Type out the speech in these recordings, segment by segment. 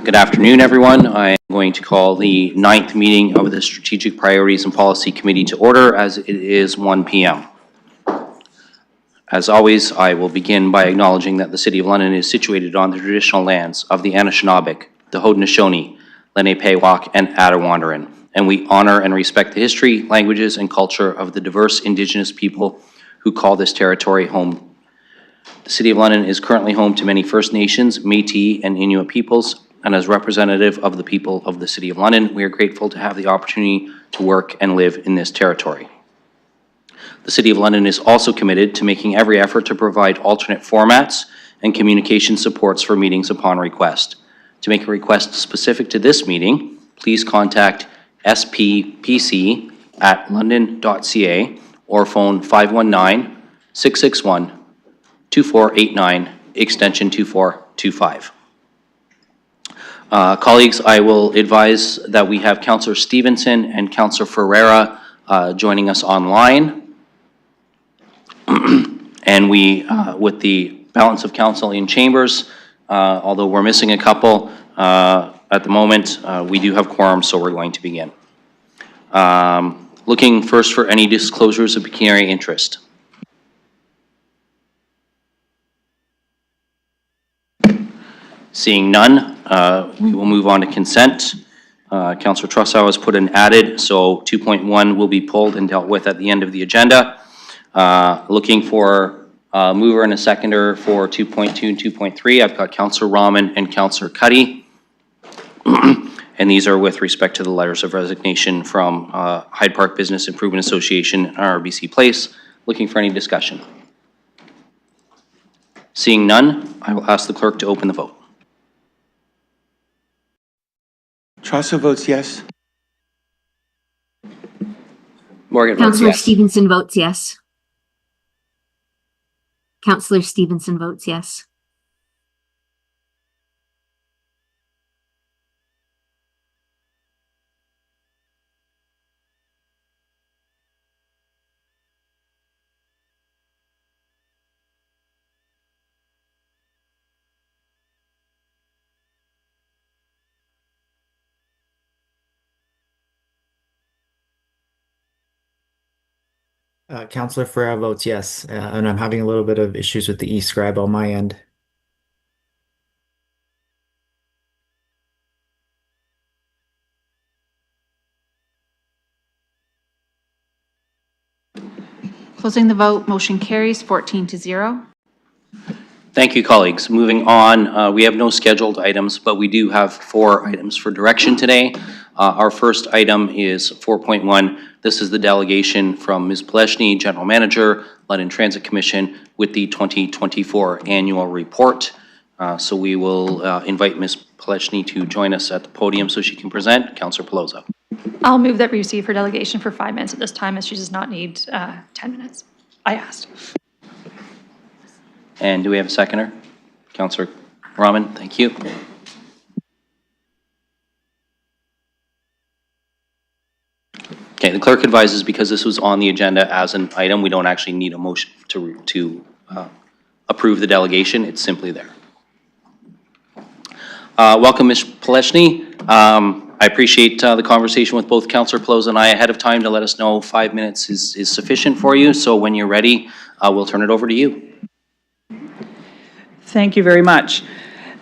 Good afternoon, everyone. I am going to call the 9th meeting of the Strategic Priorities and Policy Committee to order as it is 1 p.m. As always, I will begin by acknowledging that the City of London is situated on the traditional lands of the Anishinaabe, the Haudenosaunee, Lenape-Wak, and Attawandaron, and we honor and respect the history, languages, and culture of the diverse Indigenous people who call this territory home. The City of London is currently home to many First Nations, Métis, and Inuit peoples, and as representative of the people of the City of London, we are grateful to have the opportunity to work and live in this territory. The City of London is also committed to making every effort to provide alternate formats and communication supports for meetings upon request. To make a request specific to this meeting, please contact sppc@london.ca or phone 519-661-2489, extension 2425. Colleagues, I will advise that we have Councillor Stevenson and Councillor Ferreira joining us online. And we, with the balance of council in chambers, although we're missing a couple at the moment, we do have quorum, so we're going to begin. Looking first for any disclosures of pecuniary interest. Seeing none, we will move on to consent. Councillor Trussow has put an added, so 2.1 will be pulled and dealt with at the end of the agenda. Looking for a mover and a seconder for 2.2 and 2.3. I've got Councillor Rahman and Councillor Cuddy. And these are with respect to the letters of resignation from Hyde Park Business Improvement Association and RBC Place. Looking for any discussion. Seeing none, I will ask the clerk to open the vote. Trussow votes yes. Morgan votes Councillor yes. Stevenson votes yes. Councillor Stevenson votes yes. Councillor Ferreira votes yes, and I'm having a little bit of issues with the e-scribe on my end. Closing the vote, motion carries 14-0. Thank you, colleagues. Moving on, we have no scheduled items, but we do have 4 items for direction today. Our first item is 4.1. This is the delegation from Ms. Pleshny, General Manager, London Transit Commission, with the 2024 annual report. So we will invite Ms. Pleshny to join us at the podium so she can present. Councillor Pelosa. I'll move that we receive her delegation for 5 minutes at this time, as she does not need 10 minutes. I asked. And do we have a seconder? Councillor Rahman, thank you. Okay, the clerk advises because this was on the agenda as an item, we don't actually need a motion to approve the delegation. It's simply there. Welcome, Ms. Pleshny. I appreciate the conversation with both Councillor Pelosa and I ahead of time to let us know 5 minutes is sufficient for you. So when you're ready, we'll turn it over to you. Thank you very much.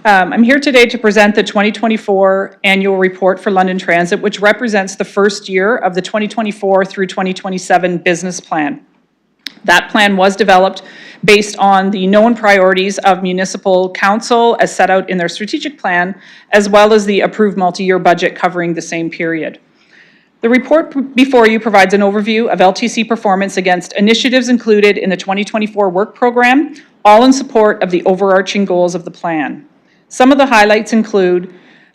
I'm here today to present the 2024 annual report for London Transit, which represents the first year of the 2024 through 2027 business plan. That plan was developed based on the known priorities of Municipal Council as set out in their strategic plan, as well as the approved multi-year budget covering the same period. The report before you provides an overview of LTC performance against initiatives included in the 2024 work program, all in support of the overarching goals of the plan. Some of the highlights include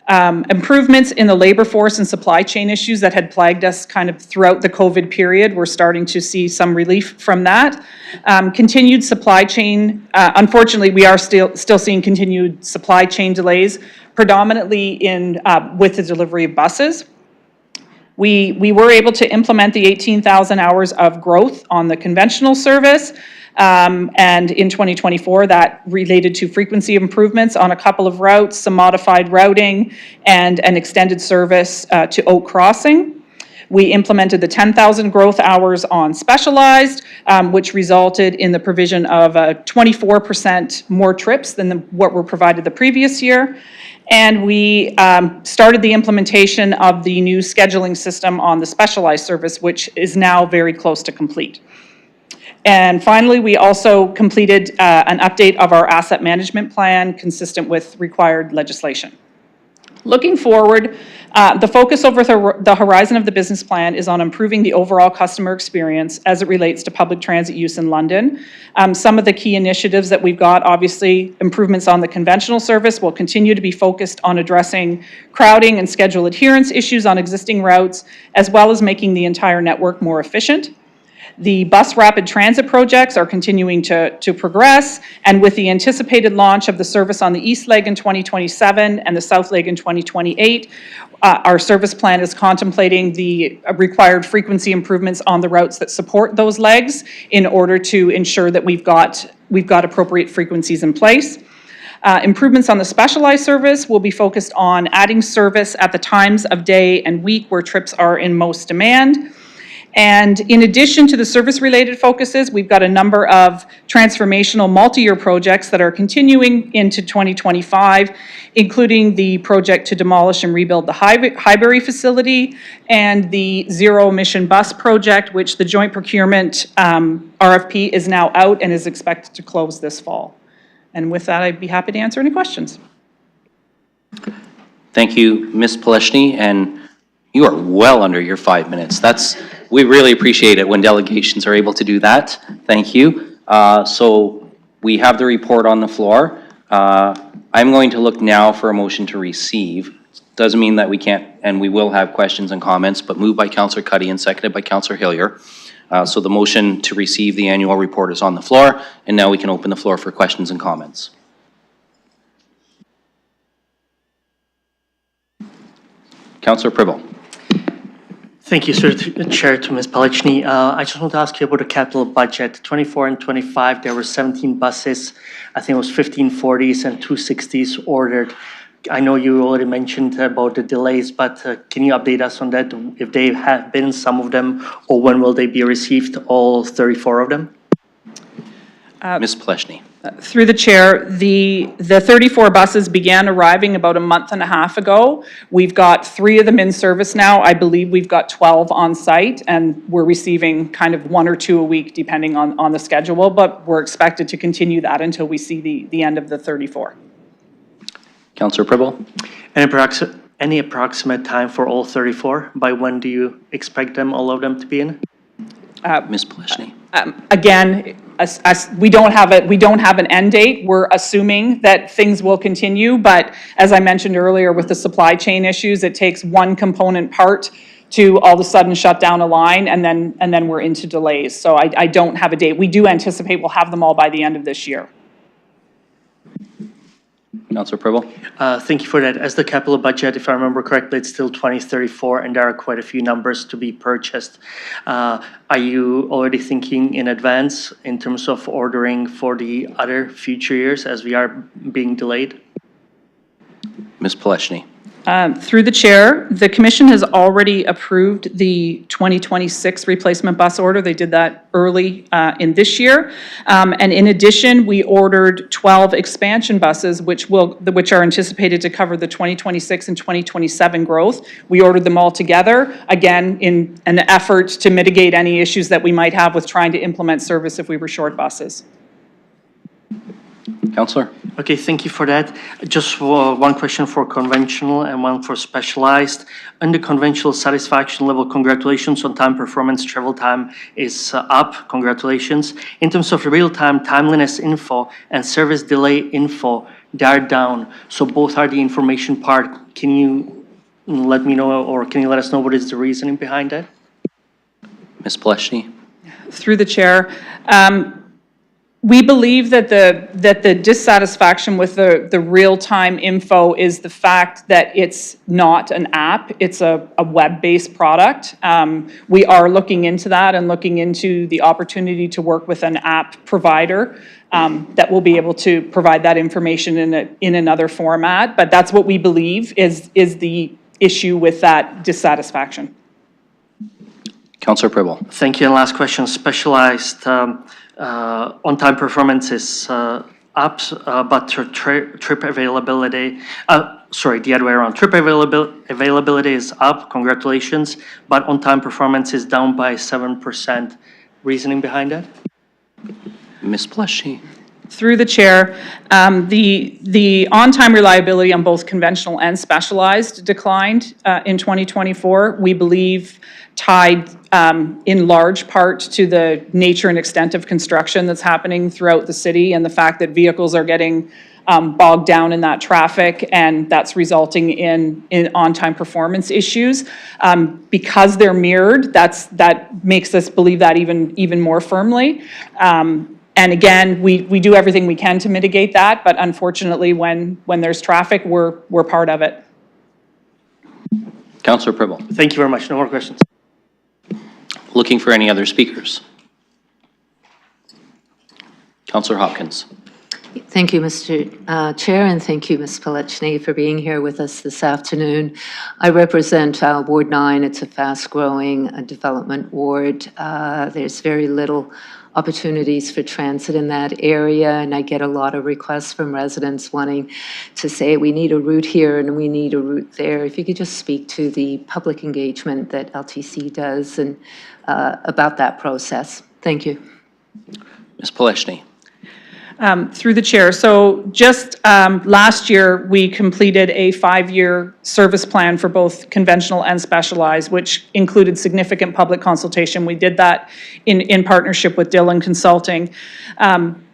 improvements in the labor force and supply chain issues that had plagued us kind of throughout the COVID period. We're starting to see some relief from that. Continued supply chain, unfortunately, we are still seeing continued supply chain delays, predominantly in with the delivery of buses. We were able to implement the 18,000 hours of growth on the conventional service. And in 2024, that related to frequency improvements on a couple of routes, some modified routing, and an extended service to Oak Crossing. We implemented the 10,000 growth hours on specialized, which resulted in the provision of 24% more trips than what were provided the previous year. And we started the implementation of the new scheduling system on the specialized service, which is now very close to complete. And finally, we also completed an update of our asset management plan consistent with required legislation. Looking forward, the focus over the horizon of the business plan is on improving the overall customer experience as it relates to public transit use in London. Some of the key initiatives that we've got, obviously, improvements on the conventional service will continue to be focused on addressing crowding and schedule adherence issues on existing routes, as well as making the entire network more efficient. The bus rapid transit projects are continuing to progress, and with the anticipated launch of the service on the East Leg in 2027 and the South Leg in 2028, our service plan is contemplating the required frequency improvements on the routes that support those legs in order to ensure that we've got appropriate frequencies in place. Improvements on the specialized service will be focused on adding service at the times of day and week where trips are in most demand. And in addition to the service-related focuses, we've got a number of transformational multi-year projects that are continuing into 2025, including the project to demolish and rebuild the Highbury facility and the zero-emission bus project, which the joint procurement RFP is now out and is expected to close this fall. And with that, I'd be happy to answer any questions. Thank you, Ms. Poleshny, and you are well under your 5 minutes. We really appreciate it when delegations are able to do that. Thank you. So we have the report on the floor. I'm going to look now for a motion to receive. Doesn't mean that we can't, and we will have questions and comments, but moved by Councillor Cuddy and seconded by Councillor Hillier. So the motion to receive the annual report is on the floor, and now we can open the floor for questions and comments. Councillor Pribble. Thank you, sir. Chair to Ms. Poleshny. I just want to ask you about the capital budget. 24 and 25, there were 17 buses. I think it was 15 40s and 2 60s ordered. I know you already mentioned about the delays, but can you update us on that? If they have been, some of them, or when will they be received, all 34 of them? Ms. Poleshny. Through the chair, the 34 buses began arriving about a month and a half ago. We've got 3 of them in service now. I believe we've got 12 on site, and we're receiving kind of 1 or 2 a week depending on the schedule, but we're expected to continue that until we see the end of the 34. Councillor Pribble. Any approximate time for all 34? By when do you expect them, all of them, to be in? Ms. Poleshny. Again, we don't have an end date. We're assuming that things will continue, but as I mentioned earlier, with the supply chain issues, it takes one component part to all of a sudden shut down a line, and then we're into delays. So I don't have a date. We do anticipate we'll have them all by the end of this year. Councillor Pribble. Thank you for that. As the capital budget, if I remember correctly, it's still 2034, and there are quite a few numbers to be purchased. Are you already thinking in advance in terms of ordering for the other future years as we are being delayed? Ms. Poleshny. Through the chair, the commission has already approved the 2026 replacement bus order. They did that early in this year. And in addition, we ordered 12 expansion buses, which are anticipated to cover the 2026 and 2027 growth. We ordered them all together, again, in an effort to mitigate any issues that we might have with trying to implement service if we were short buses. Councillor. Okay, thank you for that. Just one question for conventional and one for specialized. Under conventional satisfaction level, congratulations on time performance. Travel time is up. Congratulations. In terms of real-time timeliness info and service delay info, they are down. So both are the information part. Can you let me know, or can you let us know what is the reasoning behind that? Ms. Poleshny. Through the chair, We believe that the dissatisfaction with the real-time info is the fact that it's not an app, it's a web-based product. We are looking into that and looking into the opportunity to work with an app provider that will be able to provide that information in another format. But that's what we believe is the issue with that dissatisfaction. Councillor Pribble. Thank you. And last question, specialized on-time performance is up, but trip availability, the other way around. Trip availability is up, congratulations, but on-time performance is down by 7%. Reasoning behind that? Ms. Pleshy. Through the chair, the on-time reliability on both conventional and specialized declined in 2024. We believe tied in large part to the nature and extent of construction that's happening throughout the city and the fact that vehicles are getting bogged down in that traffic, and that's resulting in on-time performance issues. Because they're mirrored, that makes us believe that even more firmly. And again, we do everything we can to mitigate that, but unfortunately, when there's traffic, we're part of it. Councillor Pribble. Thank you very much. No more questions. Looking for any other speakers? Councillor Hopkins. Thank you, Mr. Chair, and thank you, Ms. Pelechny, for being here with us this afternoon. I represent Ward 9. It's a fast-growing development ward. There's very little opportunities for transit in that area, and I get a lot of requests from residents wanting to say, we need a route here and we need a route there. If you could just speak to the public engagement that LTC does and about that process. Thank you. Ms. Pleshy. Through the chair. So just last year, we completed a 5-year service plan for both conventional and specialized, which included significant public consultation. We did that in partnership with Dillon Consulting.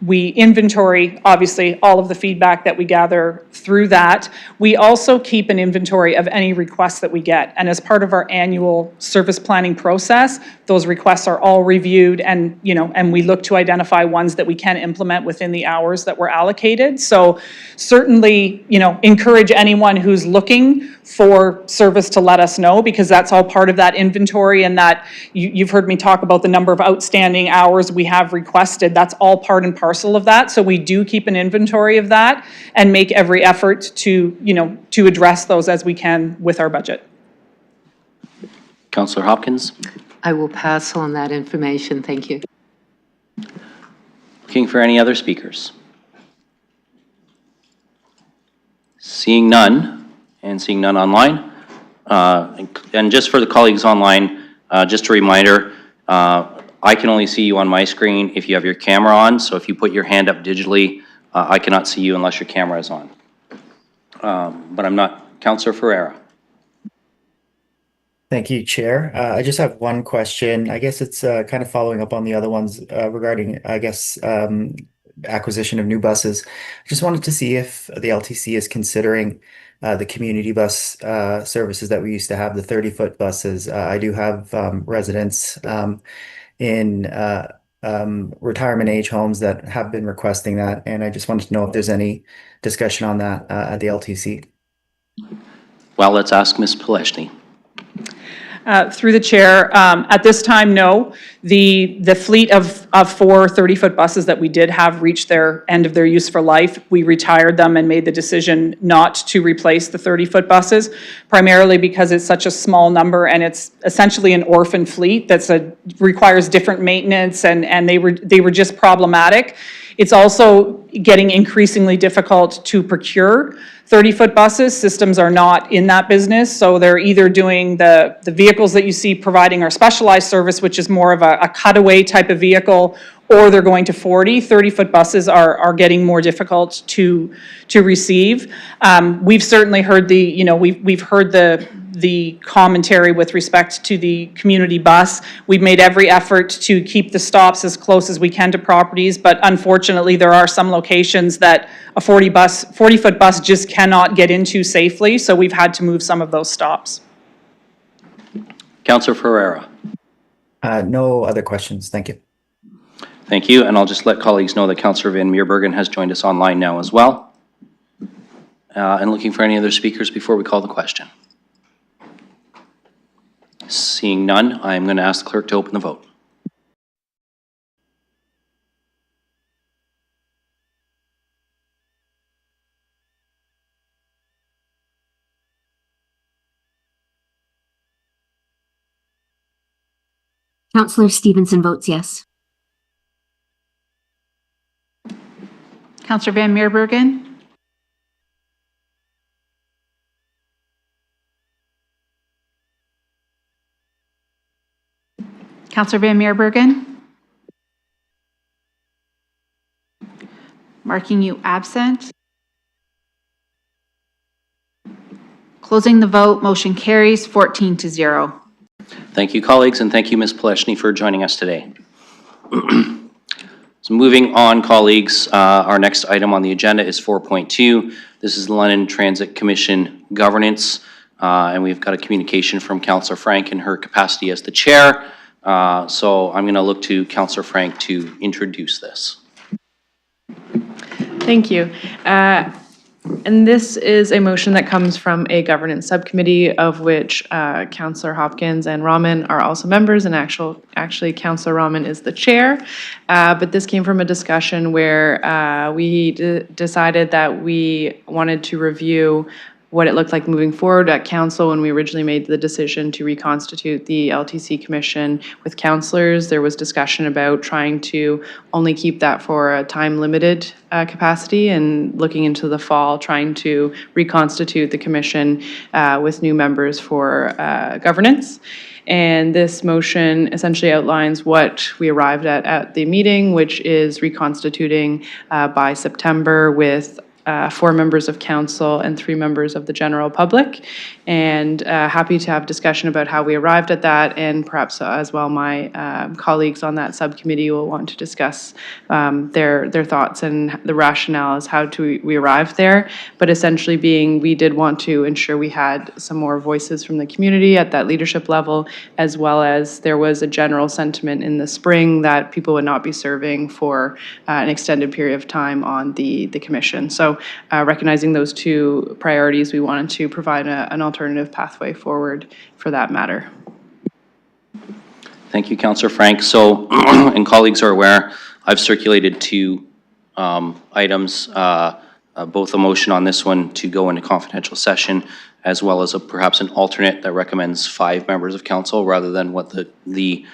We inventory, obviously, all of the feedback that we gather through that. We also keep an inventory of any requests that we get. And as part of our annual service planning process, those requests are all reviewed and, and we look to identify ones that we can implement within the hours that were allocated. So certainly, encourage anyone who's looking for service to let us know, because that's all part of that inventory, and that you've heard me talk about the number of outstanding hours we have requested. That's all part and parcel of that. So we do keep an inventory of that and make every effort to address those as we can with our budget. Councillor Hopkins. I will pass on that information. Thank you. Looking for any other speakers? Seeing none, and seeing none online. And just for the colleagues online, just a reminder, I can only see you on my screen if you have your camera on. So if you put your hand up digitally, I cannot see you unless your camera is on. But I'm not. Councillor Ferreira. Thank you, Chair. I just have one question. I guess it's kind of following up on the other ones regarding, acquisition of new buses. I just wanted to see if the LTC is considering the community bus services that we used to have, the 30-foot buses. I do have residents in retirement age homes that have been requesting that, and I just wanted to know if there's any discussion on that at the LTC. Well, let's ask Ms. Pelechny. Through the chair, at this time, no. The fleet of 4 30-foot buses that we did have reached their end of their useful life. We retired them and made the decision not to replace the 30-foot buses, primarily because it's such a small number and it's essentially an orphan fleet that requires different maintenance, and they were just problematic. It's also getting increasingly difficult to procure 30-foot buses. Systems are not in that business, so they're either doing the vehicles that you see providing our specialized service, which is more of a cutaway type of vehicle, or they're going to 40. 30-foot buses are getting more difficult to receive. We've certainly heard we've heard the commentary with respect to the community bus. We've made every effort to keep the stops as close as we can to properties, but unfortunately there are some locations that a 40-foot bus just cannot get into safely, so we've had to move some of those stops. Councillor Ferreira. No other questions. Thank you. Thank you, and I'll just let colleagues know that Councillor Van Meerbergen has joined us online now as well. And looking for any other speakers before we call the question. Seeing none, I am going to ask the clerk to open the vote. Councillor Stevenson votes yes. Counselor Van Meerbergen. Counselor Van Meerbergen. Marking you absent. Closing the vote, motion carries 14-0. Thank you, colleagues, and thank you, Ms. Pleshny, for joining us today. So moving on, colleagues, our next item on the agenda is 4.2. This is the London Transit Commission governance, and we've got a communication from Councillor Frank in her capacity as the chair. So I'm going to look to Councillor Frank to introduce this. Thank you. And this is a motion that comes from a governance subcommittee of which Councillor Hopkins and Rahman are also members, and actually Councillor Rahman is the chair. But this came from a discussion where we decided that we wanted to review what it looked like moving forward at council when we originally made the decision to reconstitute the LTC Commission with councillors. There was discussion about trying to only keep that for a time-limited capacity, and looking into the fall, trying to reconstitute the commission with new members for governance. And this motion essentially outlines what we arrived at the meeting, which is reconstituting by September with 4 members of council and 3 members of the general public. And happy to have discussion about how we arrived at that, and perhaps as well my colleagues on that subcommittee will want to discuss their thoughts and the rationale as how we arrived there. But essentially being, we did want to ensure we had some more voices from the community at that leadership level, as well as there was a general sentiment in the spring that people would not be serving for an extended period of time on the commission. So recognizing those 2 priorities, we wanted to provide an alternative pathway forward for that matter. Thank you, Councillor Frank. So, and colleagues are aware, I've circulated 2 items, both a motion on this one to go into confidential session, as well as perhaps an alternate that recommends 5 members of council rather than what the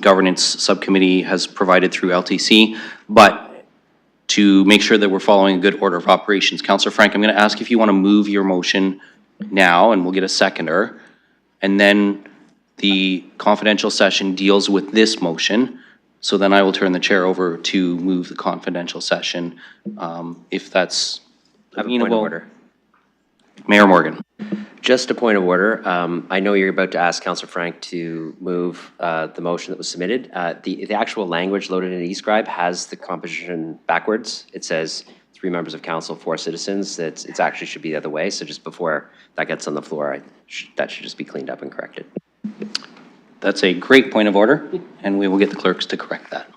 governance subcommittee has provided through LTC. But to make sure that we're following a good order of operations, Councillor Frank, I'm going to ask if you want to move your motion now, and we'll get a seconder, and then the confidential session deals with this motion. So then I will turn the chair over to move the confidential session, if that's amenable. Mayor Morgan. Just a point of order. I know you're about to ask Councillor Frank to move the motion that was submitted. The actual language loaded in eScribe has the composition backwards. It says 3 members of council, 4 citizens. It actually should be the other way. So just before that gets on the floor, that should just be cleaned up and corrected. That's a great point of order, and we will get the clerks to correct that.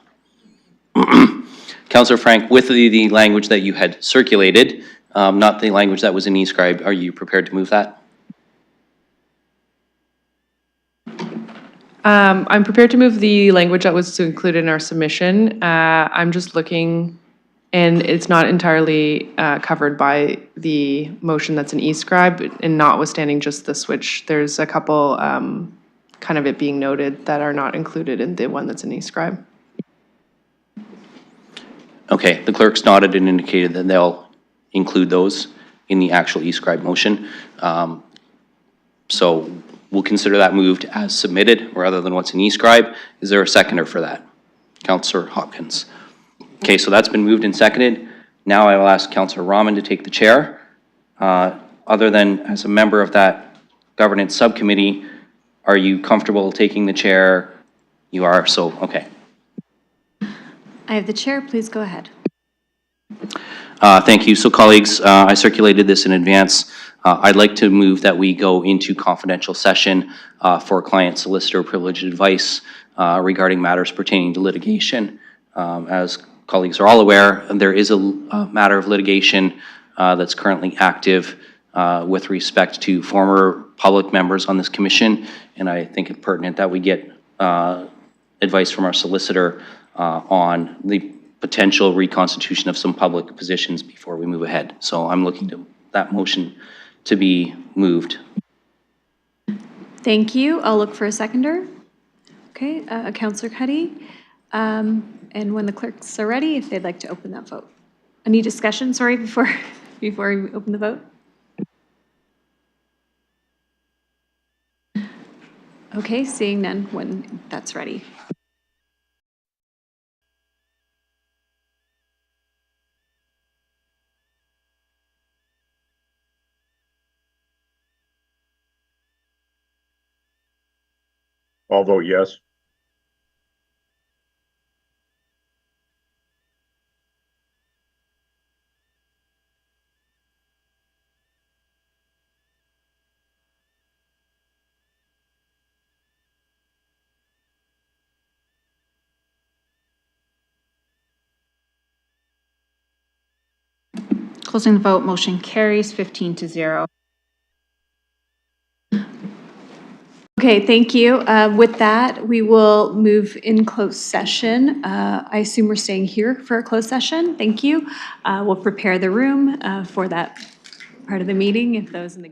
Councillor Frank, with the language that you had circulated, not the language that was in eScribe, are you prepared to move that? I'm prepared to move the language that was included in our submission. I'm just looking, and it's not entirely covered by the motion that's in eScribe, and notwithstanding just the switch, there's a couple kind of it being noted that are not included in the one that's in eScribe. Okay, the clerks nodded and indicated that they'll include those in the actual eScribe motion. So we'll consider that moved as submitted rather than what's in eScribe. Is there a seconder for that? Councillor Hopkins. Okay, so that's been moved and seconded. Now I will ask Councillor Rahman to take the chair. Other than as a member of that governance subcommittee, are you comfortable taking the chair? You are, so okay. I have the chair. Please go ahead. Thank you. So colleagues, I circulated this in advance. I'd like to move that we go into confidential session for client solicitor privileged advice regarding matters pertaining to litigation. As colleagues are all aware, there is a matter of litigation that's currently active with respect to former public members on this commission, and I think it pertinent that we get advice from our solicitor on the potential reconstitution of some public positions before we move ahead. So I'm looking to that motion to be moved. Thank you. I'll look for a seconder. Okay, Councillor Cuddy. And when the clerks are ready, if they'd like to open that vote. Any discussion, sorry, before we open the vote? Okay, seeing none when that's ready. I'll vote yes. Closing the vote, motion carries 15-0. Okay, thank you. With that, we will move in closed session. I assume we're staying here for a closed session. Thank you. We'll prepare the room for that part of the meeting if those in the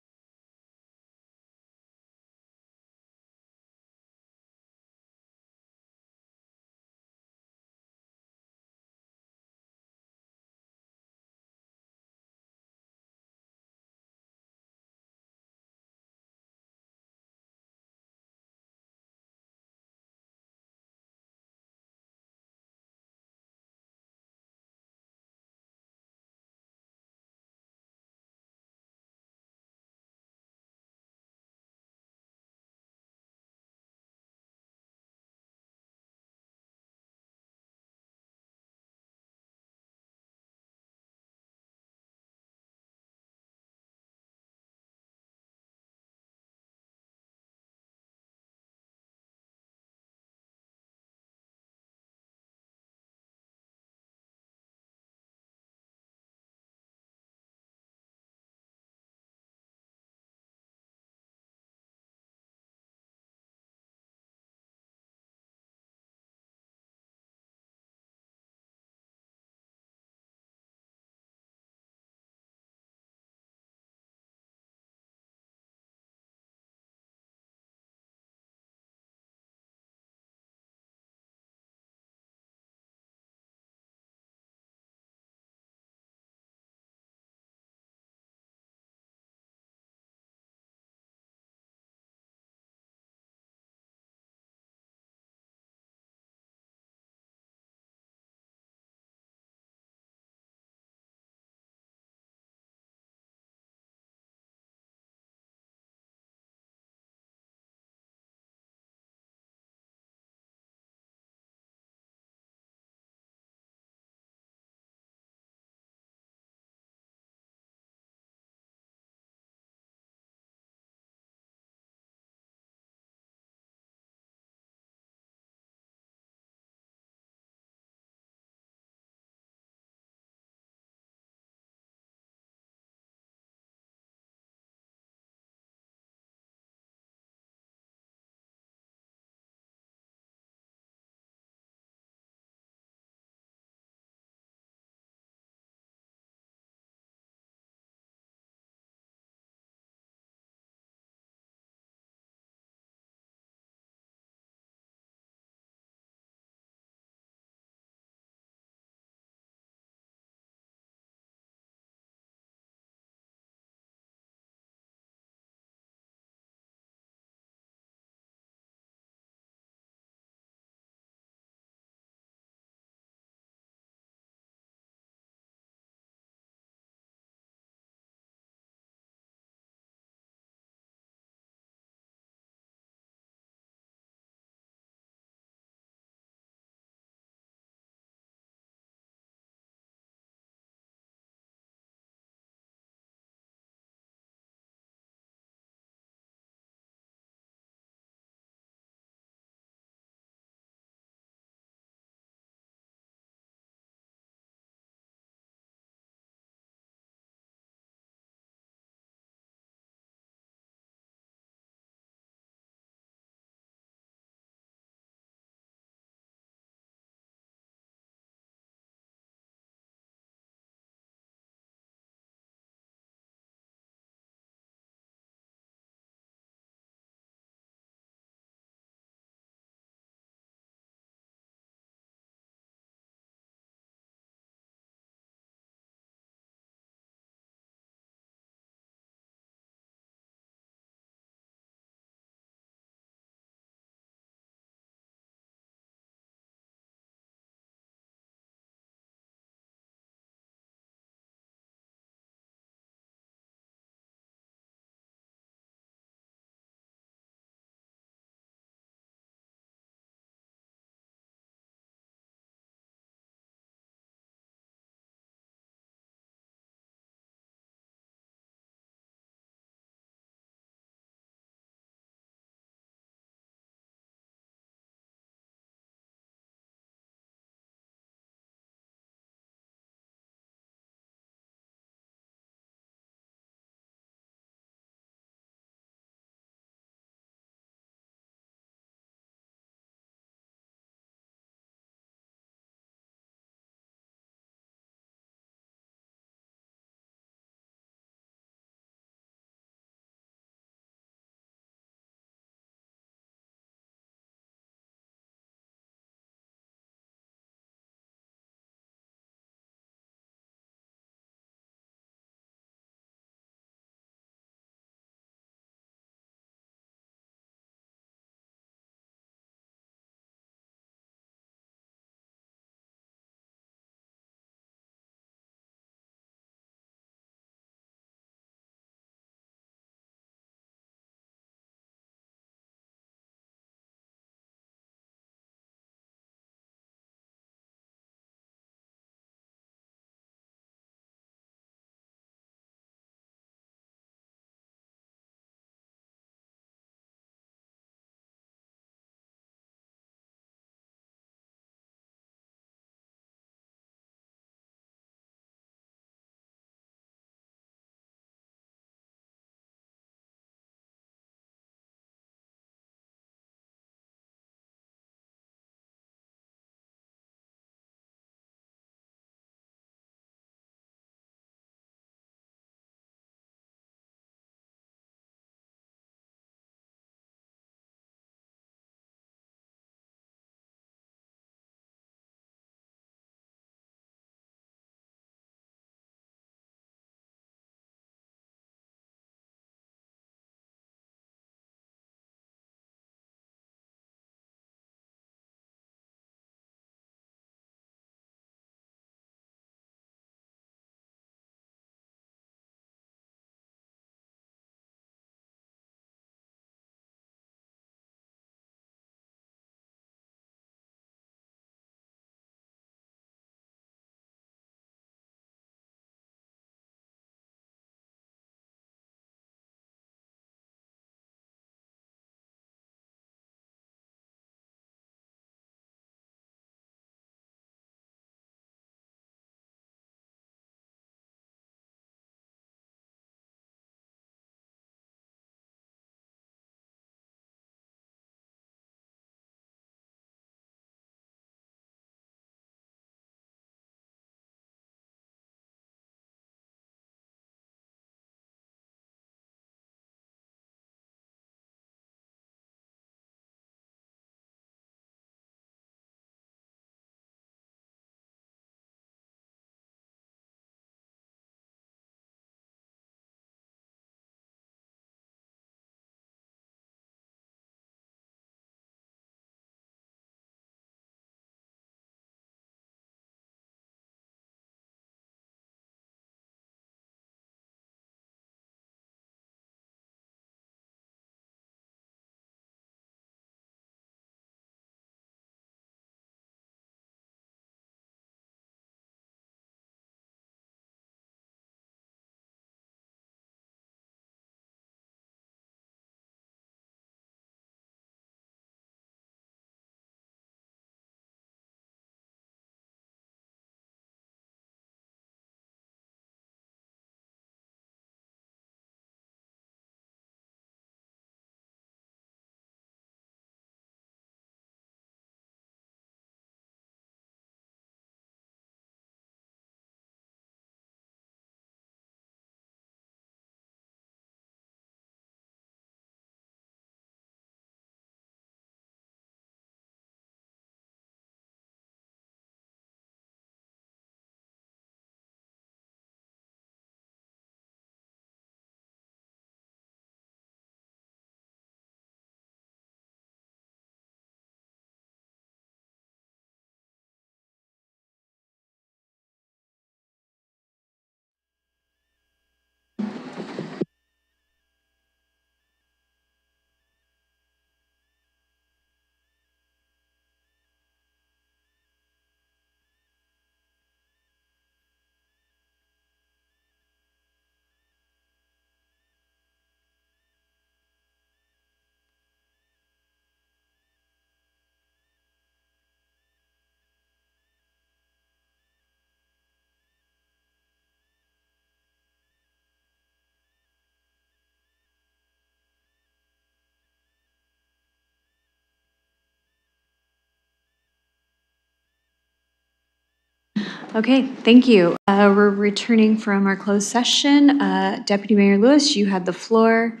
Okay, thank you. We're returning from our closed session. Deputy Mayor Lewis, you had the floor.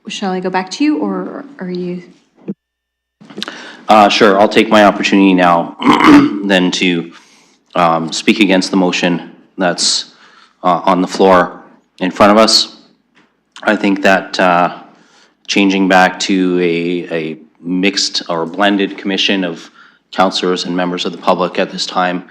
Shall I go back to you, or are you? Sure, I'll take my opportunity now then to speak against the motion that's on the floor in front of us. I think that changing back to a mixed or blended commission of councillors and members of the public at this time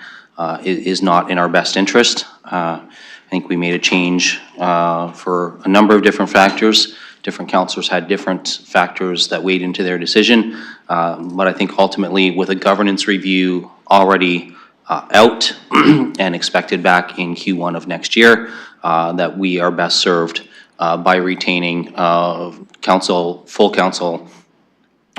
is not in our best interest. I think we made a change for a number of different factors. Different councillors had different factors that weighed into their decision. But I think ultimately with a governance review already out and expected back in Q1 of next year, that we are best served by retaining full council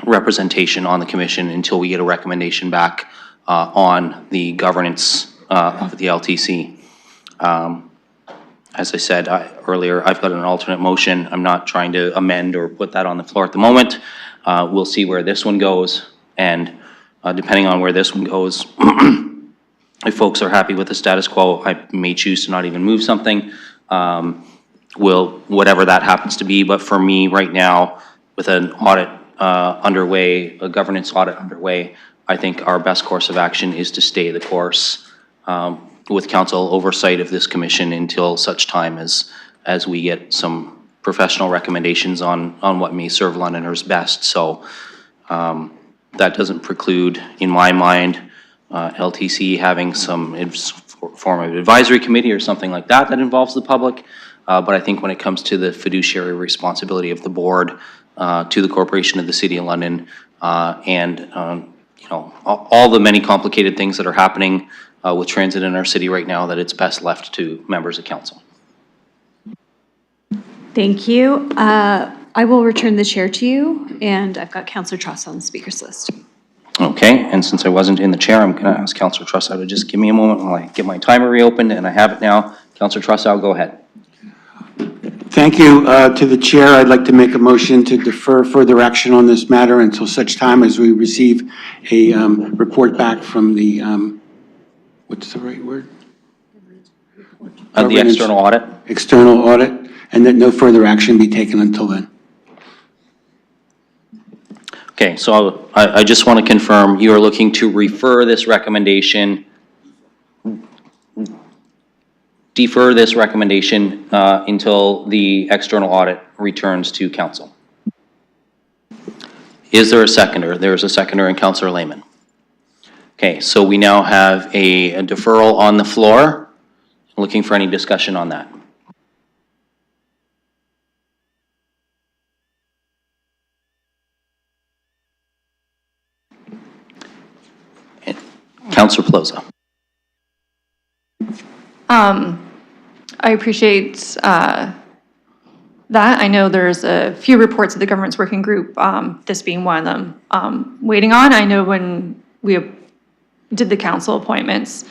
representation on the commission until we get a recommendation back on the governance of the LTC. As I said earlier, I've got an alternate motion. I'm not trying to amend or put that on the floor at the moment. We'll see where this one goes, and depending on where this one goes, if folks are happy with the status quo, I may choose to not even move something. Whatever that happens to be, but for me right now, with an audit underway, a governance audit underway, I think our best course of action is to stay the course with council oversight of this commission until such time as we get some professional recommendations on what may serve Londoners best. So that doesn't preclude, in my mind, LTC having some form of advisory committee or something like that that involves the public. But I think when it comes to the fiduciary responsibility of the board to the Corporation of the City of London and you know, all the many complicated things that are happening with transit in our city right now, that it's best left to members of council. Thank you. I will return the chair to you, and I've got Councillor Truss on the speakers list. Okay, and since I wasn't in the chair, I'm going to ask Councillor Trussow to just give me a moment while I get my timer reopened, and I have it now. Councillor Trussow, go ahead. Thank you. To the chair, I'd like to make a motion to defer further action on this matter until such time as we receive a report back from the, what's the right word? The external audit? External audit, and that no further action be taken until then. Okay, so I just want to confirm, you are looking to refer this recommendation, defer this recommendation until the external audit returns to council. Is there a seconder? There's a seconder in Councillor Lehman. Okay, so we now have a deferral on the floor. Looking for any discussion on that. Councillor Plaza. I appreciate that. I know there's a few reports of the governance working group, this being one of them, waiting on. I know when we did the council appointments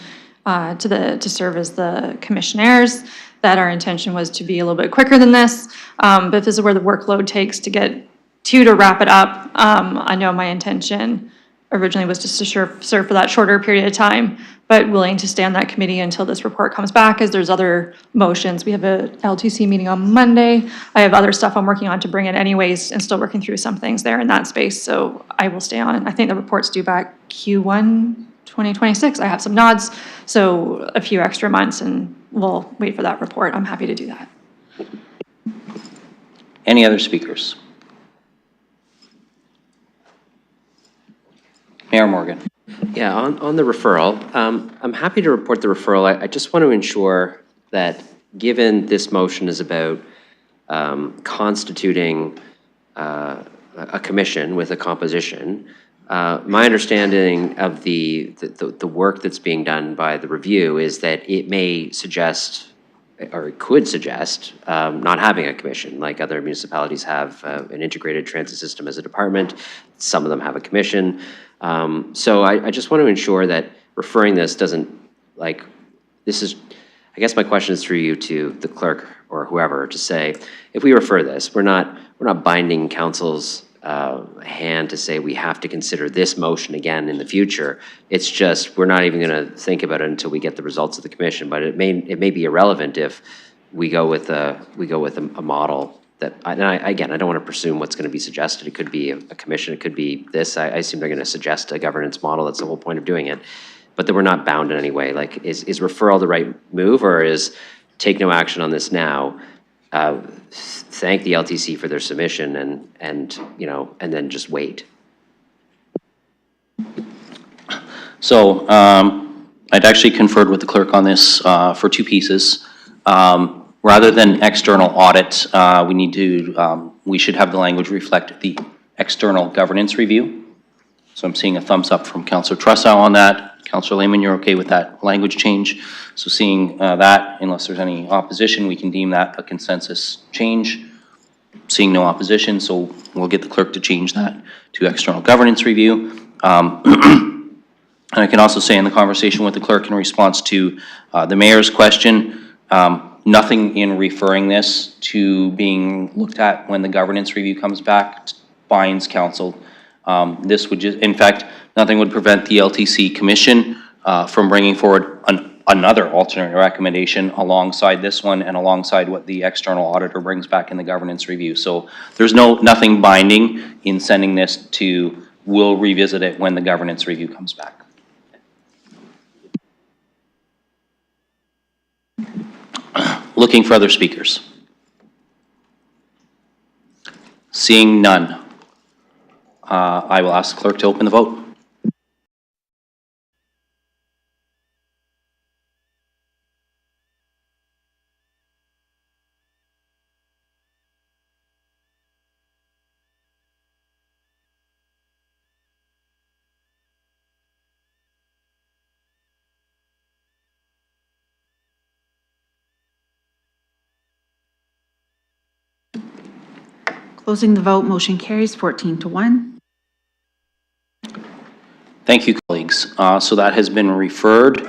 to serve as the commissioners, that our intention was to be a little bit quicker than this. But if this is where the workload takes to get to wrap it up, I know my intention originally was just to serve for that shorter period of time, but willing to stay on that committee until this report comes back, as there's other motions. We have a LTC meeting on Monday. I have other stuff I'm working on to bring in anyways, and still working through some things there in that space, so I will stay on. I think the report's due back Q1 2026. I have some nods, so a few extra months, and we'll wait for that report. I'm happy to do that. Any other speakers? Mayor Morgan. Yeah, on the referral, I'm happy to report the referral. I just want to ensure that, given this motion is about constituting a commission with a composition, my understanding of the work that's being done by the review is that it may suggest, or it could suggest, not having a commission, like other municipalities have an integrated transit system as a department. Some of them have a commission. So I just want to ensure that referring this doesn't, like, this is, I guess my question is through you to the clerk or whoever to say, if we refer this, we're not binding council's hand to say we have to consider this motion again in the future. It's just, we're not even going to think about it until we get the results of the commission, but it may be irrelevant if we go with a model that, again, I don't want to presume what's going to be suggested. It could be a commission, it could be this. I assume they're going to suggest a governance model. That's the whole point of doing it. But that we're not bound in any way. Like, is referral the right move, or is take no action on this now, thank the LTC for their submission and then just wait? So I'd actually conferred with the clerk on this for two pieces. Rather than external audit, we should have the language reflect the external governance review. So I'm seeing a thumbs up from Councillor Trussow on that. Councillor Lehman, you're okay with that language change? So seeing that, unless there's any opposition, we can deem that a consensus change. Seeing no opposition, so we'll get the clerk to change that to external governance review. And I can also say in the conversation with the clerk in response to the mayor's question, nothing in referring this to being looked at when the governance review comes back binds council. This would just, in fact, nothing would prevent the LTC Commission from bringing forward another alternate recommendation alongside this one and alongside what the external auditor brings back in the governance review. So there's nothing binding in sending this to, we'll revisit it when the governance review comes back. Looking for other speakers. Seeing none. I will ask the clerk to open the vote. Closing the vote, motion carries 14-1. Thank you, colleagues. So that has been referred.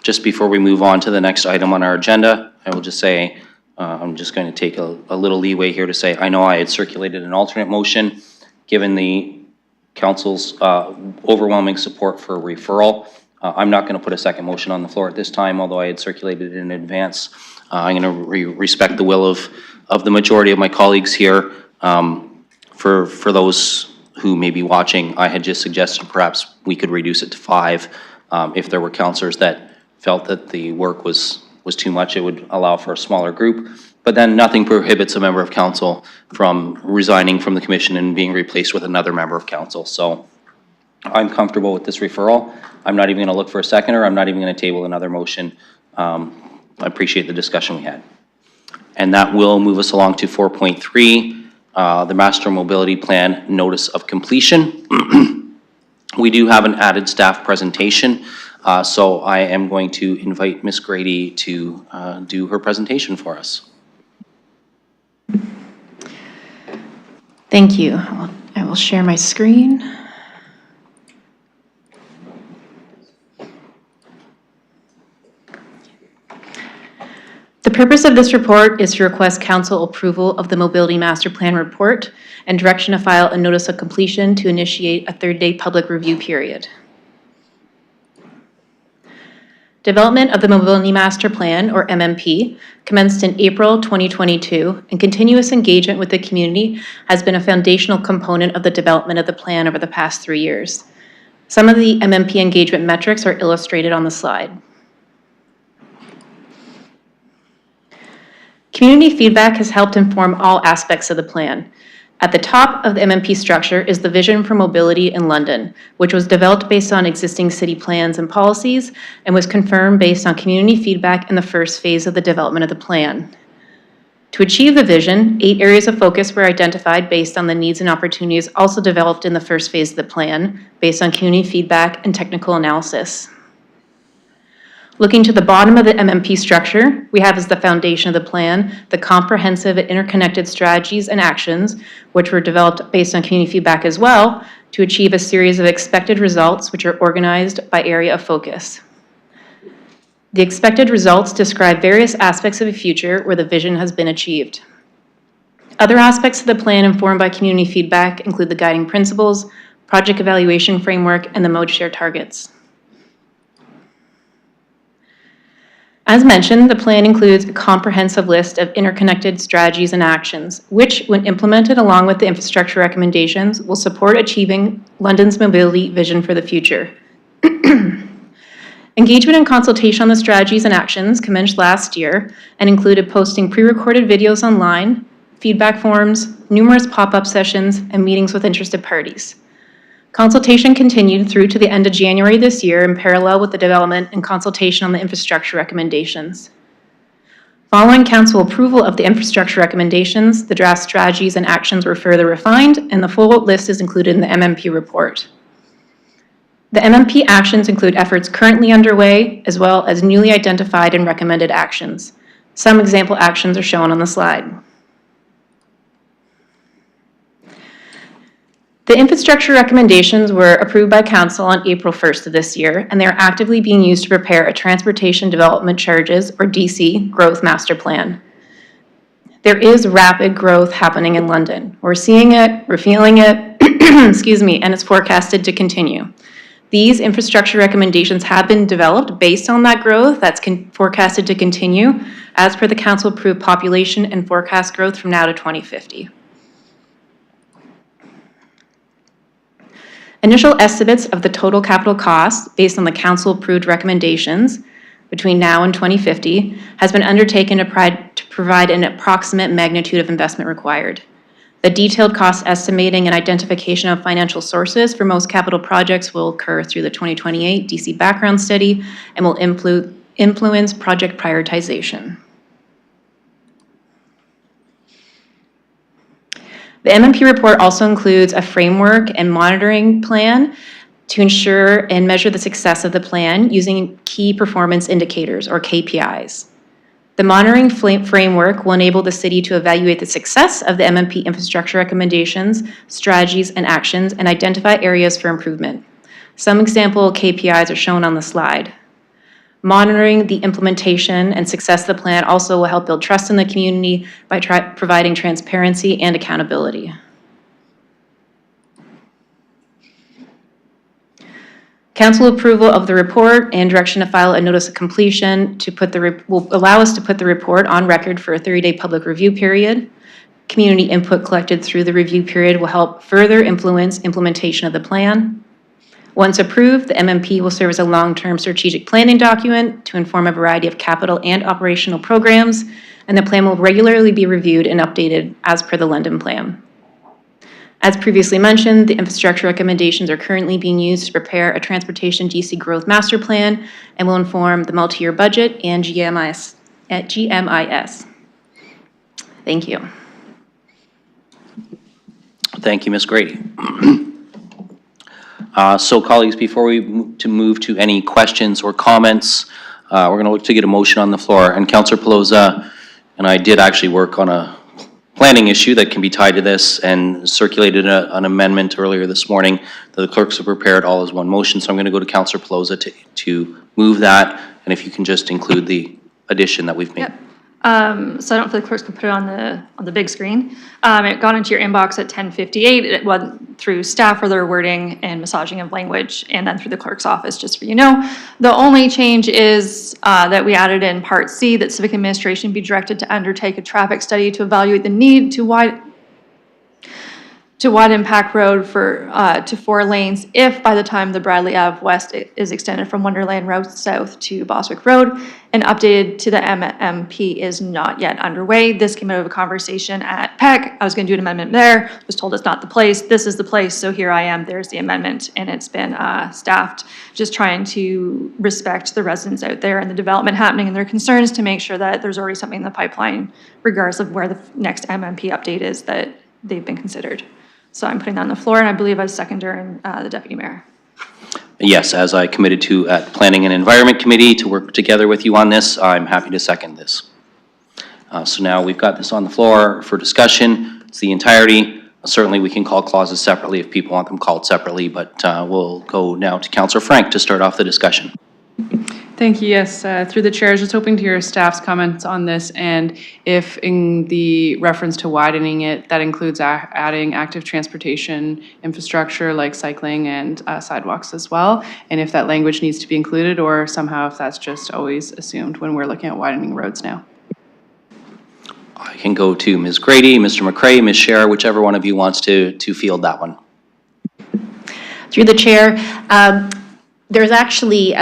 Just before we move on to the next item on our agenda, I will just say, I'm just going to take a little leeway here to say, I know I had circulated an alternate motion. Given the council's overwhelming support for referral, I'm not going to put a second motion on the floor at this time, although I had circulated it in advance. I'm going to respect the will of the majority of my colleagues here. For those who may be watching, I had just suggested perhaps we could reduce it to 5. If there were councillors that felt that the work was too much, it would allow for a smaller group. But then nothing prohibits a member of council from resigning from the commission and being replaced with another member of council. So I'm comfortable with this referral. I'm not even going to look for a seconder. I'm not even going to table another motion. I appreciate the discussion we had. And that will move us along to 4.3, the Master Mobility Plan Notice of Completion. We do have an added staff presentation, so I am going to invite Ms. Grady to do her presentation for us. Thank you. I will share my screen. The purpose of this report is to request council approval of the Mobility Master Plan report and direction to file a notice of completion to initiate a 30-day public review period. Development of the Mobility Master Plan, or MMP, commenced in April 2022, and continuous engagement with the community has been a foundational component of the development of the plan over the past 3 years. Some of the MMP engagement metrics are illustrated on the slide. Community feedback has helped inform all aspects of the plan. At the top of the MMP structure is the Vision for Mobility in London, which was developed based on existing city plans and policies and was confirmed based on community feedback in the first phase of the development of the plan. To achieve the vision, 8 areas of focus were identified based on the needs and opportunities also developed in the first phase of the plan based on community feedback and technical analysis. Looking to the bottom of the MMP structure, we have as the foundation of the plan the comprehensive and interconnected strategies and actions, which were developed based on community feedback as well, to achieve a series of expected results which are organized by area of focus. The expected results describe various aspects of a future where the vision has been achieved. Other aspects of the plan informed by community feedback include the guiding principles, project evaluation framework, and the mode share targets. As mentioned, the plan includes a comprehensive list of interconnected strategies and actions, which, when implemented along with the infrastructure recommendations, will support achieving London's mobility vision for the future. Engagement and consultation on the strategies and actions commenced last year and included posting pre-recorded videos online, feedback forms, numerous pop-up sessions, and meetings with interested parties. Consultation continued through to the end of January this year in parallel with the development and consultation on the infrastructure recommendations. Following council approval of the infrastructure recommendations, the draft strategies and actions were further refined, and the full list is included in the MMP report. The MMP actions include efforts currently underway, as well as newly identified and recommended actions. Some example actions are shown on the slide. The infrastructure recommendations were approved by Council on April 1st of this year, and they are actively being used to prepare a Transportation Development Charges, or DC, Growth Master Plan. There is rapid growth happening in London. We're seeing it, we're feeling it, excuse me, and it's forecasted to continue. These infrastructure recommendations have been developed based on that growth that's forecasted to continue as per the Council-approved population and forecast growth from now to 2050. Initial estimates of the total capital costs based on the Council-approved recommendations between now and 2050 has been undertaken to provide an approximate magnitude of investment required. The detailed cost estimating and identification of financial sources for most capital projects will occur through the 2028 DC background study and will influence project prioritization. The MMP report also includes a framework and monitoring plan to ensure and measure the success of the plan using key performance indicators, or KPIs. The monitoring framework will enable the city to evaluate the success of the MMP infrastructure recommendations, strategies, and actions, and identify areas for improvement. Some example KPIs are shown on the slide. Monitoring the implementation and success of the plan also will help build trust in the community by providing transparency and accountability. Council approval of the report and direction to file a notice of completion will allow us to put the report on record for a 30-day public review period. Community input collected through the review period will help further influence implementation of the plan. Once approved, the MMP will serve as a long-term strategic planning document to inform a variety of capital and operational programs, and the plan will regularly be reviewed and updated as per the London Plan. As previously mentioned, the infrastructure recommendations are currently being used to prepare a Transportation DC Growth Master Plan and will inform the multi-year budget and GMIS. Thank you. Thank you, Ms. Grady. So colleagues, before we move to any questions or comments, we're going to look to get a motion on the floor. And Councillor Pelosa and I did actually work on a planning issue that can be tied to this and circulated an amendment earlier this morning that the clerks have prepared all as one motion. So I'm going to go to Councillor Pelosa to move that, and if you can just include the addition that we've made. Yep. So I don't feel the clerks can put it on the big screen. It got into your inbox at 10:58. It went through staff for their wording and massaging of language, and then through the clerk's office, just for you know. The only change is that we added in Part C that civic administration be directed to undertake a traffic study to evaluate the need to widen Pack Road to 4 lanes if by the time the Bradley Ave West is extended from Wonderland Road South to Boswick Road and updated to the MMP is not yet underway. This came out of a conversation at PEC. I was going to do an amendment there, was told it's not the place. This is the place, so here I am. There's the amendment, and it's been staffed just trying to respect the residents out there and the development happening and their concerns to make sure that there's already something in the pipeline regardless of where the next MMP update is that they've been considered. So I'm putting that on the floor, and I believe I was seconder and the deputy mayor. Yes, as I committed to at Planning and Environment Committee to work together with you on this, I'm happy to second this. So now we've got this on the floor for discussion. It's the entirety. Certainly we can call clauses separately if people want them called separately, but we'll go now to Councillor Frank to start off the discussion. Thank you. Yes, through the chair, I was just hoping to hear staff's comments on this, and if in the reference to widening it, that includes adding active transportation infrastructure like cycling and sidewalks as well, and if that language needs to be included, or somehow if that's just always assumed when we're looking at widening roads now. I can go to Ms. Grady, Mr. McCray, Ms. Scherer, whichever one of you wants to field that one. Through the chair, there's actually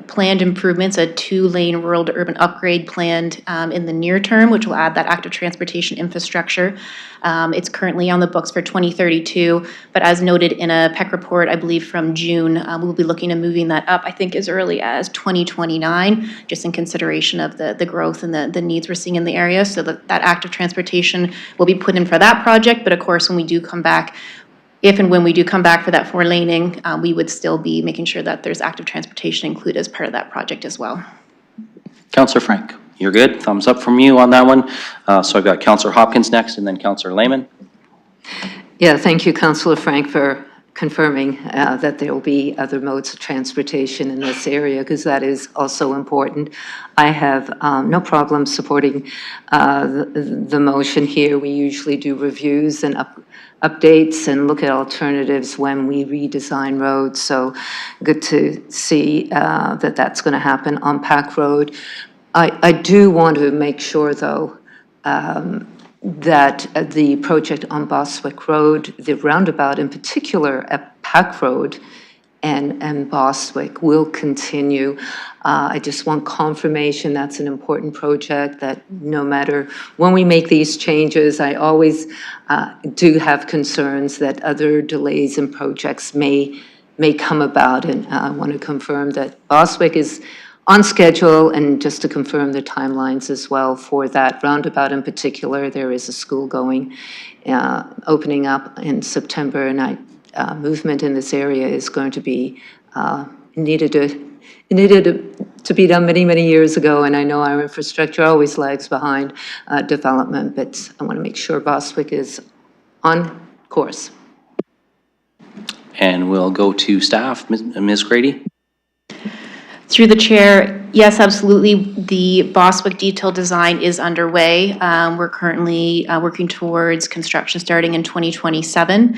planned improvements, a 2-lane rural to urban upgrade planned in the near term, which will add that active transportation infrastructure. It's currently on the books for 2032, but as noted in a PEC report, I believe from June, we'll be looking at moving that up, I think as early as 2029, just in consideration of the growth and the needs we're seeing in the area. So that active transportation will be put in for that project, but of course, when we do come back, if and when we do come back for that 4-laning, we would still be making sure that there's active transportation included as part of that project as well. Councillor Frank, you're good? Thumbs up from you on that one. So I've got Councillor Hopkins next, and then Councillor Lehman. Yeah, thank you, Councillor Frank, for confirming that there will be other modes of transportation in this area, because that is also important. I have no problem supporting the motion here. We usually do reviews and updates and look at alternatives when we redesign roads. So good to see that that's going to happen on Pack Road. I do want to make sure, though, that the project on Bostwick Road, the roundabout in particular at Pack Road and Bostwick, will continue. I just want confirmation that's an important project, that no matter when we make these changes, I always do have concerns that other delays in projects may come about, and I want to confirm that Bostwick is on schedule, and just to confirm the timelines as well for that roundabout in particular. There is a school opening up in September, and movement in this area is going to be needed to be done many, many years ago, and I know our infrastructure always lags behind development, but I want to make sure Bostwick is on course. And we'll go to staff. Ms. Grady? Through the chair, yes, absolutely. The Bostwick detailed design is underway. We're currently working towards construction starting in 2027,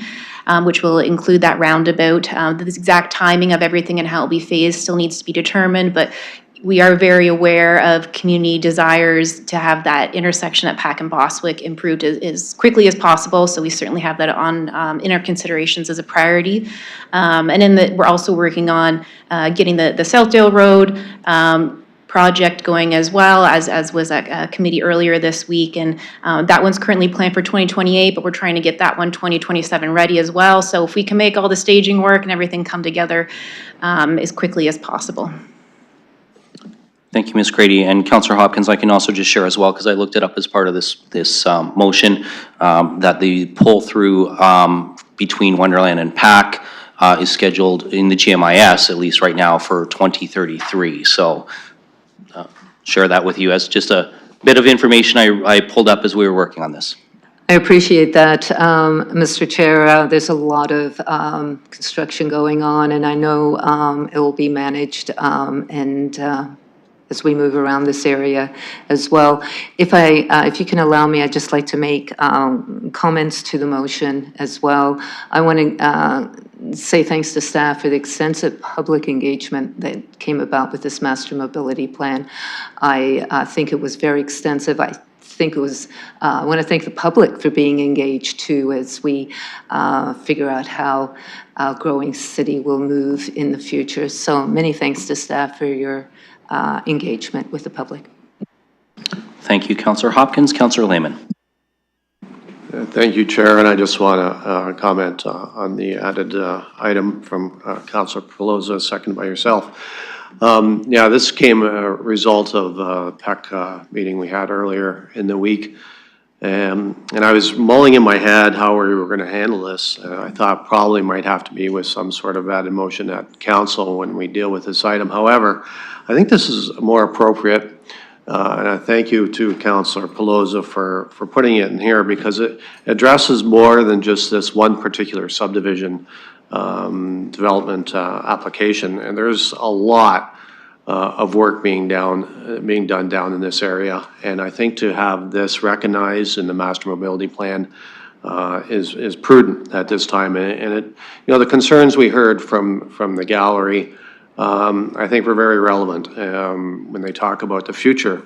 which will include that roundabout. The exact timing of everything and how it will be phased still needs to be determined, but we are very aware of community desires to have that intersection at Pack and Bostwick improved as quickly as possible. So we certainly have that on in our considerations as a priority. And we're also working on getting the Southdale Road project going as well, as was at a committee earlier this week. And that one's currently planned for 2028, but we're trying to get that one 2027 ready as well. So if we can make all the staging work and everything come together as quickly as possible. Thank you, Ms. Grady. And Councillor Hopkins, I can also just share as well, because I looked it up as part of this motion, that the pull-through between Wonderland and Pack is scheduled in the GMIS, at least right now, for 2033. So share that with you as just a bit of information I pulled up as we were working on this. I appreciate that, Mr. Chair. There's a lot of construction going on, and I know it will be managed as we move around this area as well. If you can allow me, I'd just like to make comments to the motion as well. I want to say thanks to staff for the extensive public engagement that came about with this master mobility plan. I think it was very extensive. I want to thank the public for being engaged too, as we figure out how our growing city will move in the future. So many thanks to staff for your engagement with the public. Thank you, Councillor Hopkins. Councillor Lehman. Thank you, Chair, and I just want to comment on the added item from Councillor Pelosa, seconded by yourself. Yeah, this came a result of a PEC meeting we had earlier in the week, and I was mulling in my head how we were going to handle this. I thought probably might have to be with some sort of added motion at council when we deal with this item. However, I think this is more appropriate, and I thank you to Councillor Pelosa for putting it in here, because it addresses more than just this one particular subdivision development application, and there's a lot of work being done down in this area. And I think to have this recognized in the master mobility plan is prudent at this time. And it, the concerns we heard from the gallery, I think were very relevant when they talk about the future.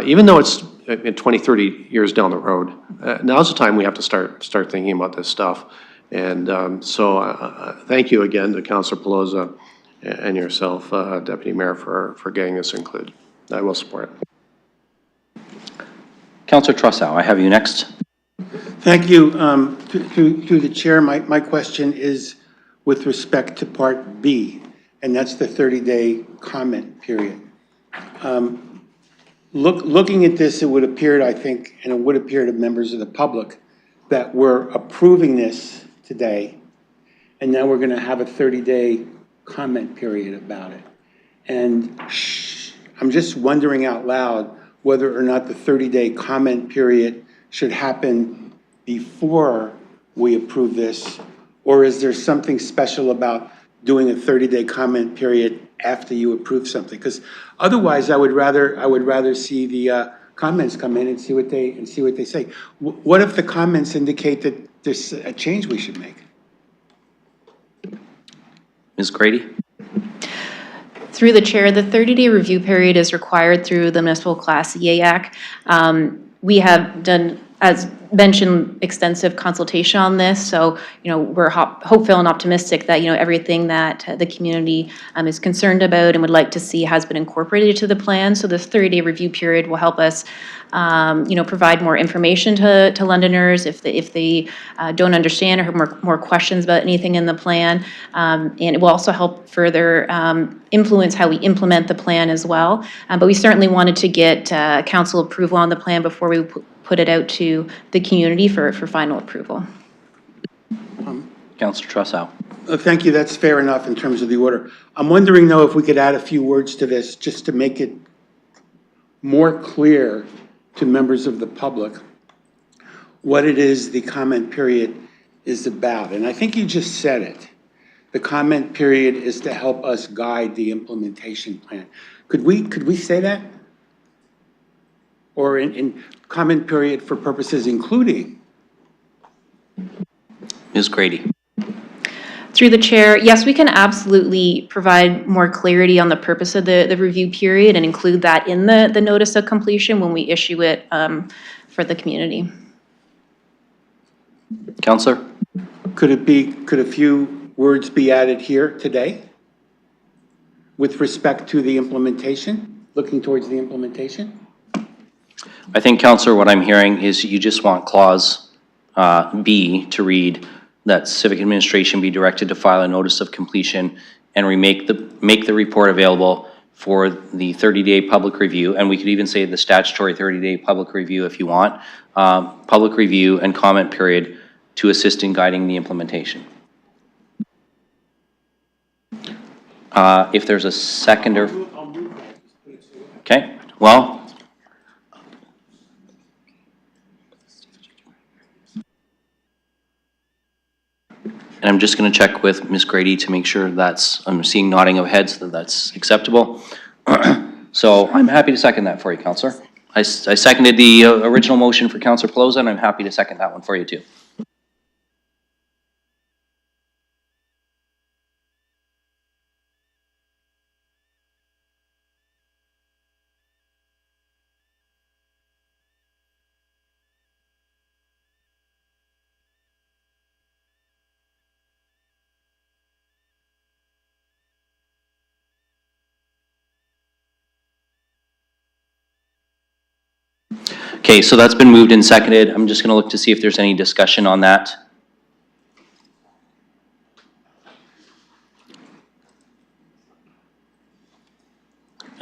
Even though it's 20, 30 years down the road, now's the time we have to start thinking about this stuff. And so thank you again to Councillor Pelosa and yourself, Deputy Mayor, for getting this included. I will support it. Councillor Trussow, I have you next. Thank you. To the chair, my question is with respect to Part B, and that's the 30-day comment period. Looking at this, it would appear, I think, and it would appear to members of the public, that we're approving this today, and now we're going to have a 30-day comment period about it. And I'm just wondering out loud whether or not the 30-day comment period should happen before we approve this, or is there something special about doing a 30-day comment period after you approve something? Because otherwise, I would rather see the comments come in and see what they say. What if the comments indicate that there's a change we should make? Ms. Grady? Through the chair, the 30-day review period is required through the Municipal Class EAC. We have done, as mentioned, extensive consultation on this, so we're hopeful and optimistic that everything that the community is concerned about and would like to see has been incorporated to the plan. So this 30-day review period will help us provide more information to Londoners if they don't understand or have more questions about anything in the plan. And it will also help further influence how we implement the plan as well. But we certainly wanted to get council approval on the plan before we put it out to the community for final approval. Councillor Trussow. Thank you. That's fair enough in terms of the order. I'm wondering, though, if we could add a few words to this just to make it more clear to members of the public what it is the comment period is about. And I think you just said it. The comment period is to help us guide the implementation plan. Could we say that? Or in comment period for purposes including? Ms. Grady? Through the chair, yes, we can absolutely provide more clarity on the purpose of the review period and include that in the notice of completion when we issue it for the community. Councillor? Could a few words be added here today with respect to the implementation, looking towards the implementation? I think, Councillor, what I'm hearing is you just want clause B to read that civic administration be directed to file a notice of completion and make the report available for the 30-day public review. And we could even say the statutory 30-day public review if you want. Public review and comment period to assist in guiding the implementation. If there's a seconder. Okay, well. And I'm just going to check with Ms. Grady to make sure I'm seeing nodding of heads that's acceptable. So I'm happy to second that for you, Councillor. I seconded the original motion for Councillor Pelosa, and I'm happy to second that one for you too. Okay, so that's been moved and seconded. I'm just going to look to see if there's any discussion on that.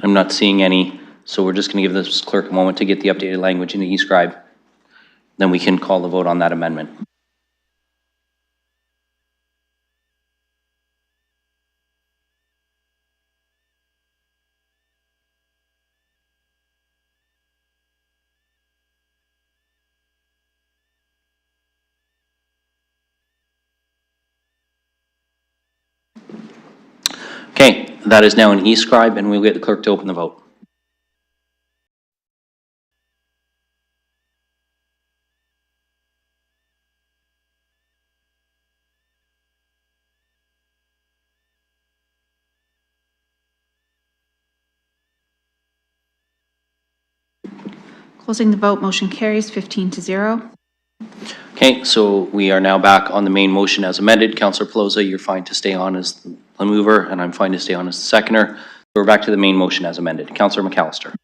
I'm not seeing any, so we're just going to give this clerk a moment to get the updated language into eScribe. Then we can call the vote on that amendment. Okay, That is now an e-scribe, and we'll get the clerk to open the vote. Closing the vote, motion carries 15-0. Okay, so we are now back on the main motion as amended. Councillor Pelosi, you're fine to stay on as the mover, and I'm fine to stay on as the seconder. So we're back to the main motion as amended. Councillor McAllister.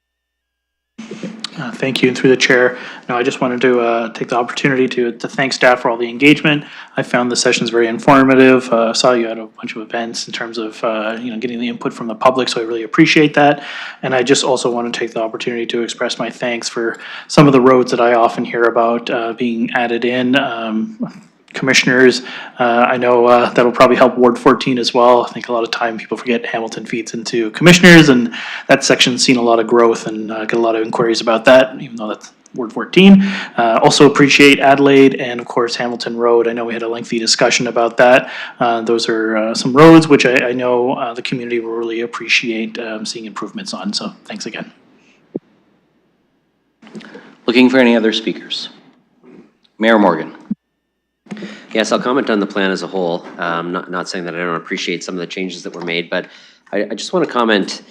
Thank you, and through the chair. No, I just wanted to take the opportunity to thank staff for all the engagement. I found the sessions very informative. Saw you had a bunch of events in terms of getting the input from the public, so I really appreciate that. And I just also want to take the opportunity to express my thanks for some of the roads that I often hear about being added in. Commissioners, I know that'll probably help Ward 14 as well. I think a lot of time people forget Hamilton feeds into Commissioners, and that section's seen a lot of growth and get a lot of inquiries about that, even though that's Ward 14. Also appreciate Adelaide and of course Hamilton Road. I know we had a lengthy discussion about that. Those are some roads which I know the community will really appreciate seeing improvements on, so thanks again. Looking for any other speakers? Mayor Morgan. Yes, I'll comment on the plan as a whole. Not saying that I don't appreciate some of the changes that were made, but I just want to comment.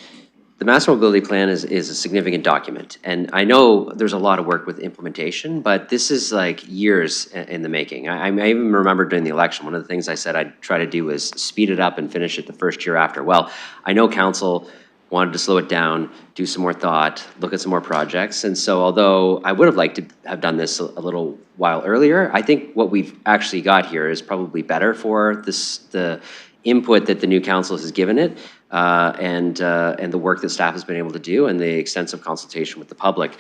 The Master Mobility Plan is a significant document, and I know there's a lot of work with implementation, but this is like years in the making. I even remember during the election, one of the things I said I'd try to do was speed it up and finish it the first year after. Well, I know council wanted to slow it down, do some more thought, look at some more projects. And so although I would have liked to have done this a little while earlier, I think what we've actually got here is probably better for the input that the new council has given it, and the work that staff has been able to do, and the extensive consultation with the public.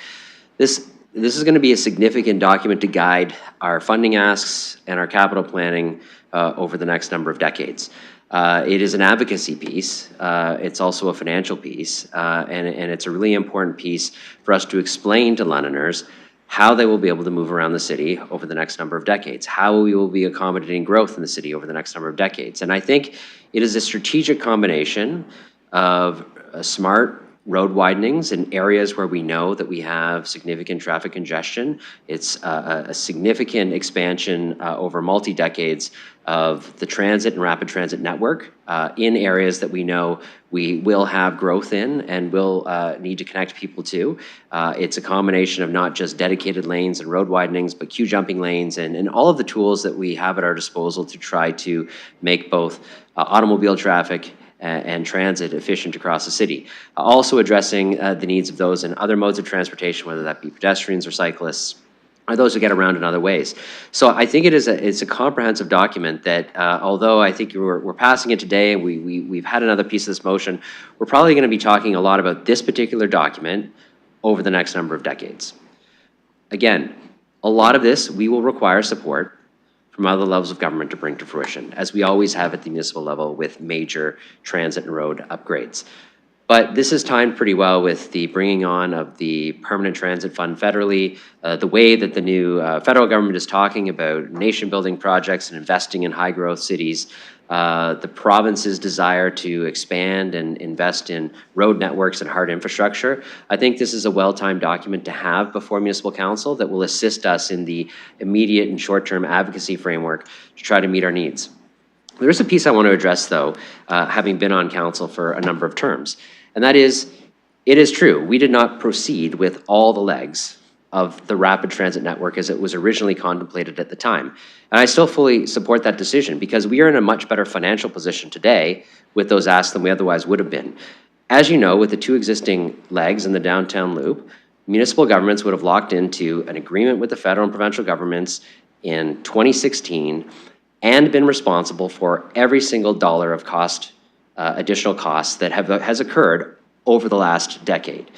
This is going to be a significant document to guide our funding asks and our capital planning over the next number of decades. It is an advocacy piece. It's also a financial piece, and it's a really important piece for us to explain to Londoners how they will be able to move around the city over the next number of decades, how we will be accommodating growth in the city over the next number of decades. And I think it is a strategic combination of smart road widenings in areas where we know that we have significant traffic congestion. It's a significant expansion over multi-decades of the transit and rapid transit network in areas that we know we will have growth in and will need to connect people to. It's a combination of not just dedicated lanes and road widenings, but queue jumping lanes and all of the tools that we have at our disposal to try to make both automobile traffic and transit efficient across the city. Also addressing the needs of those in other modes of transportation, whether that be pedestrians or cyclists, or those who get around in other ways. So I think it's a comprehensive document that, although I think we're passing it today, and we've had another piece of this motion, we're probably going to be talking a lot about this particular document over the next number of decades. Again, a lot of this we will require support from other levels of government to bring to fruition, as we always have at the municipal level with major transit and road upgrades. But this is timed pretty well with the bringing on of the Permanent Transit Fund federally, the way that the new federal government is talking about nation-building projects and investing in high-growth cities, the province's desire to expand and invest in road networks and hard infrastructure. I think this is a well-timed document to have before Municipal Council that will assist us in the immediate and short-term advocacy framework to try to meet our needs. There is a piece I want to address, though, having been on council for a number of terms, and that is, it is true, we did not proceed with all the legs of the rapid transit network as it was originally contemplated at the time. And I still fully support that decision because we are in a much better financial position today with those asks than we otherwise would have been. As you know, with the two existing legs in the downtown loop, municipal governments would have locked into an agreement with the federal and provincial governments in 2016 and been responsible for every single dollar of additional costs that has occurred over the last decade.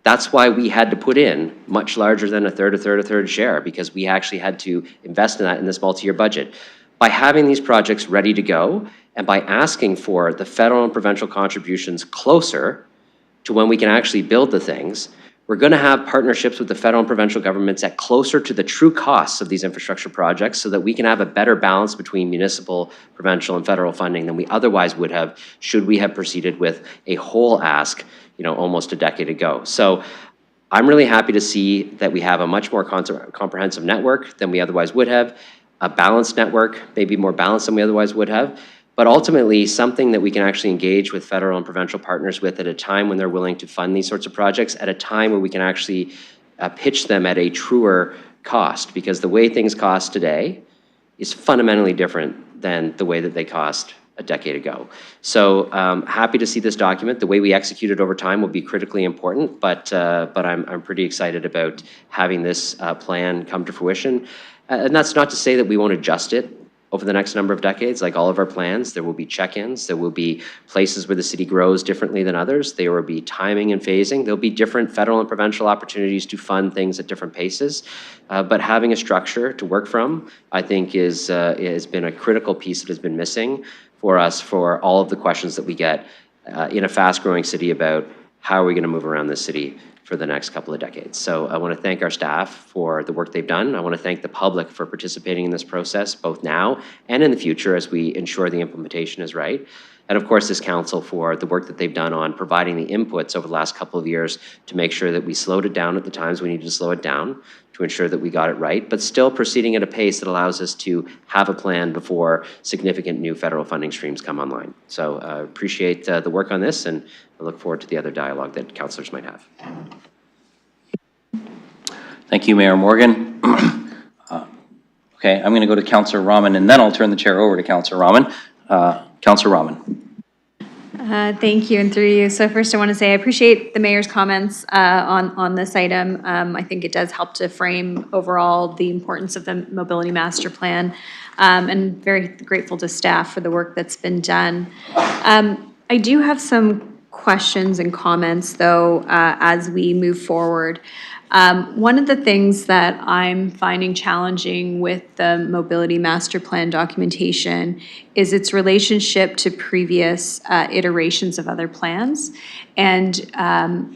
That's why we had to put in much larger than a third share, because we actually had to invest in that in this multi-year budget. By having these projects ready to go and by asking for the federal and provincial contributions closer to when we can actually build the things, We're going to have partnerships with the federal and provincial governments at closer to the true costs of these infrastructure projects so that we can have a better balance between municipal, provincial, and federal funding than we otherwise would have should we have proceeded with a whole ask, almost a decade ago. So I'm really happy to see that we have a much more comprehensive network than we otherwise would have, a balanced network, maybe more balanced than we otherwise would have, but ultimately something that we can actually engage with federal and provincial partners with at a time when they're willing to fund these sorts of projects, at a time where we can actually pitch them at a truer cost, because the way things cost today is fundamentally different than the way that they cost a decade ago. So happy to see this document. The way we execute it over time will be critically important, but I'm pretty excited about having this plan come to fruition. And that's not to say that we won't adjust it over the next number of decades. Like all of our plans, there will be check-ins, there will be places where the city grows differently than others, there will be timing and phasing, there'll be different federal and provincial opportunities to fund things at different paces. But having a structure to work from, I think, has been a critical piece that has been missing for us for all of the questions that we get in a fast-growing city about how are we going to move around this city for the next couple of decades. So I want to thank our staff for the work they've done. I want to thank the public for participating in this process, both now and in the future as we ensure the implementation is right. And of course, this council for the work that they've done on providing the inputs over the last couple of years to make sure that we slowed it down at the times we needed to slow it down, to ensure that we got it right, but still proceeding at a pace that allows us to have a plan before significant new federal funding streams come online. So I appreciate the work on this, and I look forward to the other dialogue that councillors might have. Thank you, Mayor Morgan. Okay, I'm going to go to Councillor Rahman, and then I'll turn the chair over to Councillor Rahman. Councillor Rahman. Thank you, and through you. So first I want to say I appreciate the mayor's comments on this item. I think it does help to frame overall the importance of the mobility master plan, and very grateful to staff for the work that's been done. I do have some questions and comments, though, as we move forward. One of the things that I'm finding challenging with the mobility master plan documentation is its relationship to previous iterations of other plans, and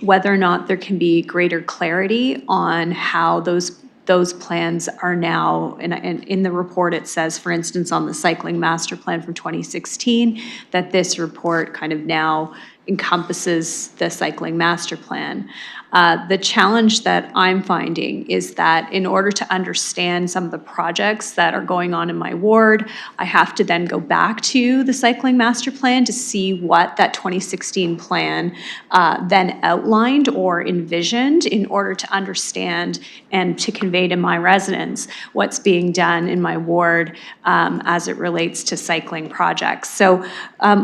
whether or not there can be greater clarity on how those plans are now, and in the report it says, for instance, on the cycling master plan from 2016, that this report kind of now encompasses the cycling master plan. The challenge that I'm finding is that in order to understand some of the projects that are going on in my ward, I have to then go back to the cycling master plan to see what that 2016 plan then outlined or envisioned in order to understand and to convey to my residents what's being done in my ward as it relates to cycling projects. So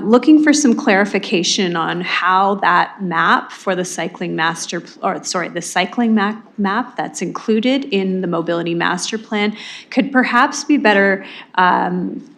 looking for some clarification on how that map for the cycling master, the cycling map that's included in the mobility master plan could perhaps be better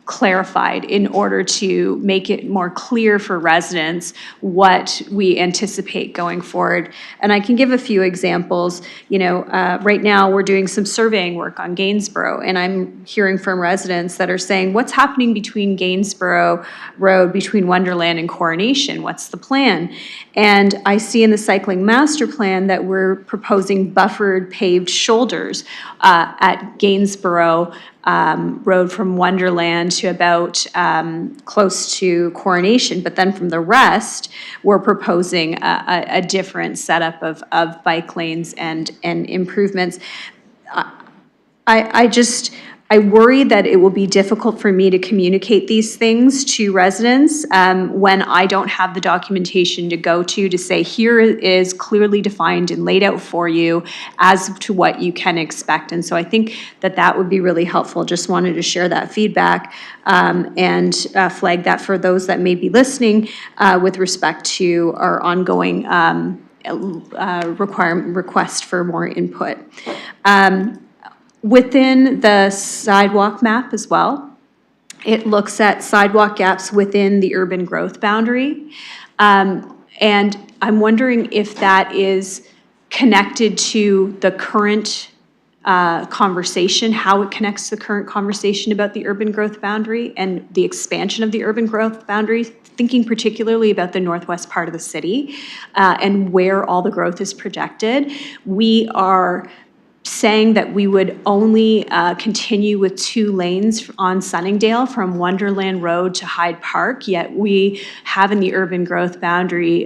clarified in order to make it more clear for residents what we anticipate going forward. And I can give a few examples. Right now we're doing some surveying work on Gainsborough, and I'm hearing from residents that are saying, what's happening between Gainsborough Road, between Wonderland and Coronation? What's the plan? And I see in the cycling master plan that we're proposing buffered paved shoulders at Gainsborough Road from Wonderland to about close to Coronation, but then from the rest, we're proposing a different setup of bike lanes and improvements. I worry that it will be difficult for me to communicate these things to residents when I don't have the documentation to go to say, here is clearly defined and laid out for you as to what you can expect. And so I think that would be really helpful. Just wanted to share that feedback and flag that for those that may be listening with respect to our ongoing request for more input. Within the sidewalk map as well, it looks at sidewalk gaps within the urban growth boundary. And I'm wondering if that is connected to the current conversation, how it connects to the current conversation about the urban growth boundary and the expansion of the urban growth boundary, thinking particularly about the northwest part of the city and where all the growth is projected. We are saying that we would only continue with 2 lanes on Sunningdale from Wonderland Road to Hyde Park, yet we have in the urban growth boundary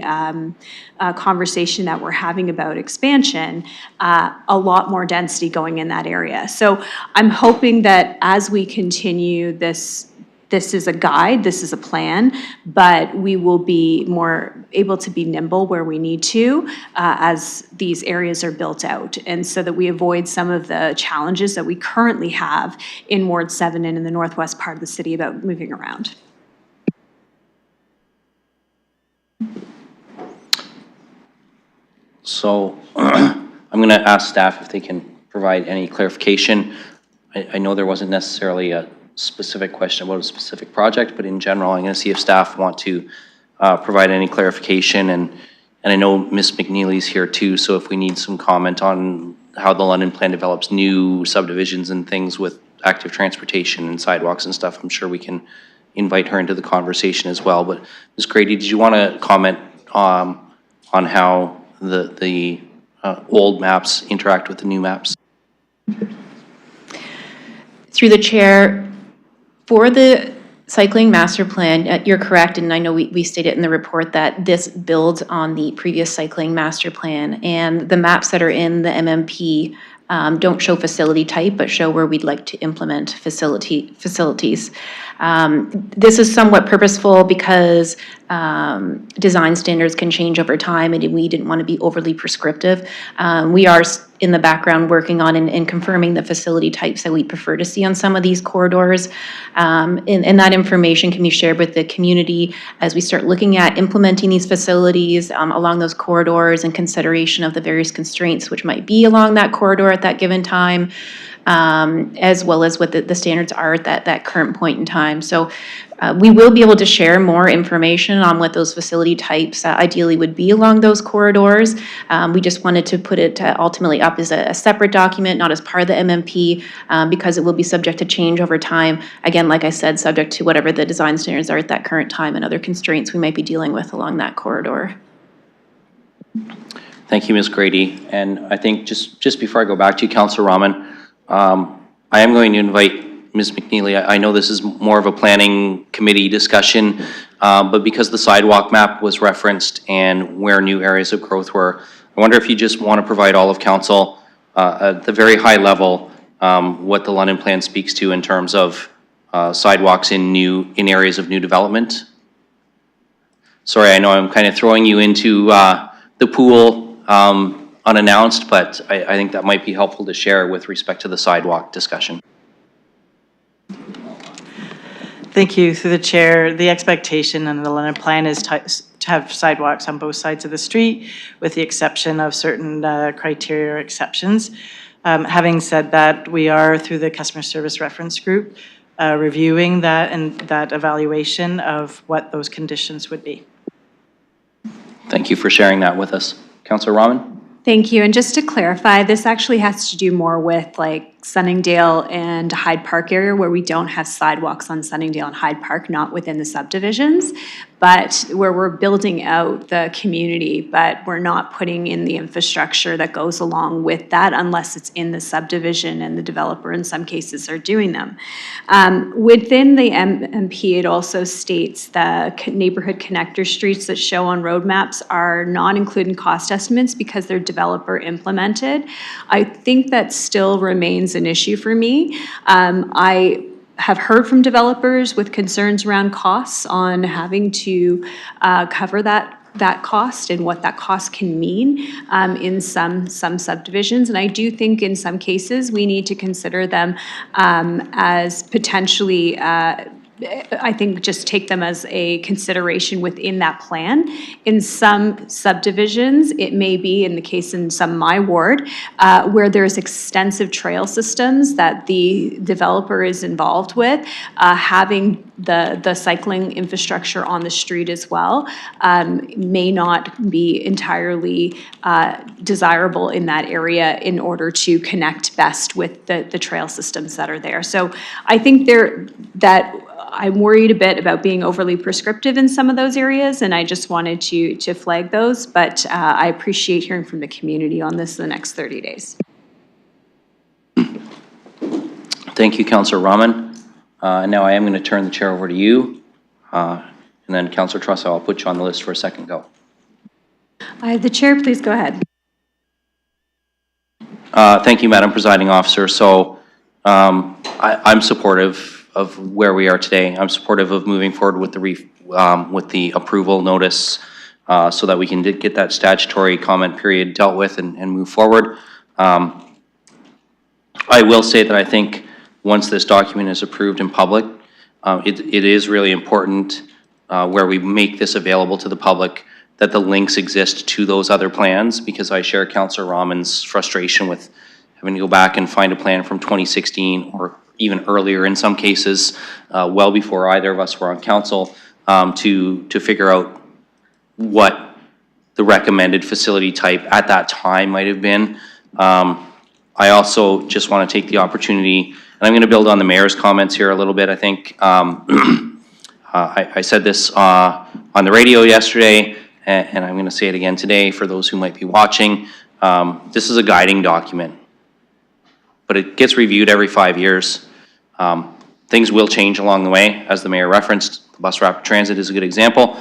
conversation that we're having about expansion, a lot more density going in that area. So I'm hoping that as we continue this is a guide, this is a plan, but we will be more able to be nimble where we need to as these areas are built out. And so that we avoid some of the challenges that we currently have in Ward 7 and in the northwest part of the city about moving around. So I'm going to ask staff if they can provide any clarification. I know there wasn't necessarily a specific question about a specific project, but in general, I'm going to see if staff want to provide any clarification. And I know Ms. McNeely's here too, so if we need some comment on how the London Plan develops new subdivisions and things with active transportation and sidewalks and stuff, I'm sure we can invite her into the conversation as well. But Ms. Grady, did you want to comment on how the old maps interact with the new maps? Through the chair, for the cycling master plan, you're correct, and I know we stated in the report that this builds on the previous cycling master plan, and the maps that are in the MMP don't show facility type, but show where we'd like to implement facilities. This is somewhat purposeful because design standards can change over time, and we didn't want to be overly prescriptive. We are in the background working on and confirming the facility types that we prefer to see on some of these corridors. And that information can be shared with the community as we start looking at implementing these facilities along those corridors and consideration of the various constraints which might be along that corridor at that given time, as well as what the standards are at that current point in time. So we will be able to share more information on what those facility types ideally would be along those corridors. We just wanted to put it ultimately up as a separate document, not as part of the MMP, because it will be subject to change over time. Again, like I said, subject to whatever the design standards are at that current time and other constraints we might be dealing with along that corridor. Thank you, Ms. Grady. And I think just before I go back to you, Councillor Rahman, I am going to invite Ms. McNeely. I know this is more of a planning committee discussion, but because the sidewalk map was referenced and where new areas of growth were, I wonder if you just want to provide all of council at the very high level what the London Plan speaks to in terms of sidewalks in areas of new development. Sorry, I know I'm kind of throwing you into the pool unannounced, but I think that might be helpful to share with respect to the sidewalk discussion. Thank you. Through the chair, the expectation under the London Plan is to have sidewalks on both sides of the street, with the exception of certain criteria or exceptions. Having said that, we are, through the Customer Service Reference Group, reviewing that and that evaluation of what those conditions would be. Thank you for sharing that with us. Councillor Rahman? Thank you. And just to clarify, this actually has to do more with like Sunningdale and Hyde Park area where we don't have sidewalks on Sunningdale and Hyde Park, not within the subdivisions, but where we're building out the community, but we're not putting in the infrastructure that goes along with that unless it's in the subdivision and the developer in some cases are doing them. Within the MMP, it also states the neighborhood connector streets that show on road maps are not included in cost estimates because they're developer implemented. I think that still remains an issue for me. I have heard from developers with concerns around costs on having to cover that cost and what that cost can mean in some subdivisions. And I do think in some cases we need to consider them as potentially I think just take them as a consideration within that plan. In some subdivisions, it may be, in the case in some my ward, where there's extensive trail systems that the developer is involved with, having the cycling infrastructure on the street as well may not be entirely desirable in that area in order to connect best with the trail systems that are there. So I think that I'm worried a bit about being overly prescriptive in some of those areas, and I just wanted to flag those, but I appreciate hearing from the community on this in the next 30 days. Thank you, Councillor Rahman. Now I am going to turn the chair over to you, and then Councillor Truss, I'll put you on the list for a second go. The chair, please go ahead. Thank you, Madam Presiding Officer. So I'm supportive of where we are today. I'm supportive of moving forward with the approval notice so that we can get that statutory comment period dealt with and move forward. I will say that I think once this document is approved in public, it is really important where we make this available to the public that the links exist to those other plans, because I share Councillor Rahman's frustration with having to go back and find a plan from 2016 or even earlier in some cases, well before either of us were on council, to figure out what the recommended facility type at that time might have been. I also just want to take the opportunity, and I'm going to build on the mayor's comments here a little bit, I think. I said this on the radio yesterday, and I'm going to say it again today for those who might be watching. This is a guiding document, but it gets reviewed every 5 years. Things will change along the way, as the mayor referenced. The bus rapid transit is a good example,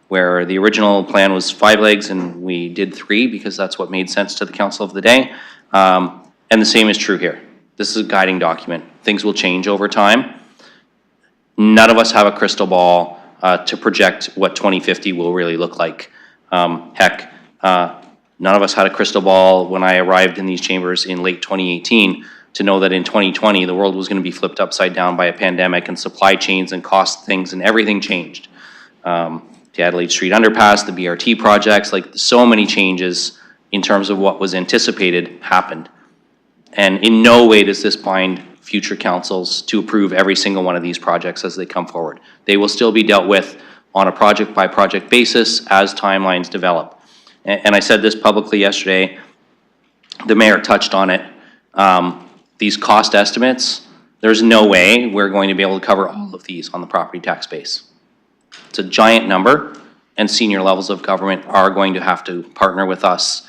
where the original plan was 5 legs and we did 3 because that's what made sense to the council of the day. And the same is true here. This is a guiding document. Things will change over time. None of us have a crystal ball to project what 2050 will really look like. Heck, none of us had a crystal ball when I arrived in these chambers in late 2018 to know that in 2020 the world was going to be flipped upside down by a pandemic, and supply chains and cost things and everything changed. The Adelaide Street Underpass, the BRT projects, like so many changes in terms of what was anticipated happened. And in no way does this bind future councils to approve every single one of these projects as they come forward. They will still be dealt with on a project by project basis as timelines develop. And I said this publicly yesterday, the mayor touched on it. These cost estimates, there's no way we're going to be able to cover all of these on the property tax base. It's a giant number, and senior levels of government are going to have to partner with us,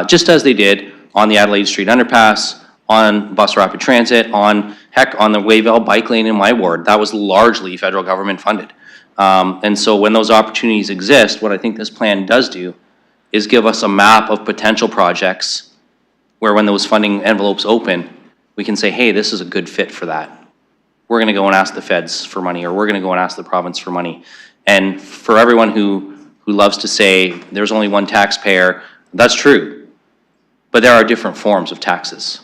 just as they did on the Adelaide Street Underpass, on bus rapid transit, on the Wayville bike lane in my ward. That was largely federal government funded. And so when those opportunities exist, what I think this plan does do is give us a map of potential projects where when those funding envelopes open, we can say, hey, this is a good fit for that. We're gonna go and ask the feds for money, or we're gonna go and ask the province for money. And for everyone who loves to say there's only one taxpayer, that's true. But there are different forms of taxes.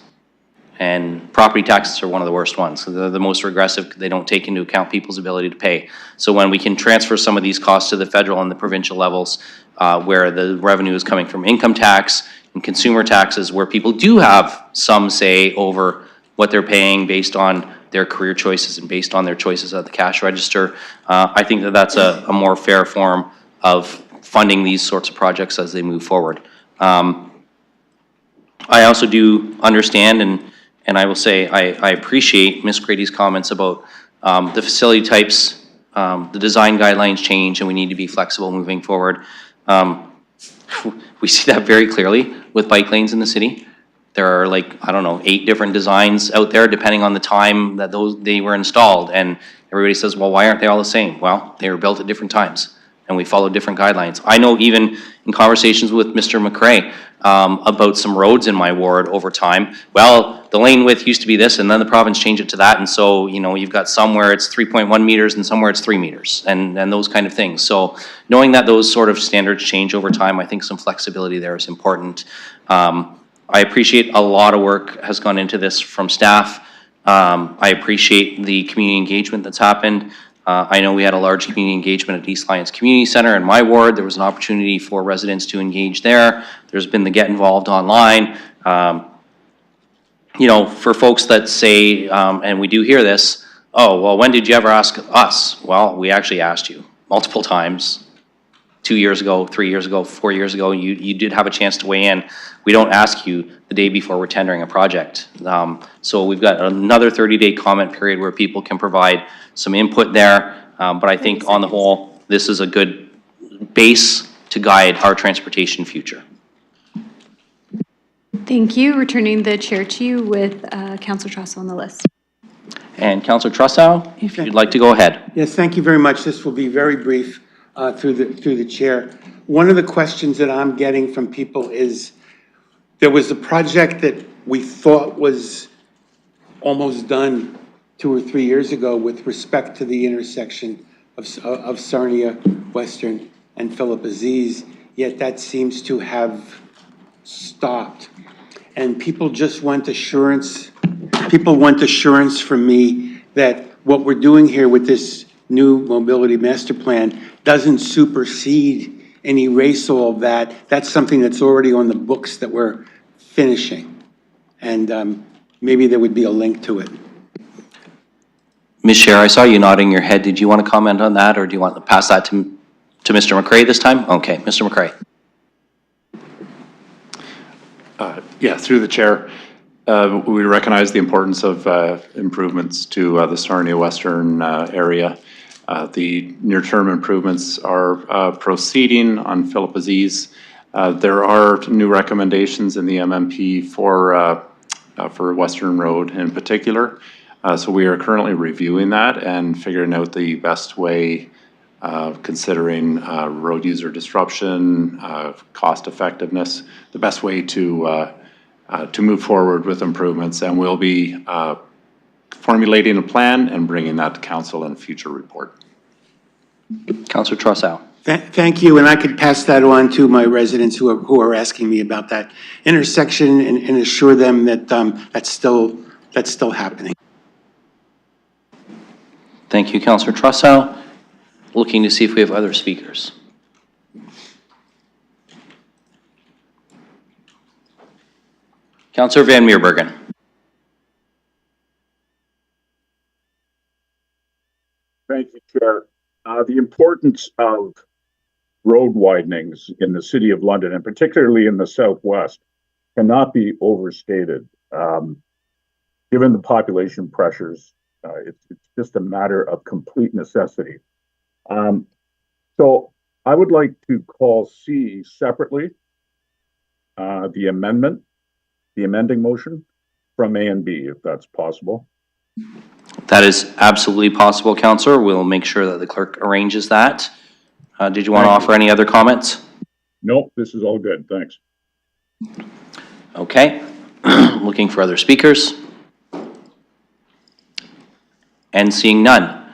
And property taxes are one of the worst ones. They're the most regressive. They don't take into account people's ability to pay. So when we can transfer some of these costs to the federal and the provincial levels, where the revenue is coming from income tax and consumer taxes, where people do have some say over what they're paying based on their career choices and based on their choices at the cash register, I think that that's a more fair form of funding these sorts of projects as they move forward. I also do understand, and I will say I appreciate Ms. Grady's comments about the facility types, the design guidelines change, and we need to be flexible moving forward. We see that very clearly with bike lanes in the city. There are, like, I don't know, 8 different designs out there depending on the time that they were installed, and everybody says, well, why aren't they all the same? Well, they were built at different times, and we follow different guidelines. I know even in conversations with Mr. McRae about some roads in my ward over time, well, the lane width used to be this, and then the province changed it to that, and so, you know, you've got somewhere it's 3.1 meters and somewhere it's 3 meters, and those kind of things. So knowing that those sort of standards change over time, I think some flexibility there is important. I appreciate a lot of work has gone into this from staff. I appreciate the community engagement that's happened. I know we had a large community engagement at East Lyons Community Center in my ward. There was an opportunity for residents to engage there. There's been the Get Involved online. You know, for folks that say, and we do hear this, oh, well, when did you ever ask us? Well, we actually asked you multiple times. 2 years ago, 3 years ago, 4 years ago, you did have a chance to weigh in. We don't ask you the day before we're tendering a project. So we've got another 30-day comment period where people can provide some input there. But I think on the whole, this is a good base to guide our transportation future. Thank you. Returning the chair to you with Councillor Trostle on the list. And Councillor Trussow, if you'd like to go ahead. Yes, thank you very much. This will be very brief through the chair. One of the questions that I'm getting from people is, there was a project that we thought was almost done 2 or 3 years ago with respect to the intersection of Sarnia Western and Philip Aziz, yet that seems to have stopped. And people just want assurance. People want assurance from me that what we're doing here with this new mobility master plan doesn't supersede and erase all of that. That's something that's already on the books that we're finishing. And maybe there would be a link to it. Ms. Chair, I saw you nodding your head. Did you want to comment on that, or do you want to pass that to Mr. McCray this time? Okay, Mr. McCray. Yeah, through the chair. We recognize the importance of improvements to the Sarnia Western area. The near-term improvements are proceeding on Philip Aziz. There are new recommendations in the MMP for Western Road in particular. So we are currently reviewing that and figuring out the best way, considering road user disruption, cost effectiveness, the best way to move forward with improvements. And we'll be formulating a plan and bringing that to council in a future report. Councillor Trossow. Thank you, and I could pass that on to my residents who are asking me about that intersection and assure them that that's still happening. Thank you, Councillor Trossow. Looking to see if we have other speakers. Councillor Van Meerbergen. Thank you, Chair. The importance of road widenings in the City of London, and particularly in the Southwest, cannot be overstated. Given the population pressures, it's just a matter of complete necessity. So I would like to call C separately, the amending motion from A and B, if that's possible. That is absolutely possible, Councillor. We'll make sure that the clerk arranges that. Did you want to offer any other comments? Nope, this is all good. Thanks. Okay. Looking for other speakers. And seeing none.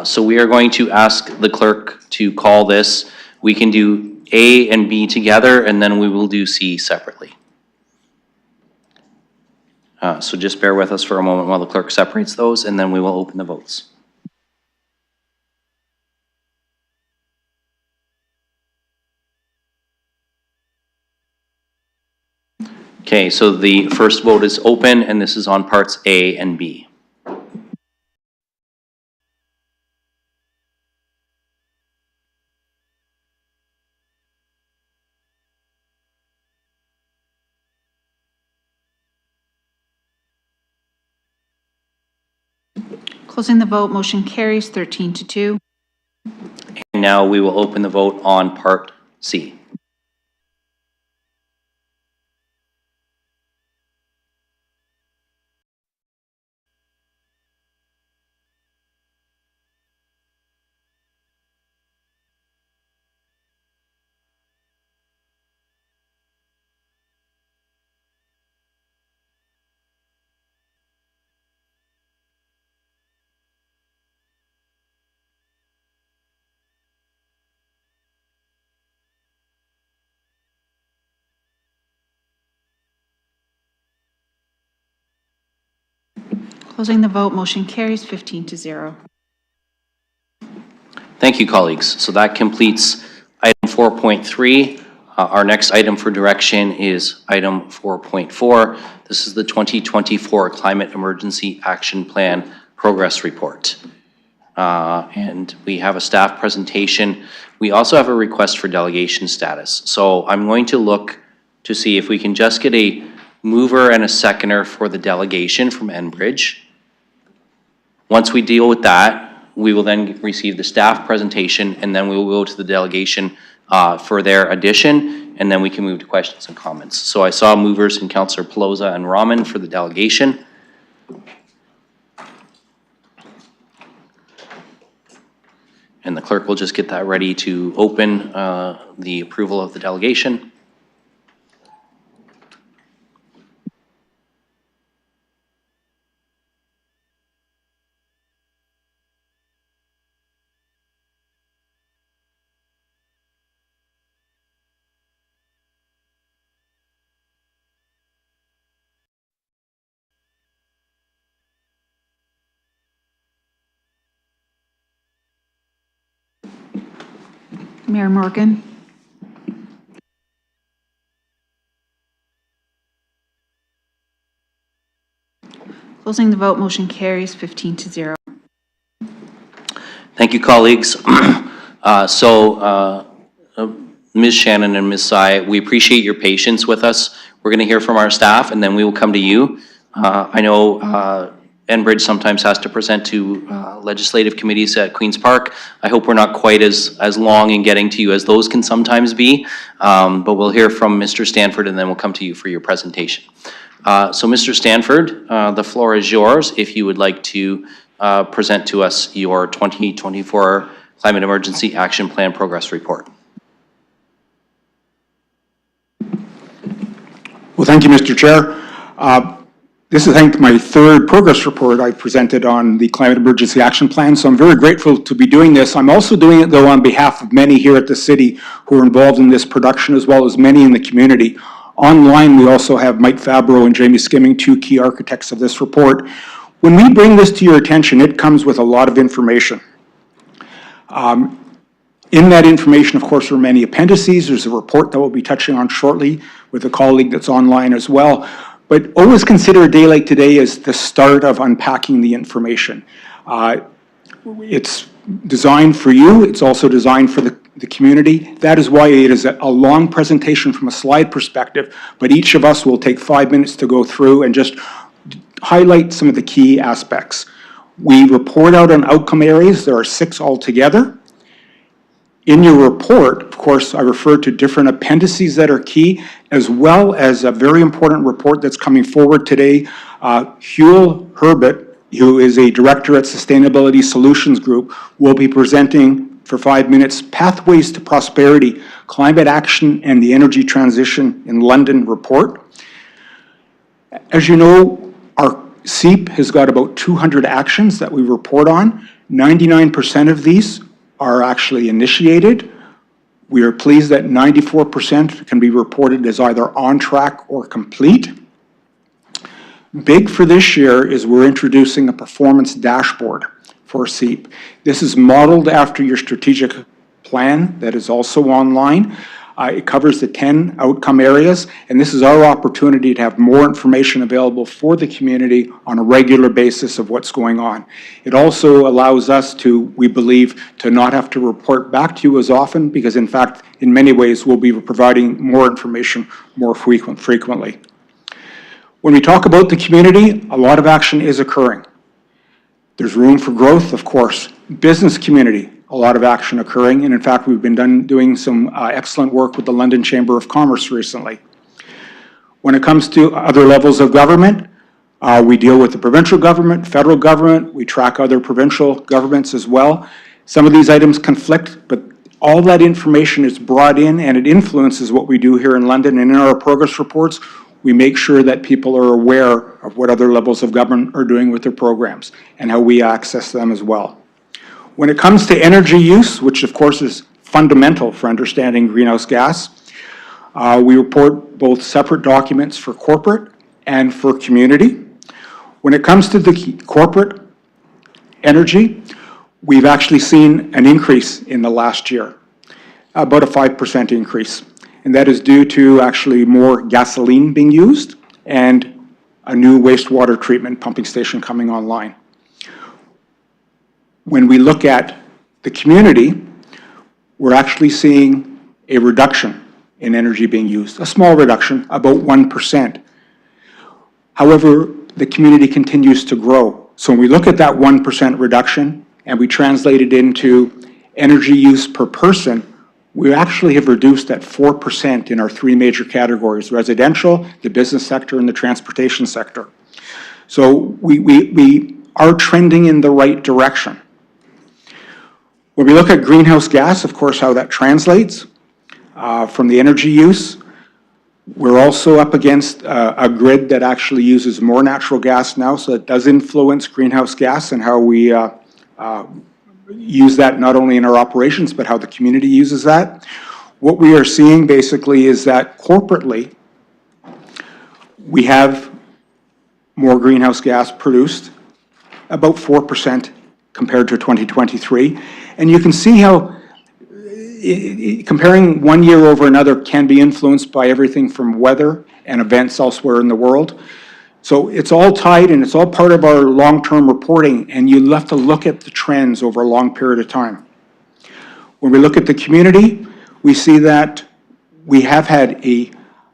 So we are going to ask the clerk to call this. We can do A and B together, and then we will do C separately. So just bear with us for a moment while the clerk separates those, and then we will open the votes. Okay, so the first vote is open, and this is on parts A and B. Closing the vote, motion carries 13-2. And now we will open the vote on part C. Closing the vote, motion carries 15-0. Thank you, colleagues. So that completes item 4.3. Our next item for direction is item 4.4. This is the 2024 Climate Emergency Action Plan Progress Report. And we have a staff presentation. We also have a request for delegation status. So I'm going to look to see if we can just get a mover and a seconder for the delegation from Enbridge. Once we deal with that, we will then receive the staff presentation, and then we will go to the delegation for their addition, and then we can move to questions and comments. So I saw movers in Councillor Pelosa and Rahman for the delegation. And the clerk will just get that ready to open the approval of the delegation. Mayor Morgan. Closing the vote, motion carries 15-0. Thank you, colleagues. Ms. Shannon and Ms. Sy, we appreciate your patience with us. We're going to hear from our staff, and then we will come to you. I know Enbridge sometimes has to present to legislative committees at Queen's Park. I hope we're not quite as long in getting to you as those can sometimes be, but we'll hear from Mr. Stanford, and then we'll come to you for your presentation. So Mr. Stanford, the floor is yours if you would like to present to us your 2024 Climate Emergency Action Plan Progress Report. Well, thank you, Mr. Chair. This is, I think, my third progress report I've presented on the Climate Emergency Action Plan, so I'm very grateful to be doing this. I'm also doing it, though, on behalf of many here at the city who are involved in this production, as well as many in the community. Online, we also have Mike Fabro and Jamie Skimming, two key architects of this report. When we bring this to your attention, it comes with a lot of information. In that information, of course, there are many appendices. There's a report that we'll be touching on shortly with a colleague that's online as well. But always consider a day like today as the start of unpacking the information. It's designed for you. It's also designed for the community. That is why it is a long presentation from a slide perspective, but each of us will take 5 minutes to go through and just highlight some of the key aspects. We report out on outcome areas. There are 6 altogether. In your report, of course, I refer to different appendices that are key, as well as a very important report that's coming forward today. Huel Herbert, who is a director at Sustainability Solutions Group, will be presenting for 5 minutes Pathways to Prosperity, Climate Action and the Energy Transition in London report. As you know, our CEAP has got about 200 actions that we report on. 99% of these are actually initiated. We are pleased that 94% can be reported as either on track or complete. Big for this year is we're introducing a performance dashboard for CEAP. This is modeled after your strategic plan that is also online. It covers the 10 outcome areas, and this is our opportunity to have more information available for the community on a regular basis of what's going on. It also allows us to, we believe, to not have to report back to you as often, because in fact, in many ways, we'll be providing more information more frequently. When we talk about the community, a lot of action is occurring. There's room for growth, of course. Business community, a lot of action occurring, and in fact, we've been doing some excellent work with the London Chamber of Commerce recently. When it comes to other levels of government, we deal with the provincial government, federal government, we track other provincial governments as well. Some of these items conflict, but all that information is brought in and it influences what we do here in London, and in our progress reports, we make sure that people are aware of what other levels of government are doing with their programs and how we access them as well. When it comes to energy use, which of course is fundamental for understanding greenhouse gas, we report both separate documents for corporate and for community. When it comes to the corporate energy, we've actually seen an increase in the last year, about a 5% increase. And that is due to actually more gasoline being used and a new wastewater treatment pumping station coming online. When we look at the community, we're actually seeing a reduction in energy being used, a small reduction, about 1%. However, the community continues to grow. So when we look at that 1% reduction and we translate it into energy use per person, we actually have reduced at 4% in our three major categories: residential, the business sector, and the transportation sector. So we are trending in the right direction. When we look at greenhouse gas, of course, how that translates from the energy use, we're also up against a grid that actually uses more natural gas now, so it does influence greenhouse gas and how we use that not only in our operations, but how the community uses that. What we are seeing basically is that corporately, we have more greenhouse gas produced, about 4% compared to 2023. And you can see how comparing one year over another can be influenced by everything from weather and events elsewhere in the world. So it's all tied and it's all part of our long-term reporting, and you have to look at the trends over a long period of time. When we look at the community, we see that we have had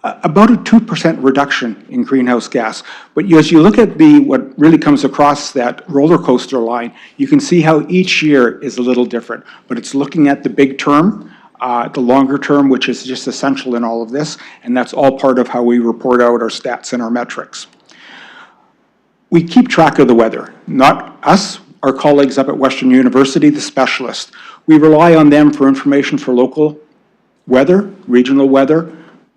about a 2% reduction in greenhouse gas. But as you look at what really comes across that roller coaster line, you can see how each year is a little different. But it's looking at the big term, the longer term, which is just essential in all of this, and that's all part of how we report out our stats and our metrics. We keep track of the weather, not us, our colleagues up at Western University, the specialists. We rely on them for information for local weather, regional weather,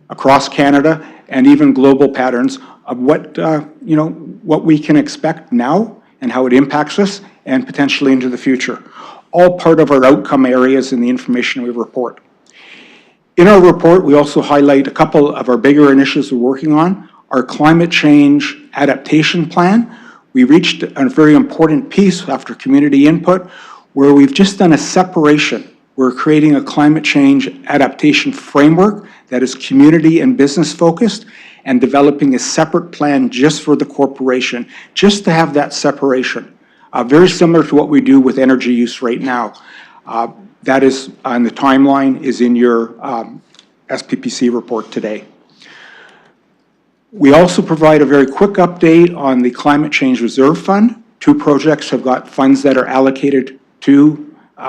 across Canada, and even global patterns of what we can expect now and how it impacts us and potentially into the future. All part of our outcome areas in the information we report. In our report, we also highlight a couple of our bigger initiatives we're working on. Our climate change adaptation plan. We reached a very important piece after community input where we've just done a separation. We're creating a climate change adaptation framework that is community and business focused and developing a separate plan just for the corporation, just to have that separation. Very similar to what we do with energy use right now. That is, on the timeline, is in your SPPC report today. We also provide a very quick update on the Climate Change Reserve Fund. 2 projects have got funds that are allocated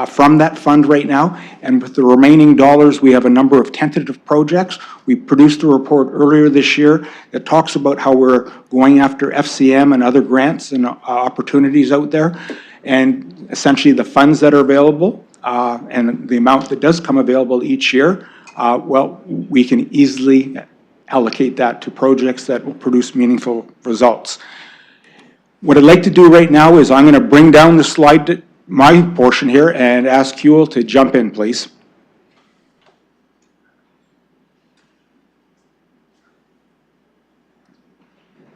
from that fund right now, and with the remaining dollars, we have a number of tentative projects. We produced a report earlier this year that talks about how we're going after FCM and other grants and opportunities out there, and essentially the funds that are available and the amount that does come available each year, we can easily allocate that to projects that will produce meaningful results. What I'd like to do right now is I'm going to bring down the slide, my portion here, and ask Huel to jump in, please.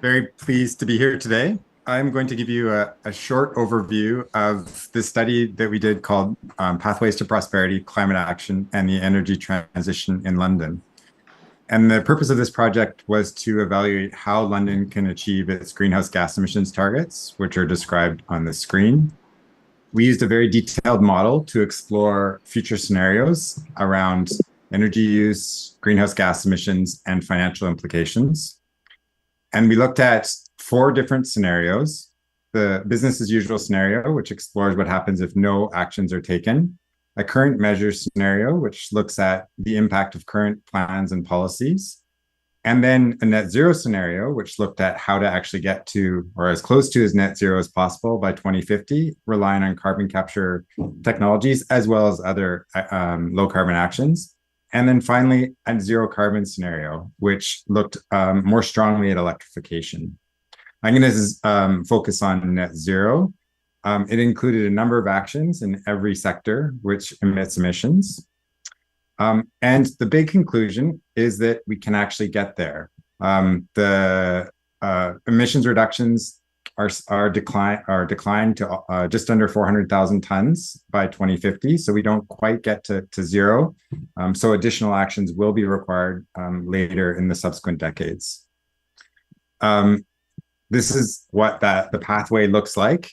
Very pleased to be here today. I'm going to give you a short overview of the study that we did called Pathways to Prosperity, Climate Action, and the Energy Transition in London. And the purpose of this project was to evaluate how London can achieve its greenhouse gas emissions targets, which are described on the screen. We used a very detailed model to explore future scenarios around energy use, greenhouse gas emissions, and financial implications. And we looked at 4 different scenarios. The business as usual scenario, which explores what happens if no actions are taken. A current measures scenario, which looks at the impact of current plans and policies. And then a net zero scenario, which looked at how to actually get to, or as close to as net zero as possible by 2050, relying on carbon capture technologies, as well as other low carbon actions. And then finally, a zero carbon scenario, which looked more strongly at electrification. I'm going to focus on net zero. It included a number of actions in every sector which emits emissions. And the big conclusion is that we can actually get there. The emissions reductions our decline to just under 400,000 tons by 2050. So we don't quite get to zero. So additional actions will be required later in the subsequent decades. This is what the pathway looks like.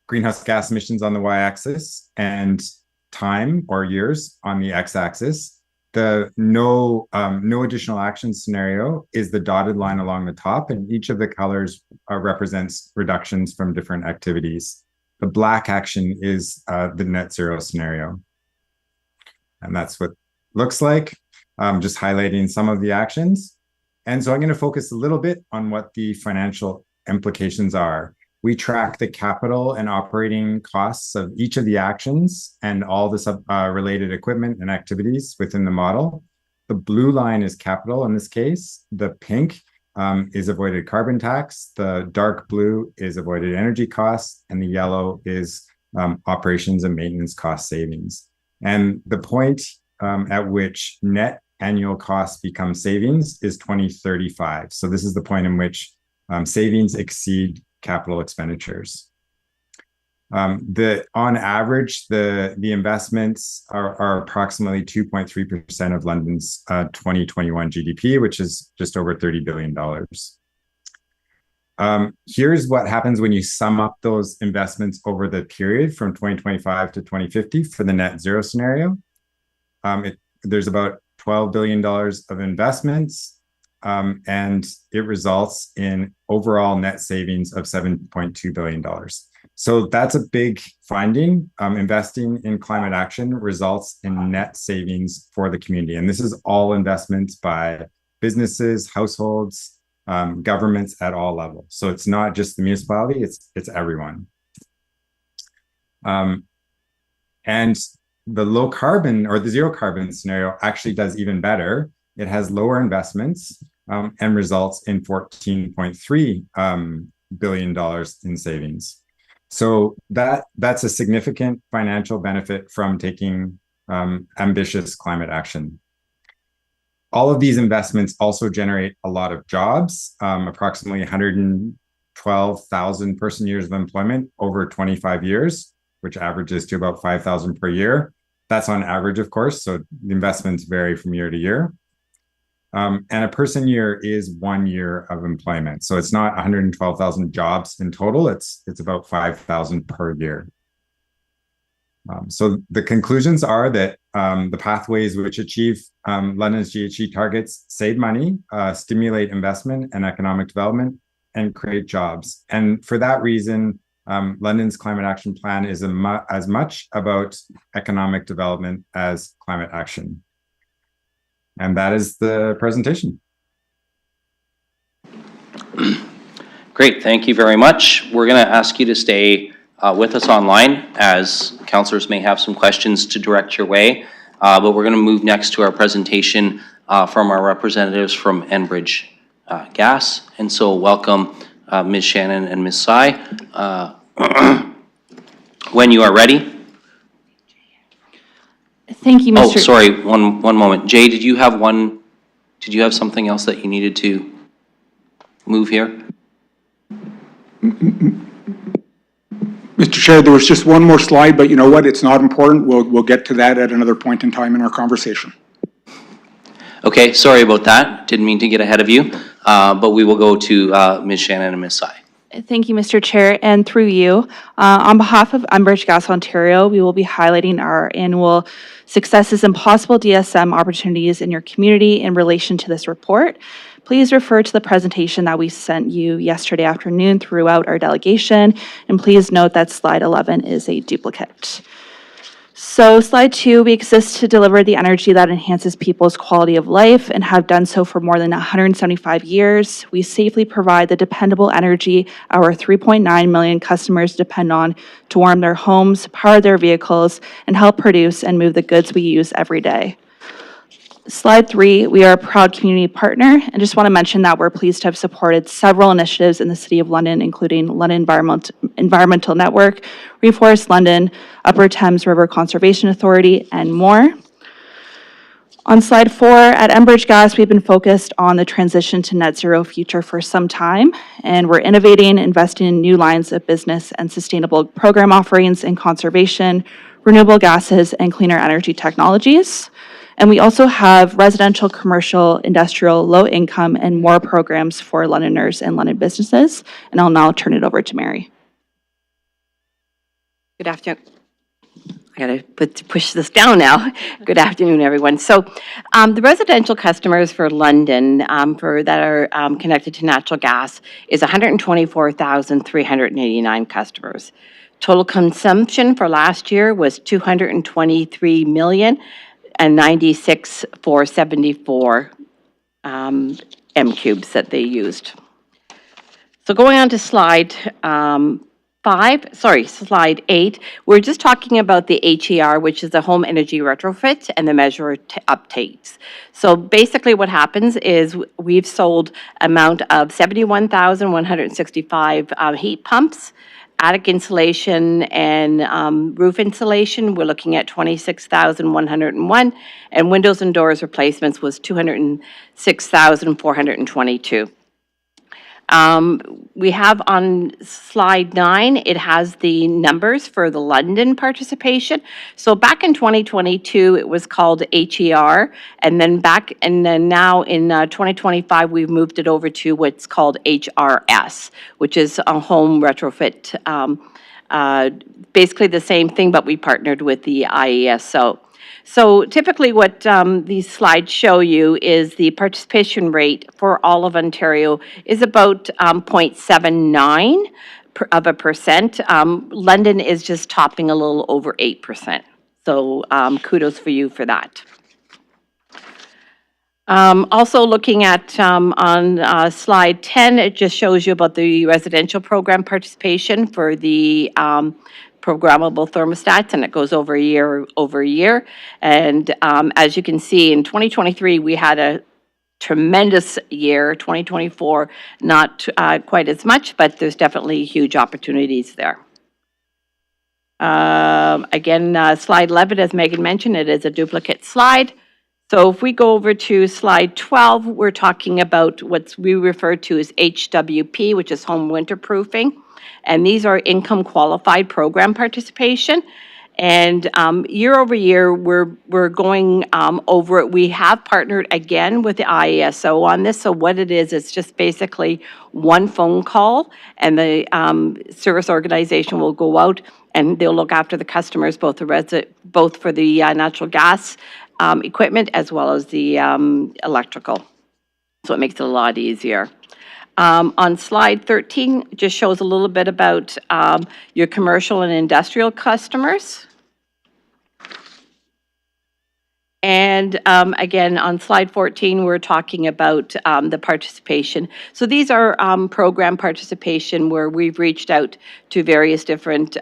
Greenhouse gas emissions on the y-axis and time or years on the x-axis. The no additional action scenario is the dotted line along the top, and each of the colors represents reductions from different activities. The black action is the net zero scenario. And that's what it looks like, just highlighting some of the actions. And so I'm going to focus a little bit on what the financial implications are. We track the capital and operating costs of each of the actions and all the related equipment and activities within the model. The blue line is capital in this case. The pink is avoided carbon tax. The dark blue is avoided energy costs. And the yellow is operations and maintenance cost savings. And the point at which net annual costs become savings is 2035. So this is the point in which savings exceed capital expenditures. On average, the investments are approximately 2.3% of London's 2021 GDP, which is just over $30 billion. Here's what happens when you sum up those investments over the period from 2025 to 2050 for the net zero scenario. There's about $12 billion of investments, and it results in overall net savings of $7.2 billion. So that's a big finding. Investing in climate action results in net savings for the community. And this is all investments by businesses, households, governments at all levels. So it's not just the municipality, it's everyone. And the low carbon or the zero carbon scenario actually does even better. It has lower investments and results in $14.3 billion in savings. So that's a significant financial benefit from taking ambitious climate action. All of these investments also generate a lot of jobs, approximately 112,000 person years of employment over 25 years, which averages to about 5,000 per year. That's on average, of course, so the investments vary from year to year. And a person year is 1 year of employment. So it's not 112,000 jobs in total, it's about 5,000 per year. So the conclusions are that the pathways which achieve London's GHG targets save money, stimulate investment and economic development, and create jobs. And for that reason, London's Climate Action Plan is as much about economic development as climate action. And that is the presentation. Great, thank you very much. We're going to ask you to stay with us online, as councillors may have some questions to direct your way. But we're going to move next to our presentation from our representatives from Enbridge Gas. And so welcome Ms. Shannon and Ms. Tsai. When you are ready. Thank you, Mr. Oh, sorry, one moment. Jay, did you have something else that you needed to move here? Mr. Chair, there was just one more slide, but you know what? It's not important. We'll get to that at another point in time in our conversation. Okay, sorry about that. Didn't mean to get ahead of you, but we will go to Ms. Shannon and Ms. Tsai. Thank you, Mr. Chair, and through you, on behalf of Enbridge Gas Ontario, we will be highlighting our annual successes and possible DSM opportunities in your community in relation to this report. Please refer to the presentation that we sent you yesterday afternoon throughout our delegation, and please note that slide 11 is a duplicate. So slide 2, we exist to deliver the energy that enhances people's quality of life and have done so for more than 175 years. We safely provide the dependable energy our 3.9 million customers depend on to warm their homes, power their vehicles, and help produce and move the goods we use every day. Slide 3, we are a proud community partner, and just want to mention that we're pleased to have supported several initiatives in the City of London, including London Environmental Network, Reforest London, Upper Thames River Conservation Authority, and more. On slide 4, at Enbridge Gas, we've been focused on the transition to net zero future for some time, and we're innovating, investing in new lines of business and sustainable program offerings in conservation, renewable gases, and cleaner energy technologies. And we also have residential, commercial, industrial, low income, and more programs for Londoners and London businesses. And I'll now turn it over to Mary. Good afternoon. I gotta push this down now. Good afternoon, everyone. So the residential customers for London that are connected to natural gas is 124,389 customers. Total consumption for last year was 223 million and 96,474 M cubes that they used. So going on to slide slide 8, we're just talking about the HER, which is the home energy retrofit, and the measure updates. So basically what happens is we've sold amount of 71,165 heat pumps, attic insulation and roof insulation. We're looking at 26,101, and windows and doors replacements was 206,422. We have on slide 9, it has the numbers for the London participation. So back in 2022, it was called HER, and then now in 2025, we've moved it over to what's called HRS, which is a home retrofit. Basically the same thing, but we partnered with the IESO. So typically what these slides show you is the participation rate for all of Ontario is about 0.79%. London is just topping a little over 8%. So kudos for you for that. Also looking at on slide 10, it just shows you about the residential program participation for the programmable thermostats, and it goes over year. And as you can see, in 2023, we had a tremendous year. 2024, not quite as much, but there's definitely huge opportunities there. Again, slide 11, as Megan mentioned, it is a duplicate slide. So if we go over to slide 12, we're talking about what we refer to as HWP, which is home winterproofing. And these are income qualified program participation. And year over year, we're going over it. We have partnered again with the IESO on this. So what it is, it's just basically one phone call, and the service organization will go out and they'll look after the customers, both for the natural gas equipment as well as the electrical. So it makes it a lot easier. On slide 13, it just shows a little bit about your commercial and industrial customers. And again, on slide 14, we're talking about the participation. So these are program participation where we've reached out to various different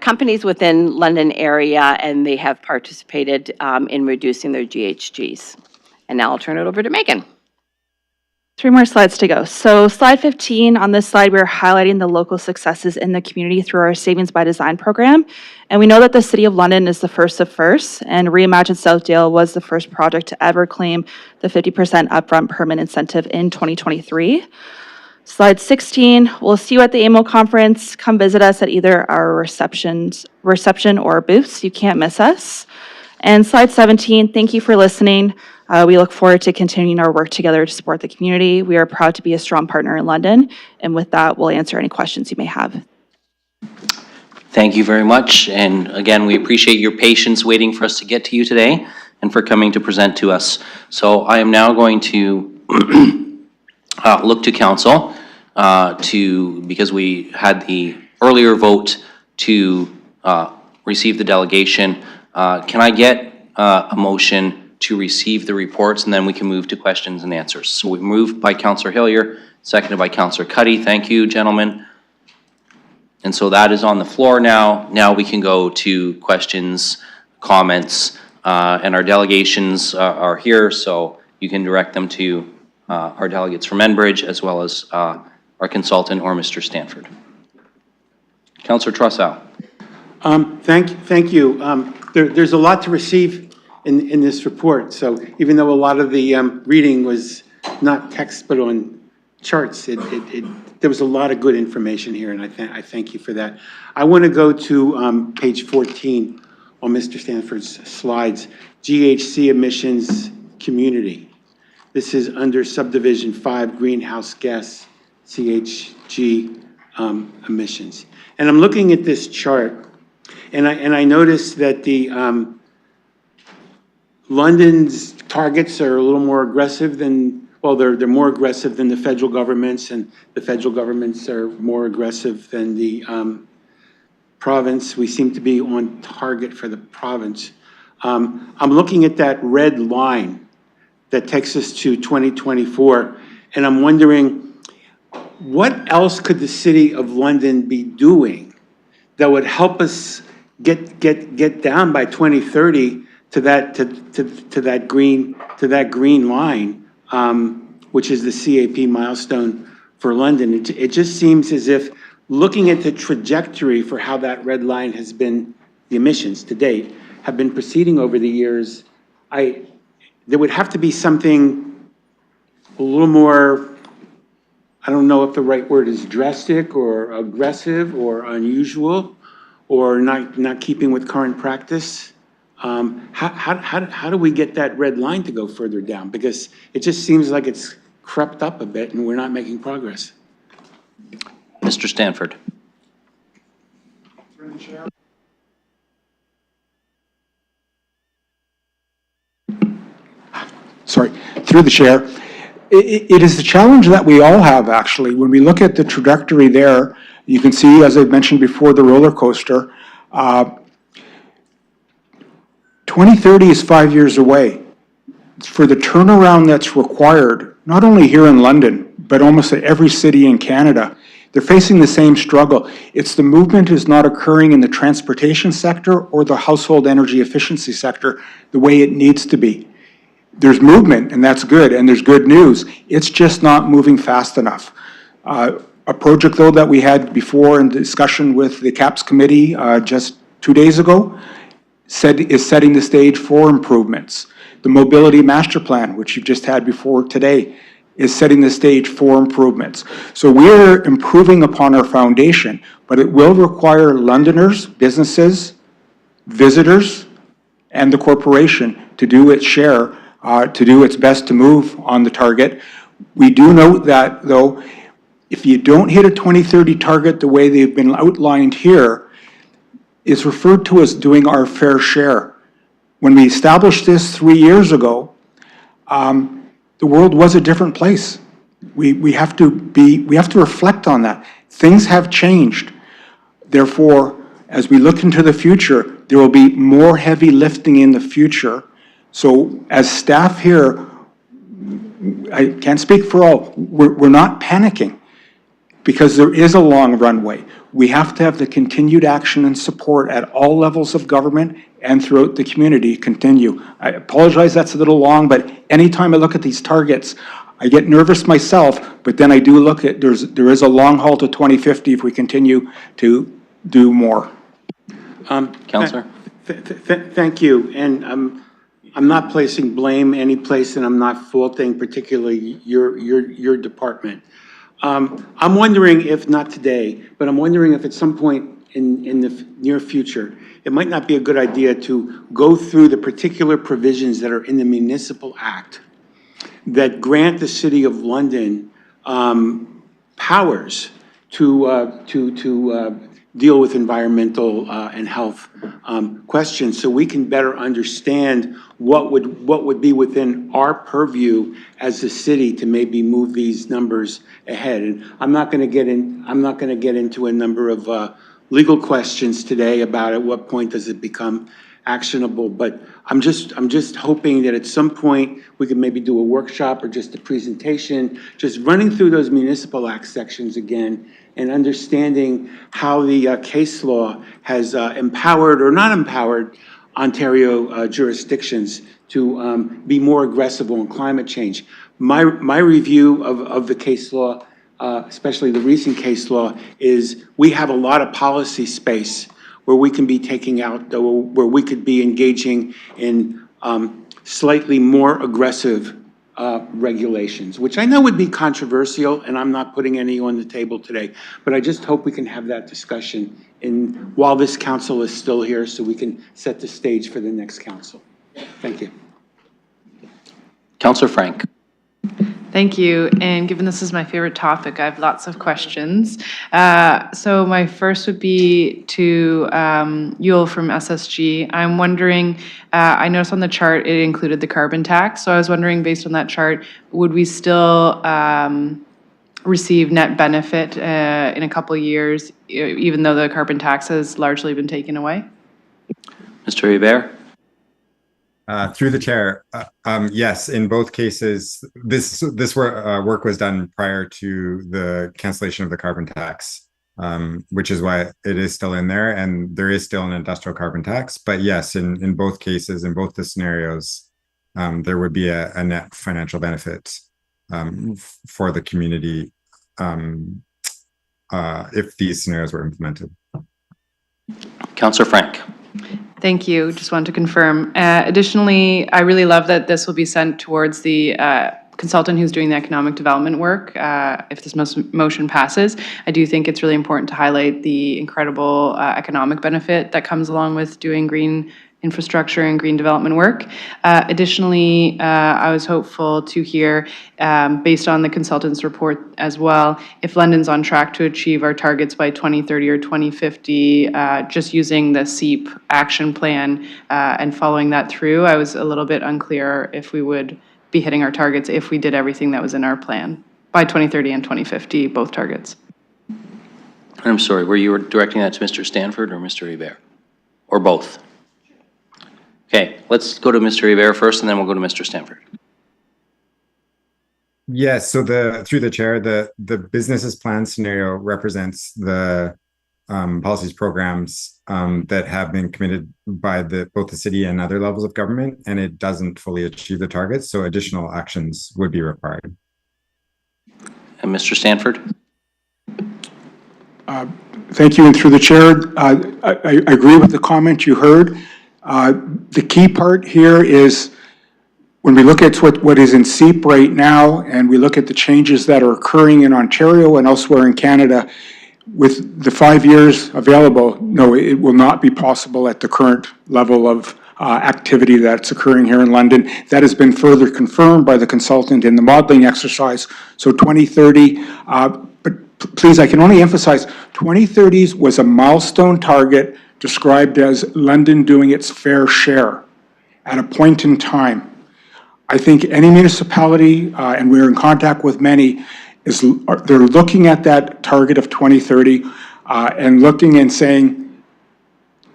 companies within London area, and they have participated in reducing their GHGs. And now I'll turn it over to Megan. 3 more slides to go. So slide 15, on this slide, we're highlighting the local successes in the community through our Savings by Design program. And we know that the City of London is the first of first, and Reimagine Southdale was the first project to ever claim the 50% upfront permit incentive in 2023. Slide 16, we'll see you at the AMO conference. Come visit us at either our reception or booths. You can't miss us. And slide 17, thank you for listening. We look forward to continuing our work together to support the community. We are proud to be a strong partner in London. And with that, we'll answer any questions you may have. Thank you very much. And again, we appreciate your patience waiting for us to get to you today and for coming to present to us. So I am now going to look to council because we had the earlier vote to receive the delegation. Can I get a motion to receive the reports, and then we can move to questions and answers? So we moved by Councillor Hillier, seconded by Councillor Cuddy. Thank you, gentlemen. And so that is on the floor now. Now we can go to questions, comments, and our delegations are here, so you can direct them to our delegates from Enbridge, as well as our consultant or Mr. Stanford. Councillor Trosao. Thank you. There's a lot to receive in this report. So even though a lot of the reading was not text but on charts, there was a lot of good information here, and I thank you for that. I want to go to page 14 on Mr. Stanford's slides, GHG emissions community. This is under subdivision 5, greenhouse gas CHG emissions. And I'm looking at this chart, and I noticed that the London's targets are a little more aggressive than, well, they're more aggressive than the federal government's, and the federal governments are more aggressive than the province. We seem to be on target for the province. I'm looking at that red line that takes us to 2024, and I'm wondering, what else could the City of London be doing that would help us get down by 2030 to that green line, which is the CAP milestone for London? It just seems as if, looking at the trajectory for how that red line has been, the emissions to date have been proceeding over the years, there would have to be something a little more, I don't know if the right word is drastic or aggressive or unusual or not keeping with current practice. How do we get that red line to go further down? Because it just seems like it's crept up a bit and we're not making progress. Mr. Stanford. Sorry, through the chair. It is the challenge that we all have, actually. When we look at the trajectory there, you can see, as I mentioned before, the roller coaster. 2030 is 5 years away. For the turnaround that's required, not only here in London, but almost at every city in Canada, they're facing the same struggle. It's the movement is not occurring in the transportation sector or the household energy efficiency sector the way it needs to be. There's movement, and that's good, and there's good news. It's just not moving fast enough. A project, though, that we had before in discussion with the CAPS committee just 2 days ago is setting the stage for improvements. The Mobility Master Plan, which you've just had before today, is setting the stage for improvements. So we're improving upon our foundation, but it will require Londoners, businesses, visitors, and the corporation to do its share, to do its best to move on the target. We do note that, though, if you don't hit a 2030 target the way they've been outlined here, it's referred to as doing our fair share. When we established this 3 years ago, the world was a different place. We have to reflect on that. Things have changed. Therefore, as we look into the future, there will be more heavy lifting in the future. So as staff here, I can't speak for all, we're not panicking because there is a long runway. We have to have the continued action and support at all levels of government and throughout the community continue. I apologize that's a little long, but anytime I look at these targets, I get nervous myself, but then I do look at, there is a long haul to 2050 if we continue to do more. Councillor? Thank you. And I'm not placing blame any place, and I'm not faulting particularly your department. I'm wondering if, not today, but I'm wondering if at some point in the near future, it might not be a good idea to go through the particular provisions that are in the Municipal Act that grant the City of London powers to deal with environmental and health questions, so we can better understand what would be within our purview as a city to maybe move these numbers ahead. And I'm not going to get into a number of legal questions today about at what point does it become actionable, but I'm just hoping that at some point we could maybe do a workshop or just a presentation, just running through those Municipal Act sections again and understanding how the case law has empowered or not empowered Ontario jurisdictions to be more aggressive on climate change. My review of the case law, especially the recent case law, is we have a lot of policy space where we can be taking out, where we could be engaging in slightly more aggressive regulations, which I know would be controversial, and I'm not putting any on the table today, but I just hope we can have that discussion while this council is still here so we can set the stage for the next council. Thank you. Councillor Frank. Thank you. And given this is my favorite topic, I have lots of questions. So my first would be to Yul from SSG. I'm wondering, I noticed on the chart it included the carbon tax. So I was wondering, based on that chart, would we still receive net benefit in a couple of years, even though the carbon tax has largely been taken away? Mr. Hebert? Through the chair, yes, in both cases, this work was done prior to the cancellation of the carbon tax, which is why it is still in there, and there is still an industrial carbon tax. But yes, in both cases, in both the scenarios, there would be a net financial benefit for the community if these scenarios were implemented. Councillor Frank. Thank you. Just wanted to confirm. Additionally, I really love that this will be sent towards the consultant who's doing the economic development work if this motion passes. I do think it's really important to highlight the incredible economic benefit that comes along with doing green infrastructure and green development work. Additionally, I was hopeful to hear, based on the consultant's report as well, if London's on track to achieve our targets by 2030 or 2050, just using the SEEP action plan and following that through. I was a little bit unclear if we would be hitting our targets if we did everything that was in our plan by 2030 and 2050, both targets. I'm sorry, were you directing that to Mr. Stanford or Mr. Hebert? Or both? Okay, let's go to Mr. Hebert first, and then we'll go to Mr. Stanford. Yes, so through the chair, the businesses plan scenario represents the policies, programs that have been committed by both the city and other levels of government, and it doesn't fully achieve the targets, so additional actions would be required. And Mr. Stanford? Thank you, and through the chair, I agree with the comment you heard. The key part here is when we look at what is in SEEP right now, and we look at the changes that are occurring in Ontario and elsewhere in Canada, with the 5 years available, no, it will not be possible at the current level of activity that's occurring here in London. That has been further confirmed by the consultant in the modeling exercise. So 2030, but please, I can only emphasize, 2030 was a milestone target described as London doing its fair share at a point in time. I think any municipality, and we're in contact with many, they're looking at that target of 2030 and looking and saying,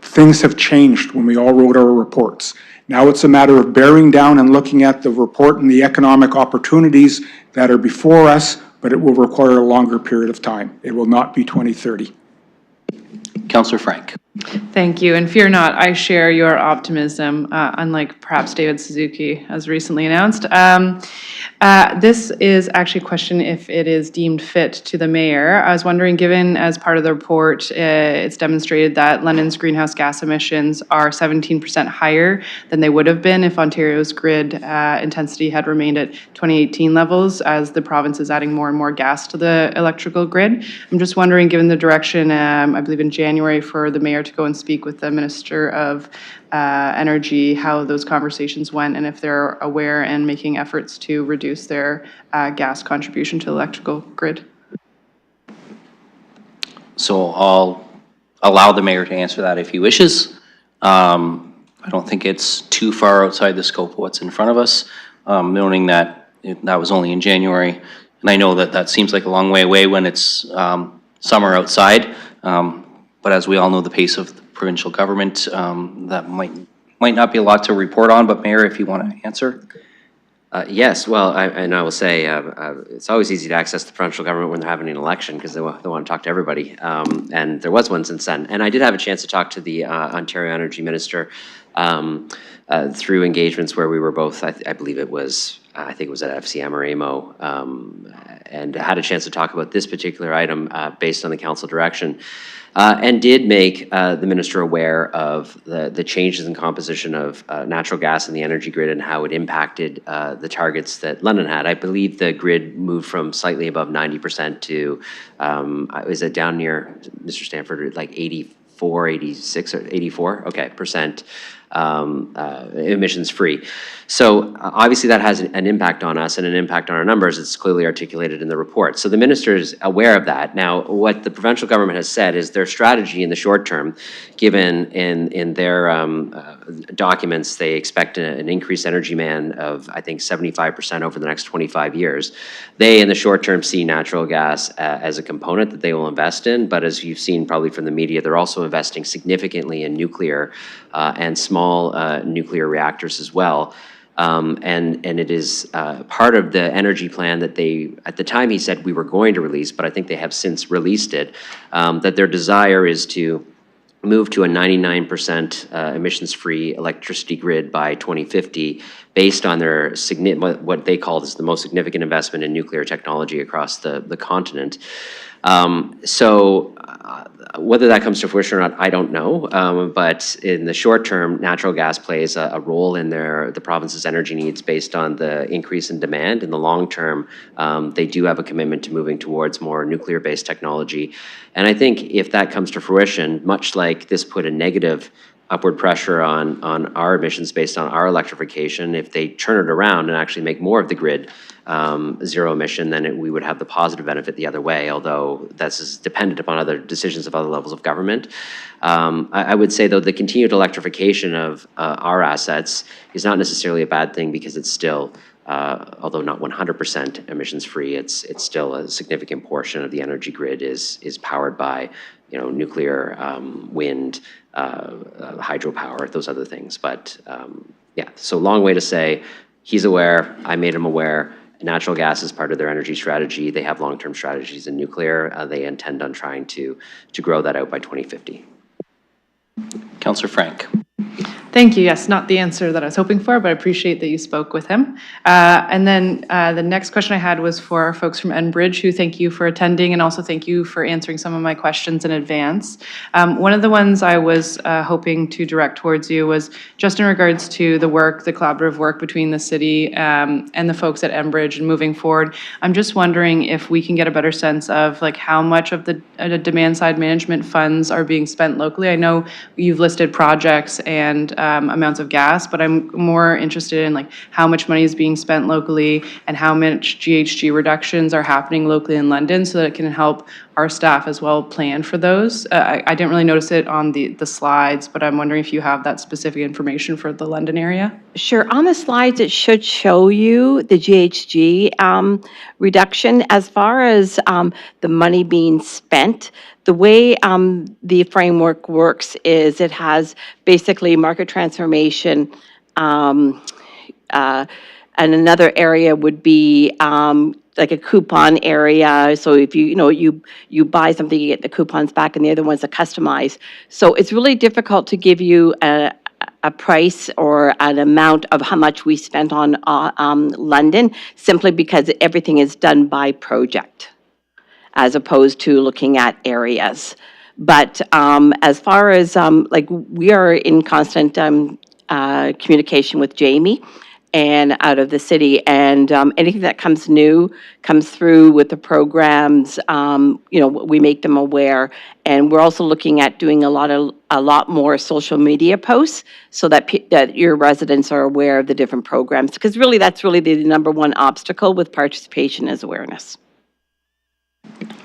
things have changed when we all wrote our reports. Now it's a matter of bearing down and looking at the report and the economic opportunities that are before us, but it will require a longer period of time. It will not be 2030. Councillor Frank. Thank you, and fear not, I share your optimism, unlike perhaps David Suzuki, as recently announced. This is actually a question if it is deemed fit to the mayor. I was wondering, given as part of the report, it's demonstrated that London's greenhouse gas emissions are 17% higher than they would have been if Ontario's grid intensity had remained at 2018 levels, as the province is adding more and more gas to the electrical grid. I'm just wondering, given the direction, I believe in January, for the mayor to go and speak with the Minister of Energy, how those conversations went, and if they're aware and making efforts to reduce their gas contribution to the electrical grid. So I'll allow the mayor to answer that if he wishes. I don't think it's too far outside the scope of what's in front of us, noting that that was only in January. And I know that that seems like a long way away when it's summer outside. But as we all know, the pace of the provincial government, that might not be a lot to report on, but Mayor, if you want to answer. Yes, well, I will say it's always easy to access the provincial government when they're having an election because they want to talk to everybody. And there was one since then. And I did have a chance to talk to the Ontario Energy Minister through engagements where we were both, I believe it was I think it was at FCM or AMO, and had a chance to talk about this particular item based on the council direction. And did make the minister aware of the changes in composition of natural gas in the energy grid and how it impacted the targets that London had. I believe the grid moved from slightly above 90% to, is it down near, Mr. Stanford, like 84, 86, or 84? Okay, percent emissions free. So obviously that has an impact on us and an impact on our numbers. It's clearly articulated in the report. So the minister is aware of that. Now, what the provincial government has said is their strategy in the short term, given in their documents, they expect an increased energy demand of, I think, 75% over the next 25 years. They, in the short term, see natural gas as a component that they will invest in. But as you've seen probably from the media, they're also investing significantly in nuclear and small nuclear reactors as well. And it is part of the energy plan that they, at the time he said we were going to release, but I think they have since released it, that their desire is to move to a 99% emissions-free electricity grid by 2050 based on their what they call is the most significant investment in nuclear technology across the continent. Whether that comes to fruition or not, I don't know. But in the short term, natural gas plays a role in the province's energy needs based on the increase in demand. In the long term, they do have a commitment to moving towards more nuclear-based technology. And I think if that comes to fruition, much like this put a negative upward pressure on our emissions based on our electrification, if they turn it around and actually make more of the grid zero emission, then we would have the positive benefit the other way, although this is dependent upon other decisions of other levels of government. I would say, though, the continued electrification of our assets is not necessarily a bad thing because it's still, although not 100% emissions free, it's still a significant portion of the energy grid is powered by, nuclear, wind, hydropower, those other things. But yeah, so long way to say, he's aware, I made him aware. Natural gas is part of their energy strategy. They have long-term strategies in nuclear. They intend on trying to grow that out by 2050. Councillor Frank. Thank you. Yes, not the answer that I was hoping for, but I appreciate that you spoke with him. And then the next question I had was for our folks from Enbridge, who thank you for attending and also thank you for answering some of my questions in advance. One of the ones I was hoping to direct towards you was just in regards to the work, the collaborative work between the city and the folks at Enbridge and moving forward. I'm just wondering if we can get a better sense of like how much of the demand side management funds are being spent locally. I know you've listed projects and amounts of gas, but I'm more interested in like how much money is being spent locally and how much GHG reductions are happening locally in London so that it can help our staff as well plan for those. I didn't really notice it on the slides, but I'm wondering if you have that specific information for the London area. Sure. On the slides, it should show you the GHG reduction. As far as the money being spent, the way the framework works is it has basically market transformation, and another area would be like a coupon area. So if you buy something, you get the coupons back, and the other ones are customized. So it's really difficult to give you a price or an amount of how much we spent on London, simply because everything is done by project, as opposed to looking at areas. But as far as, we are in constant communication with Jamie and out of the city, and anything that comes new comes through with the programs, we make them aware. And we're also looking at doing a lot more social media posts so that that your residents are aware of the different programs, because really that's really the number one obstacle with participation is awareness.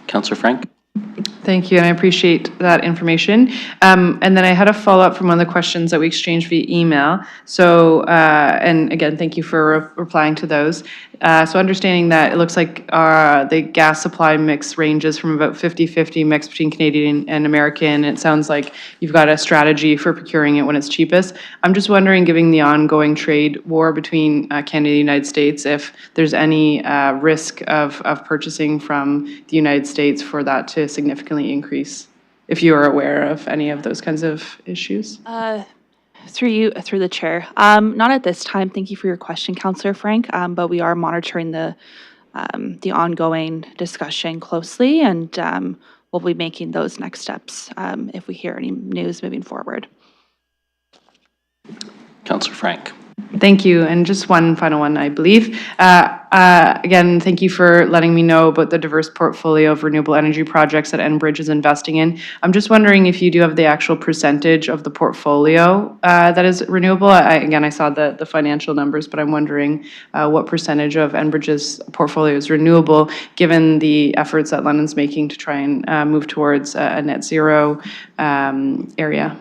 Councillor Frank. Thank you, and I appreciate that information. And then I had a follow-up from one of the questions that we exchanged via email. So, and again, thank you for replying to those. So understanding that it looks like the gas supply mix ranges from about 50-50 mix between Canadian and American. It sounds like you've got a strategy for procuring it when it's cheapest. I'm just wondering, given the ongoing trade war between Canada and the United States, if there's any risk of purchasing from the United States for that to significantly increase, if you are aware of any of those kinds of issues. Through the chair. Not at this time. Thank you for your question, Councillor Frank. But we are monitoring the ongoing discussion closely, and we'll be making those next steps if we hear any news moving forward. Councillor Frank. Thank you. And just one final one, I believe. Again, thank you for letting me know about the diverse portfolio of renewable energy projects that Enbridge is investing in. I'm just wondering if you do have the actual percentage of the portfolio that is renewable. Again, I saw the financial numbers, but I'm wondering what percentage of Enbridge's portfolio is renewable, given the efforts that London's making to try and move towards a net zero area.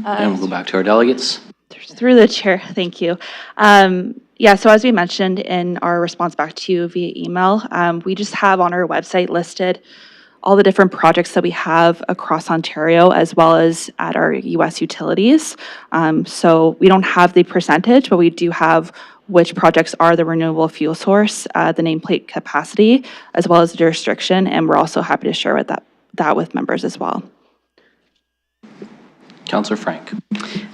And we'll go back to our delegates. Through the chair, thank you. Yeah, so as we mentioned in our response back to you via email, we just have on our website listed all the different projects that we have across Ontario as well as at our US utilities. So we don't have the percentage, but we do have which projects are the renewable fuel source, the nameplate capacity, as well as the jurisdiction, and we're also happy to share with that with members as well. Councillor Frank.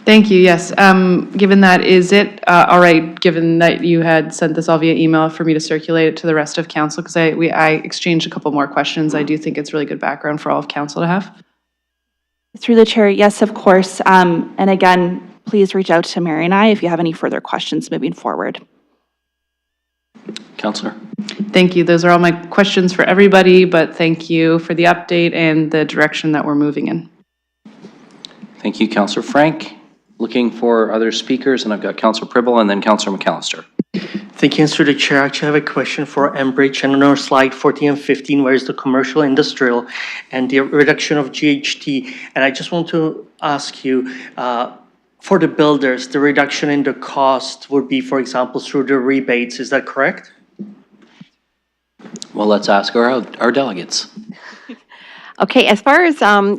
Thank you. Yes. Given that, is it all right, given that you had sent this all via email, for me to circulate it to the rest of council? Because I exchanged a couple more questions. I do think it's really good background for all of council to have. Through the chair, yes, of course. And again, please reach out to Mary and I if you have any further questions moving forward. Councillor. Thank you. Those are all my questions for everybody, but thank you for the update and the direction that we're moving in. Thank you, Councillor Frank. Looking for other speakers, and I've got Councillor Pribble and then Councillor McAllister. Thank you, Mr. Chair. I actually have a question for Enbridge. And on our slide 14 and 15, where is the commercial, industrial, and the reduction of GHG. And I just want to ask you, for the builders, the reduction in the cost would be, for example, through the rebates. Is that correct? Well, let's ask our delegates. Okay, as far as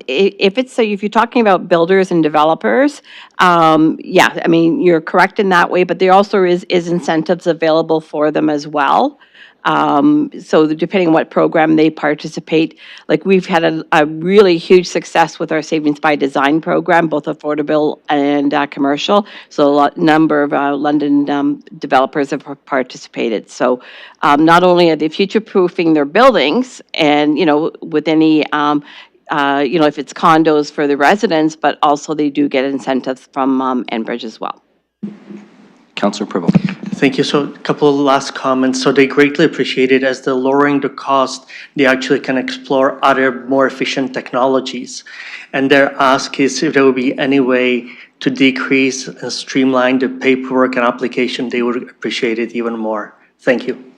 if you're talking about builders and developers, yeah, I mean, you're correct in that way, but there also is incentives available for them as well. So depending on what program they participate, like we've had a really huge success with our Savings by Design program, both affordable and commercial. So a number of London developers have participated. So not only are they future-proofing their buildings and, with any, if it's condos for the residents, but also they do get incentives from Enbridge as well. Councillor Pribble. Thank you. So a couple of last comments. So they greatly appreciate it as they're lowering the cost, they actually can explore other more efficient technologies. And their ask is if there would be any way to decrease and streamline the paperwork and application, they would appreciate it even more. Thank you.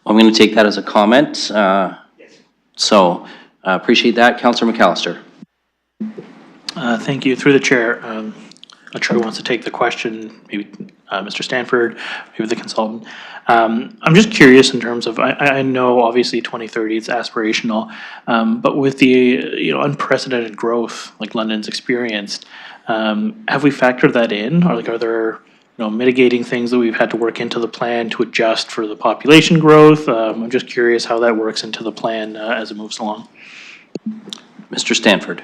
I'm going to take that as a comment. Appreciate that. Councillor McAllister. Thank you. Through the chair. Not sure who wants to take the question, maybe Mr. Stanford, maybe the consultant. I'm just curious in terms of, I know obviously 2030 is aspirational, but with the unprecedented growth like London's experienced, have we factored that in? Or are there mitigating things that we've had to work into the plan to adjust for the population growth? I'm just curious how that works into the plan as it moves along. Mr. Stanford.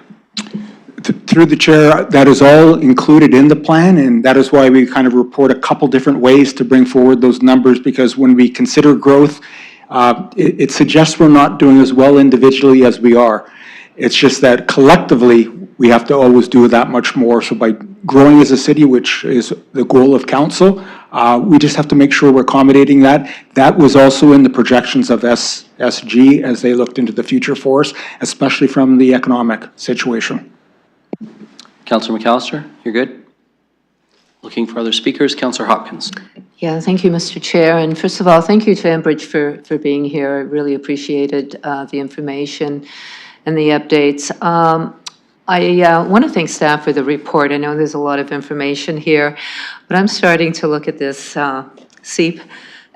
Through the chair, that is all included in the plan, and that is why we kind of report a couple different ways to bring forward those numbers, because when we consider growth, it suggests we're not doing as well individually as we are. It's just that collectively, we have to always do that much more. So by growing as a city, which is the goal of council, we just have to make sure we're accommodating that. That was also in the projections of SG as they looked into the future for us, especially from the economic situation. Councillor McAllister, you're good? Looking for other speakers. Councillor Hopkins. Yeah, thank you, Mr. Chair. And first of all, thank you to Enbridge for being here. I really appreciated the information and the updates. I want to thank staff for the report. I know there's a lot of information here, but I'm starting to look at this CEEP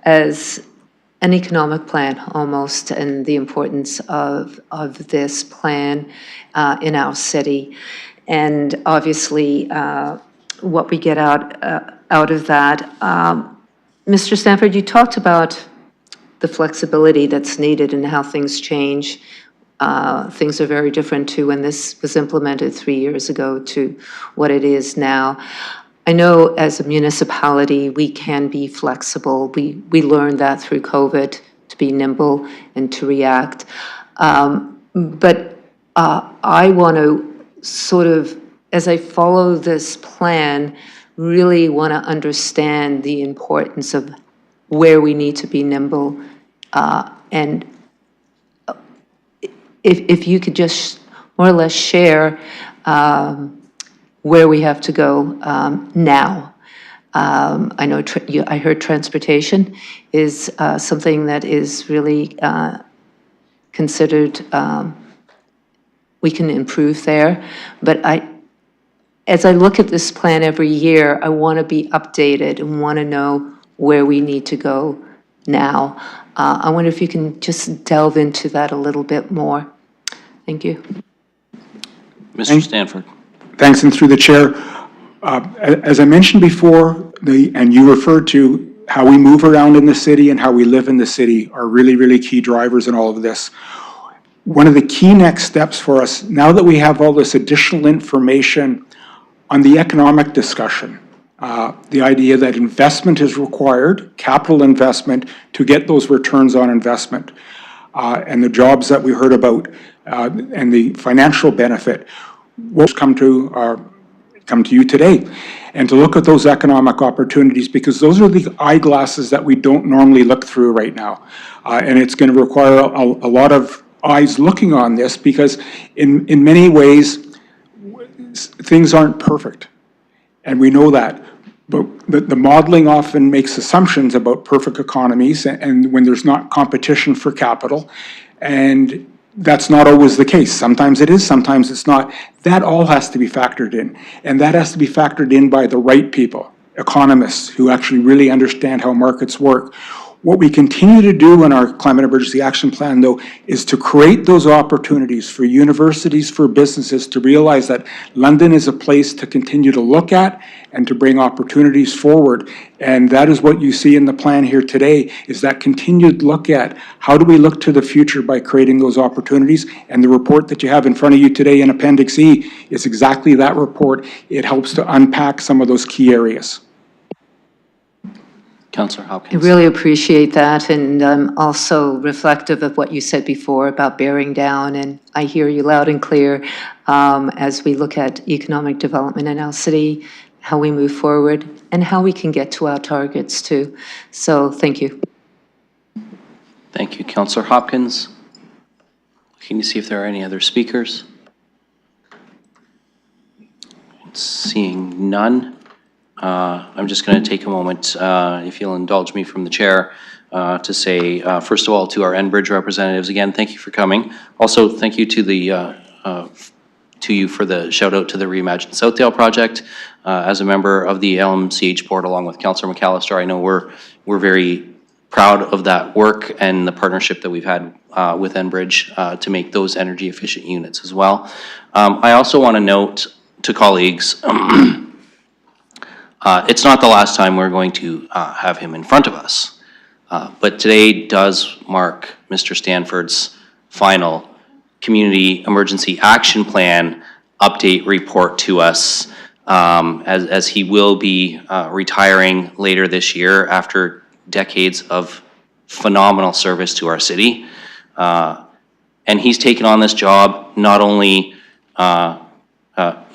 as an economic plan almost, and the importance of this plan in our city. And obviously, what we get out of that. Mr. Stanford, you talked about the flexibility that's needed and how things change Things are very different to when this was implemented 3 years ago to what it is now. I know as a municipality, we can be flexible. We learned that through COVID, to be nimble and to react. But I want to sort of, as I follow this plan, really want to understand the importance of where we need to be nimble. And if you could just more or less share where we have to go now. I know I heard transportation is something that is really considered, we can improve there. But as I look at this plan every year, I want to be updated and want to know where we need to go now. I wonder if you can just delve into that a little bit more. Thank you. Mr. Stanford. Thanks, and through the chair. As I mentioned before, and you referred to how we move around in the city and how we live in the city are really, really key drivers in all of this. One of the key next steps for us, now that we have all this additional information on the economic discussion, the idea that investment is required, capital investment, to get those returns on investment, and the jobs that we heard about, and the financial benefit, will come to you today, and to look at those economic opportunities, because those are the eyeglasses that we don't normally look through right now. And it's going to require a lot of eyes looking on this, because in many ways, things aren't perfect. And we know that. But the modeling often makes assumptions about perfect economies, and when there's not competition for capital, and that's not always the case. Sometimes it is, sometimes it's not. That all has to be factored in. And that has to be factored in by the right people, economists who actually really understand how markets work. What we continue to do in our Climate Emergency Action Plan, though, is to create those opportunities for universities, for businesses to realize that London is a place to continue to look at and to bring opportunities forward. And that is what you see in the plan here today, is that continued look at how do we look to the future by creating those opportunities. And the report that you have in front of you today in Appendix E is exactly that report. It helps to unpack some of those key areas. Councillor Hopkins. I really appreciate that, and I'm also reflective of what you said before about bearing down, and I hear you loud and clear as we look at economic development in our city, how we move forward, and how we can get to our targets too. So thank you. Thank you, Councillor Hopkins. Can you see if there are any other speakers? Seeing none. I'm just going to take a moment, if you'll indulge me from the chair, to say, first of all, to our Enbridge representatives, again, thank you for coming. Also, thank you to you for the shout out to the Reimagine Southdale project. As a member of the LMCH board, along with Councillor McAllister, I know we're very proud of that work and the partnership that we've had with Enbridge to make those energy efficient units as well. I also want to note to colleagues, it's not the last time we're going to have him in front of us, but today does mark Mr. Stanford's final Community Emergency Action Plan update report to us, as he will be retiring later this year after decades of phenomenal service to our city. And he's taken on this job not only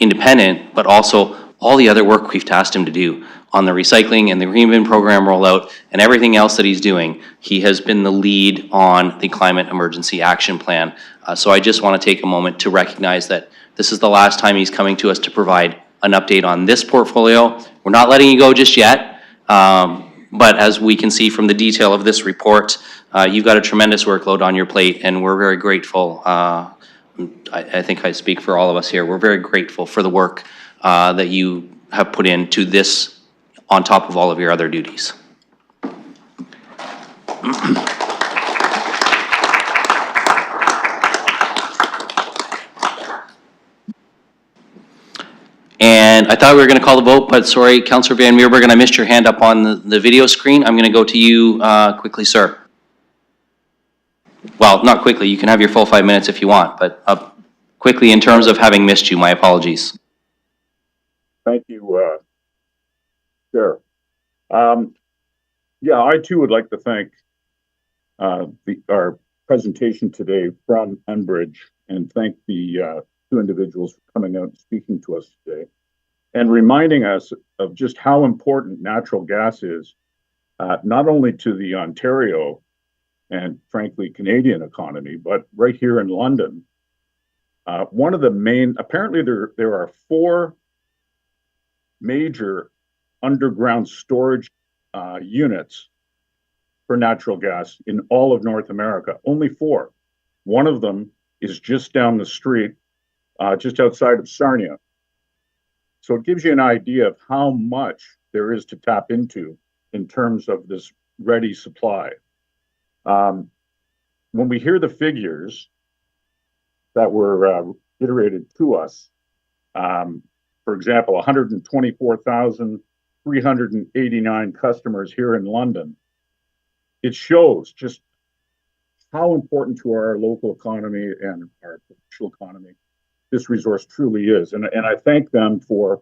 independent, but also all the other work we've tasked him to do on the recycling and the green bin program rollout and everything else that he's doing. He has been the lead on the Climate Emergency Action Plan. So I just want to take a moment to recognize that this is the last time he's coming to us to provide an update on this portfolio. We're not letting you go just yet, but as we can see from the detail of this report, you've got a tremendous workload on your plate, and we're very grateful. I think I speak for all of us here. We're very grateful for the work that you have put into this on top of all of your other duties. And I thought we were going to call the vote, but sorry, Councillor Van Meerberg, I missed your hand up on the video screen. I'm going to go to you quickly, sir. Well, not quickly, you can have your full 5 minutes if you want, but quickly in terms of having missed you, my apologies. Thank you, Chair. Yeah, I too would like to thank our presentation today from Enbridge and thank the two individuals for coming out and speaking to us today and reminding us of just how important natural gas is, not only to the Ontario and frankly Canadian economy, but right here in London. One of the main, apparently there are 4 major underground storage units for natural gas in all of North America, only 4. One of them is just down the street, just outside of Sarnia. So it gives you an idea of how much there is to tap into in terms of this ready supply. When we hear the figures that were iterated to us, for example, 124,389 customers here in London, it shows just how important to our local economy and our provincial economy this resource truly is. And I thank them for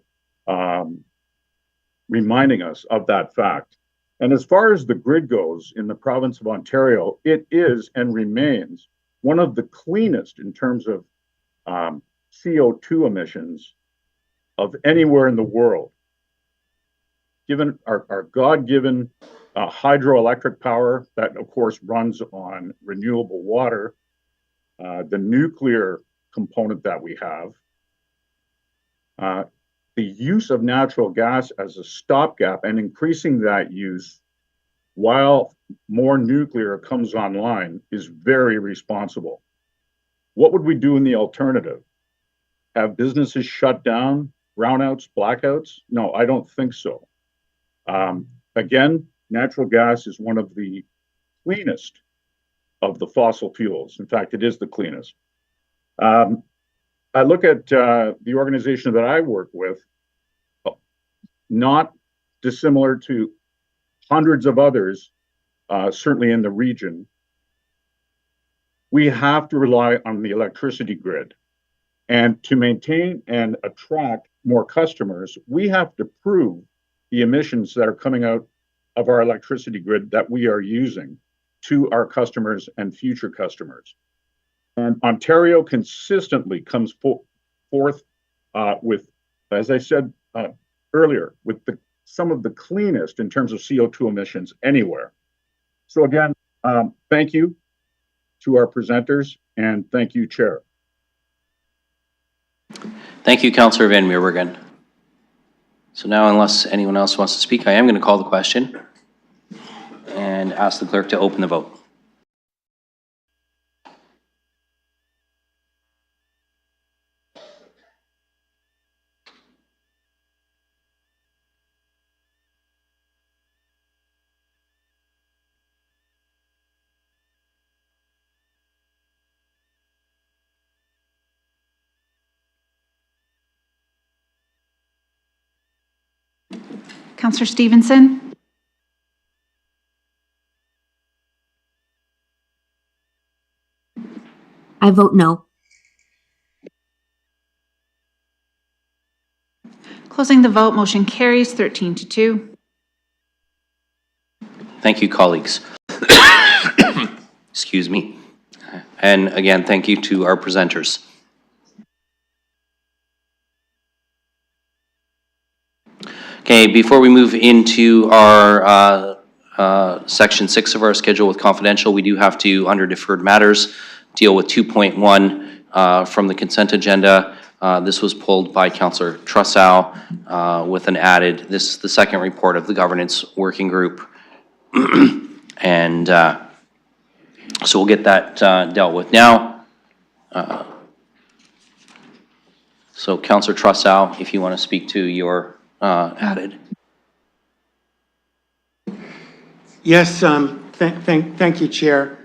reminding us of that fact. And as far as the grid goes in the province of Ontario, it is and remains one of the cleanest in terms of CO2 emissions of anywhere in the world. Given our God-given hydroelectric power that, of course, runs on renewable water, the nuclear component that we have, the use of natural gas as a stopgap and increasing that use while more nuclear comes online is very responsible. What would we do in the alternative? Have businesses shut down, brownouts, blackouts? No, I don't think so. Again, natural gas is one of the cleanest of the fossil fuels. In fact, it is the cleanest. I look at the organization that I work with, not dissimilar to hundreds of others, certainly in the region. We have to rely on the electricity grid. And to maintain and attract more customers, we have to prove the emissions that are coming out of our electricity grid that we are using to our customers and future customers. And Ontario consistently comes forth with, as I said earlier, with some of the cleanest in terms of CO2 emissions anywhere. So again, thank you to our presenters and thank you, Chair. Thank you, Councillor Van Meerwegen. So now, unless anyone else wants to speak, I am going to call the question and ask the clerk to open the vote. Councillor Stevenson? I vote no. Closing the vote, motion carries 13-2. Thank you, colleagues. Excuse me. And again, thank you to our presenters. Okay, before we move into our section 6 of our schedule with confidential, we do have to, under deferred matters, deal with 2.1 from the consent agenda. This was pulled by Councillor Trussow with an added, this is the second report of the governance working group. And so we'll get that dealt with now. So Councillor Trussow, if you want to speak to your added. Yes, thank you, Chair.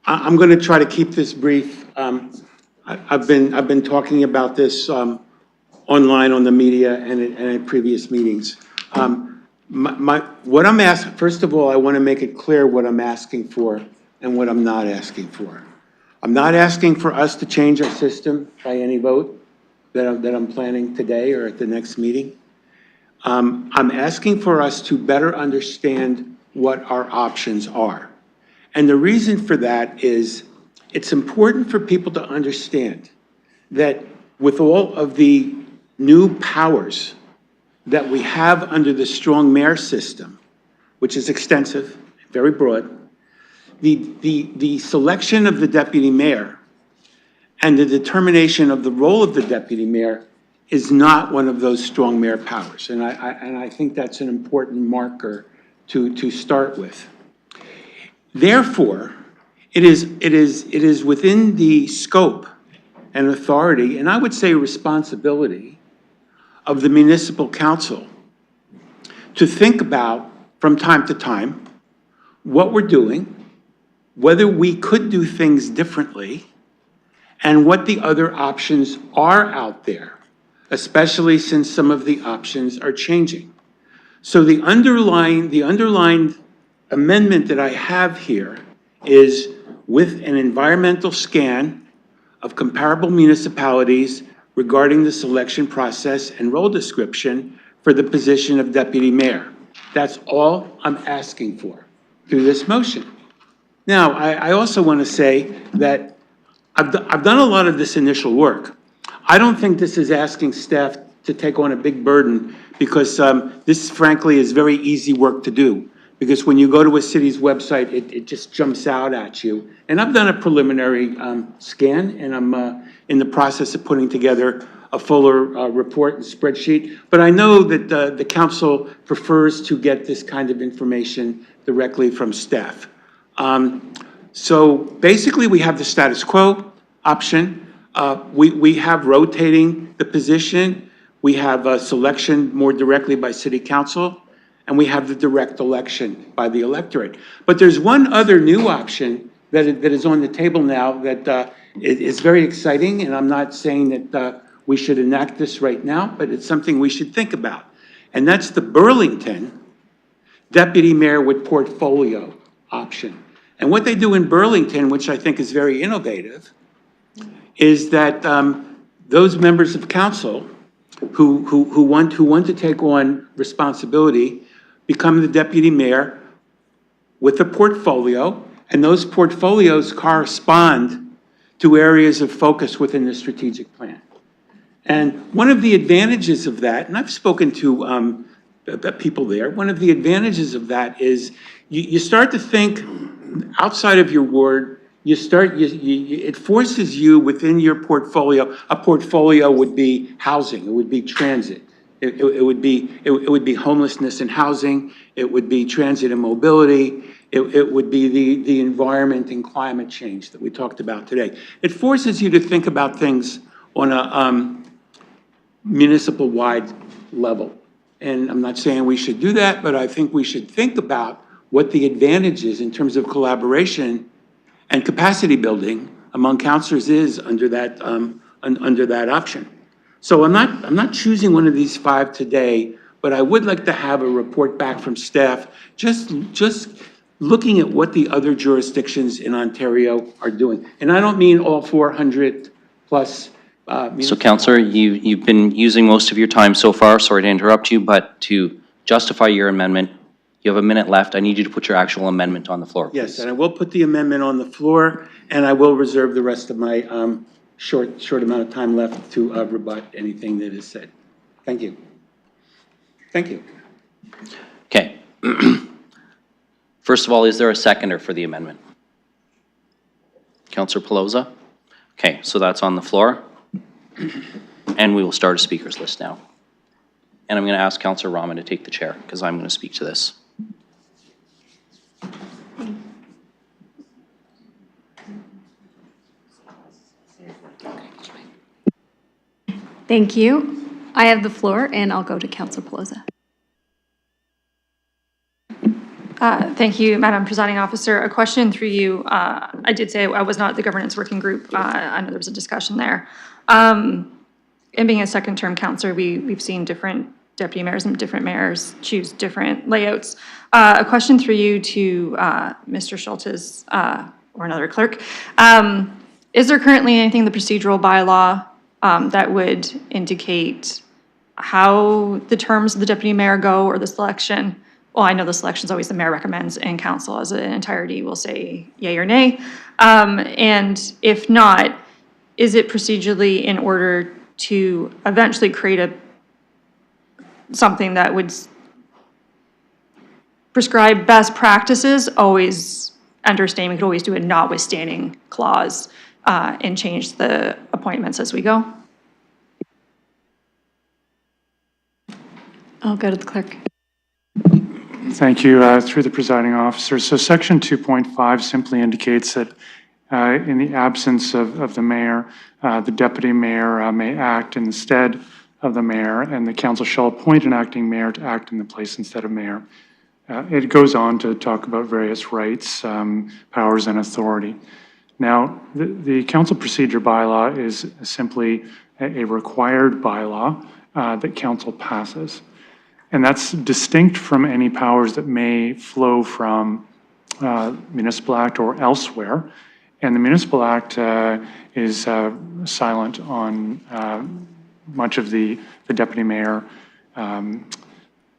I'm going to try to keep this brief. I've been talking about this online on the media and at previous meetings. What I'm asking, first of all, I want to make it clear what I'm asking for. and what I'm not asking for. I'm not asking for us to change our system by any vote that I'm planning today or at the next meeting. I'm asking for us to better understand what our options are. And the reason for that is it's important for people to understand that with all of the new powers that we have under the strong mayor system, which is extensive, very broad, the selection of the deputy mayor and the determination of the role of the deputy mayor is not one of those strong mayor powers. And I think that's an important marker to start with. Therefore, it is within the scope and authority, and I would say responsibility, of the municipal council to think about, from time to time, what we're doing, whether we could do things differently, and what the other options are out there, especially since some of the options are changing. So the underlying amendment that I have here is with an environmental scan of comparable municipalities regarding the selection process and role description for the position of deputy mayor. That's all I'm asking for through this motion. Now, I also want to say that I've done a lot of this initial work. I don't think this is asking staff to take on a big burden because this frankly is very easy work to do. Because when you go to a city's website, it just jumps out at you. And I've done a preliminary scan, and I'm in the process of putting together a fuller report and spreadsheet. But I know that the council prefers to get this kind of information directly from staff. So basically, we have the status quo option. We have rotating the position. We have a selection more directly by city council. And we have the direct election by the electorate. But there's one other new option that is on the table now that is very exciting, and I'm not saying that we should enact this right now, but it's something we should think about. And that's the Burlington deputy mayor with portfolio option. And what they do in Burlington, which I think is very innovative, is that those members of council who want to take on responsibility become the deputy mayor with a portfolio, and those portfolios correspond to areas of focus within the strategic plan. And one of the advantages of that, and I've spoken to people there, one of the advantages of that is you start to think outside of your ward. It forces you within your portfolio. A portfolio would be housing, it would be transit, it would be homelessness and housing, it would be transit and mobility, it would be the environment and climate change that we talked about today. It forces you to think about things on a municipal-wide level. And I'm not saying we should do that, but I think we should think about what the advantage is in terms of collaboration and capacity building among councilors is under that option. So I'm not choosing one of these five today, but I would like to have a report back from staff, just looking at what the other jurisdictions in Ontario are doing. And I don't mean all 400 plus. So Councillor, you've been using most of your time so far. Sorry to interrupt you, but to justify your amendment, you have a minute left. I need you to put your actual amendment on the floor, please. Yes, and I will put the amendment on the floor, and I will reserve the rest of my short amount of time left to rebut anything that is said. Thank you. Thank you. Okay. First of all, is there a seconder for the amendment? Councillor Pelosa? Okay, so that's on the floor. And we will start a speakers list now. And I'm going to ask Councillor Rahman to take the chair because I'm going to speak to this. Thank you. I have the floor, and I'll go to Councilor Pelosa. Thank you, Madam Presiding Officer. A question through you. I did say I was not at the governance working group. I know there was a discussion there. And being a second-term councillor, we've seen different deputy mayors and different mayors choose different layouts. A question through you to Mr. Schultes or another clerk. Is there currently anything in the procedural bylaw that would indicate how the terms of the deputy mayor go or the selection? Well, I know the selection is always the mayor recommends and council as an entirety will say yay or nay. And if not, is it procedurally in order to eventually create something that would prescribe best practices, always understanding we could always do a notwithstanding clause and change the appointments as we go? I'll go to the clerk. Thank you. Through the presiding officer. So section 2.5 simply indicates that in the absence of the mayor, the deputy mayor may act instead of the mayor, and the council shall appoint an acting mayor to act in the place instead of mayor. It goes on to talk about various rights, powers, and authority. Now, the council procedure bylaw is simply a required bylaw that council passes. And that's distinct from any powers that may flow from municipal act or elsewhere. And the municipal act is silent on much of the deputy mayor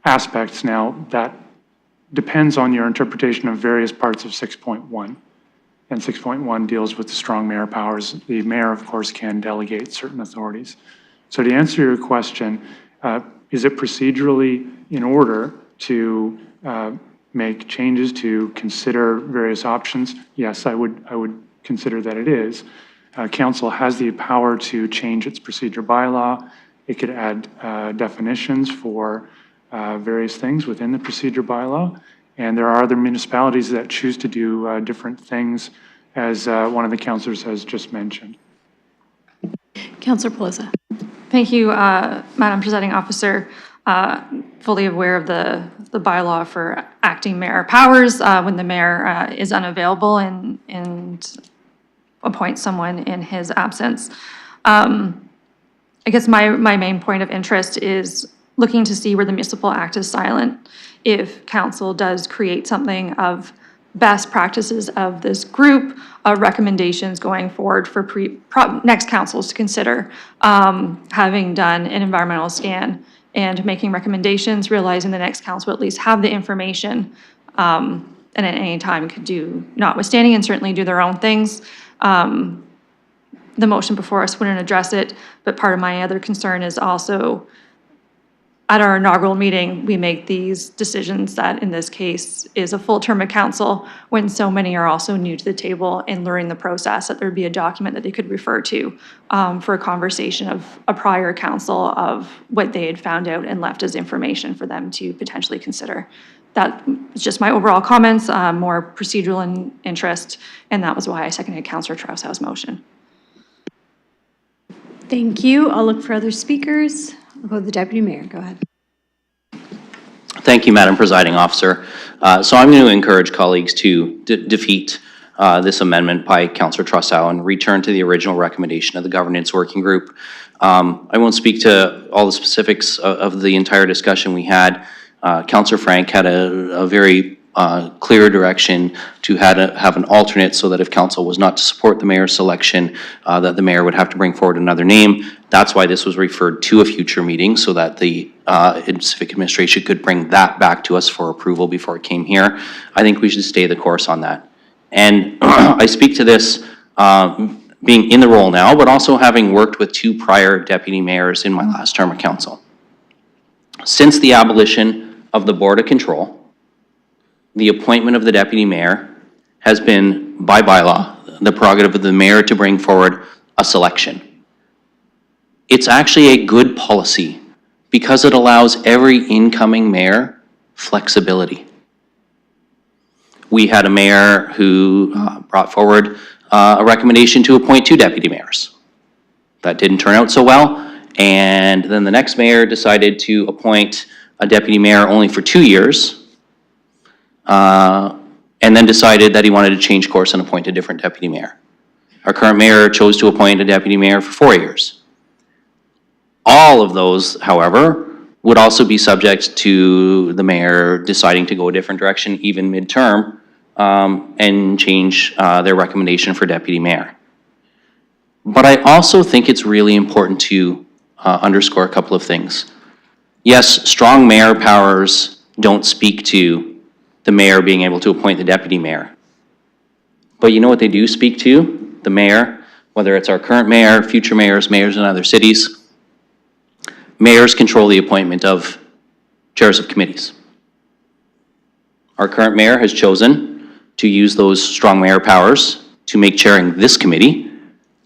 aspects. Now, that depends on your interpretation of various parts of 6.1. And 6.1 deals with the strong mayor powers. The mayor, of course, can delegate certain authorities. So to answer your question, is it procedurally in order to make changes to consider various options? Yes, I would consider that it is. Council has the power to change its procedure bylaw. It could add definitions for various things within the procedure bylaw. And there are other municipalities that choose to do different things, as one of the councillors has just mentioned. Councillor Pelosi. Thank you, Madam Presiding Officer. Fully aware of the bylaw for acting mayor powers when the mayor is unavailable and appoints someone in his absence. I guess my main point of interest is looking to see where the municipal act is silent. If council does create something of best practices of this group, recommendations going forward for next councils to consider, having done an environmental scan and making recommendations, realizing the next council will at least have the information, and at any time could do notwithstanding and certainly do their own things. The motion before us wouldn't address it, but part of my other concern is also at our inaugural meeting, we make these decisions that in this case is a full term of council when so many are also new to the table and learning the process, that there'd be a document that they could refer to for a conversation of a prior council of what they had found out and left as information for them to potentially consider. That is just my overall comments, more procedural in interest, and that was why I seconded Councillor Trousow's motion. Thank you. I'll look for other speakers. I'll go to the Deputy Mayor. Go ahead. Thank you, Madam Presiding Officer. So I'm going to encourage colleagues to defeat this amendment by Councillor Trousseau and return to the original recommendation of the Governance Working Group. I won't speak to all the specifics of the entire discussion we had. Councillor Frank had a very clear direction to have an alternate so that if council was not to support the mayor's selection, that the mayor would have to bring forward another name. That's why this was referred to a future meeting so that the civic administration could bring that back to us for approval before it came here. I think we should stay the course on that. And I speak to this being in the role now, but also having worked with two prior deputy mayors in my last term of council. Since the abolition of the Board of Control, the appointment of the deputy mayor has been, by bylaw, the prerogative of the mayor to bring forward a selection. It's actually a good policy because it allows every incoming mayor flexibility. We had a mayor who brought forward a recommendation to appoint two deputy mayors. That didn't turn out so well, and then the next mayor decided to appoint a deputy mayor only for 2 years, and then decided that he wanted to change course and appoint a different deputy mayor. Our current mayor chose to appoint a deputy mayor for 4 years. All of those, however, would also be subject to the mayor deciding to go a different direction, even midterm, and change their recommendation for deputy mayor. But I also think it's really important to underscore a couple of things. Yes, strong mayor powers don't speak to the mayor being able to appoint the deputy mayor. But you know what they do speak to? The mayor, whether it's our current mayor, future mayors, mayors in other cities. Mayors control the appointment of chairs of committees. Our current mayor has chosen to use those strong mayor powers to make chairing this committee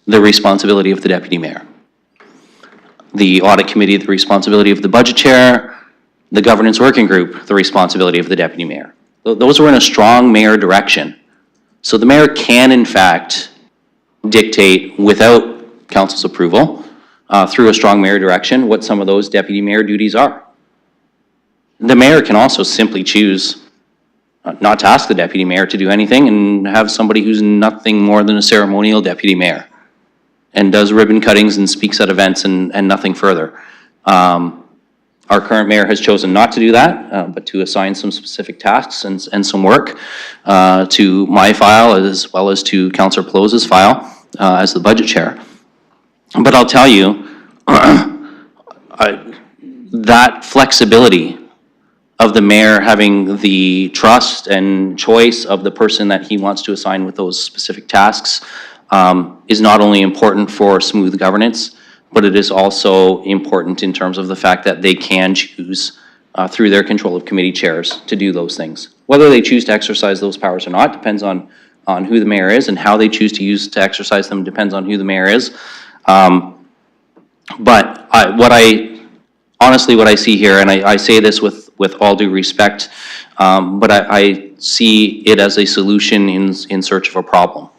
the responsibility of the deputy mayor. The audit committee, the responsibility of the budget chair, the governance working group, the responsibility of the deputy mayor. Those were in a strong mayor direction. So the mayor can, in fact, dictate without council's approval through a strong mayor direction what some of those deputy mayor duties are. The mayor can also simply choose not to ask the deputy mayor to do anything and have somebody who's nothing more than a ceremonial deputy mayor and does ribbon cuttings and speaks at events and nothing further. Our current mayor has chosen not to do that, but to assign some specific tasks and some work to my file as well as to Councillor Peloz's file as the budget chair. But I'll tell you, that flexibility of the mayor having the trust and choice of the person that he wants to assign with those specific tasks is not only important for smooth governance, but it is also important in terms of the fact that they can choose through their control of committee chairs to do those things. Whether they choose to exercise those powers or not depends on who the mayor is, and how they choose to exercise them depends on who the mayor is. But honestly, what I see here, and I say this with all due respect, but I see it as a solution in search of a problem.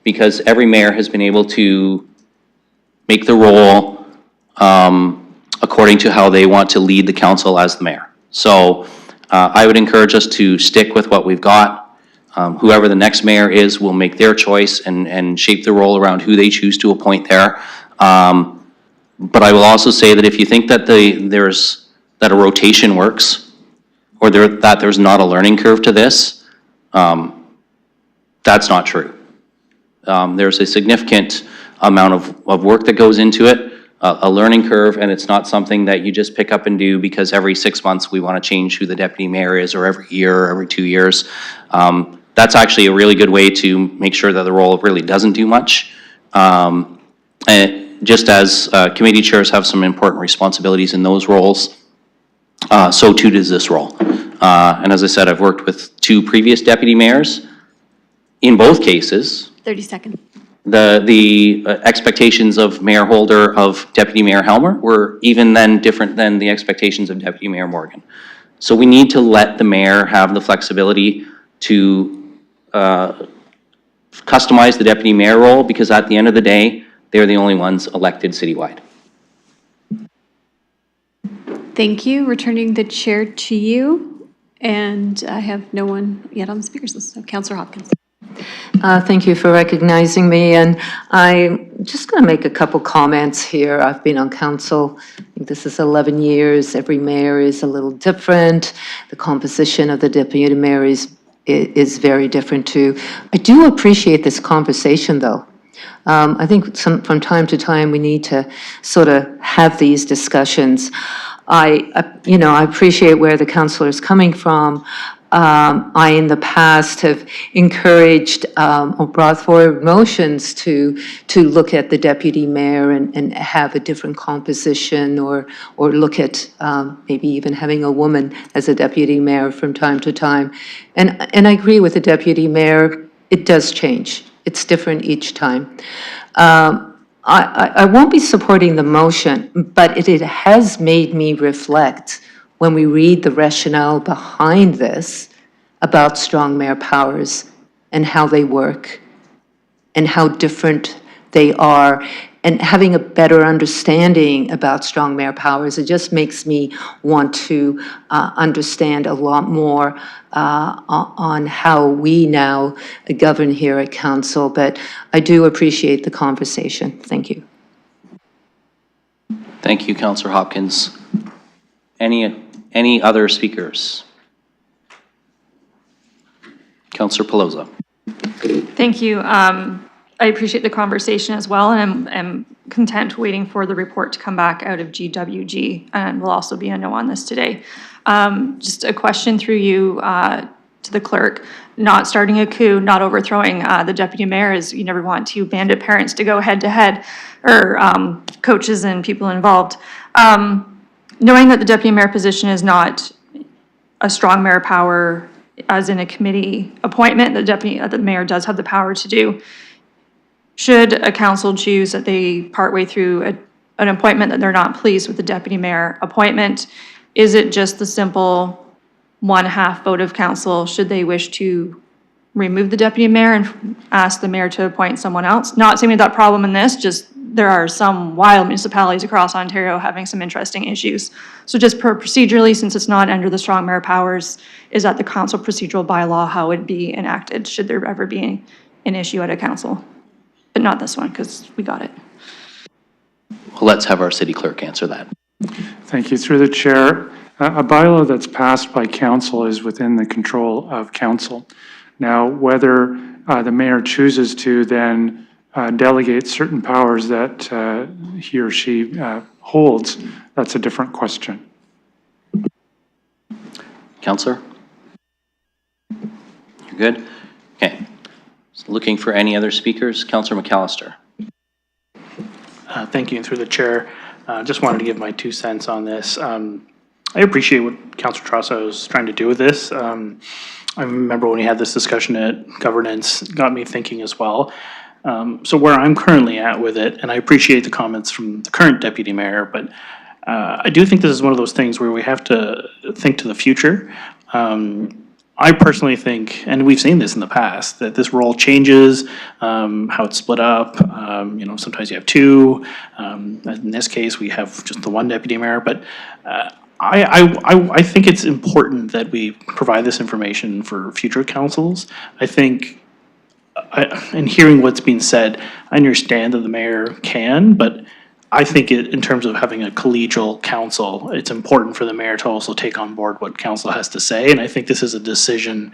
Because every mayor has been able to make the role according to how they want to lead the council as the mayor. So I would encourage us to stick with what we've got. Whoever the next mayor is will make their choice and shape the role around who they choose to appoint there. But I will also say that if you think that that a rotation works, or that there's not a learning curve to this, that's not true. There's a significant amount of work that goes into it, a learning curve, and it's not something that you just pick up and do because every 6 months we want to change who the deputy mayor is, or every year, or every 2 years. That's actually a really good way to make sure that the role really doesn't do much. And just as committee chairs have some important responsibilities in those roles, so too does this role. And as I said, I've worked with 2 previous deputy mayors. In both cases, 30 seconds. The expectations of Mayor Holder of Deputy Mayor Helmer were even then different than the expectations of Deputy Mayor Morgan. So we need to let the mayor have the flexibility to customize the deputy mayor role, because at the end of the day, they're the only ones elected citywide. Thank you. Returning the chair to you. And I have no one yet on the speakers list, so Councillor Hopkins. Thank you for recognizing me, and I'm just going to make a couple comments here. I've been on council, I think this is 11 years. Every mayor is a little different. The composition of the deputy mayor is very different too. I do appreciate this conversation though. I think from time to time we need to sort of have these discussions. I appreciate where the councillor is coming from. I, in the past, have encouraged or brought forward motions to look at the deputy mayor and have a different composition, or look at maybe even having a woman as a deputy mayor from time to time. And I agree with the deputy mayor, it does change. It's different each time. I won't be supporting the motion, but it has made me reflect when we read the rationale behind this about strong mayor powers and how they work and how different they are, and having a better understanding about strong mayor powers, it just makes me want to understand a lot more on how we now govern here at council. But I do appreciate the conversation. Thank you. Thank you, Councillor Hopkins. Any other speakers? Councillor Pelosa. Thank you. I appreciate the conversation as well, and I'm content waiting for the report to come back out of GWG, and will also be a no on this today. Just a question through you to the clerk. Not starting a coup, not overthrowing the deputy mayor, is you never want to bandit parents to go head to head, or coaches and people involved. Knowing that the deputy mayor position is not a strong mayor power, as in a committee appointment, the mayor does have the power to do. Should a council choose that they partway through an appointment that they're not pleased with the deputy mayor appointment, is it just the simple 1/2 vote of council? Should they wish to remove the deputy mayor and ask the mayor to appoint someone else? Not saying we have that problem in this, just there are some wild municipalities across Ontario having some interesting issues. So just procedurally, since it's not under the strong mayor powers, is that the council procedural bylaw how it would be enacted should there ever be an issue at a council? But not this one, because we got it. Well, let's have our city clerk answer that. Thank you. Through the chair, a bylaw that's passed by council is within the control of council. Now, whether the mayor chooses to then delegate certain powers that he or she holds, that's a different question. Councillor? You're good? Okay. So looking for any other speakers? Councillor McAllister. Thank you, and through the chair, just wanted to give my 2 cents on this. I appreciate what Councillor Trosso is trying to do with this. I remember when we had this discussion at governance, it got me thinking as well. So where I'm currently at with it, and I appreciate the comments from the current deputy mayor, but I do think this is one of those things where we have to think to the future. I personally think, and we've seen this in the past, that this role changes, how it's split up. Sometimes you have 2. In this case, we have just the 1 deputy mayor. But I think it's important that we provide this information for future councils. I think, in hearing what's being said, I understand that the mayor can, but I think in terms of having a collegial council, it's important for the mayor to also take on board what council has to say. And I think this is a decision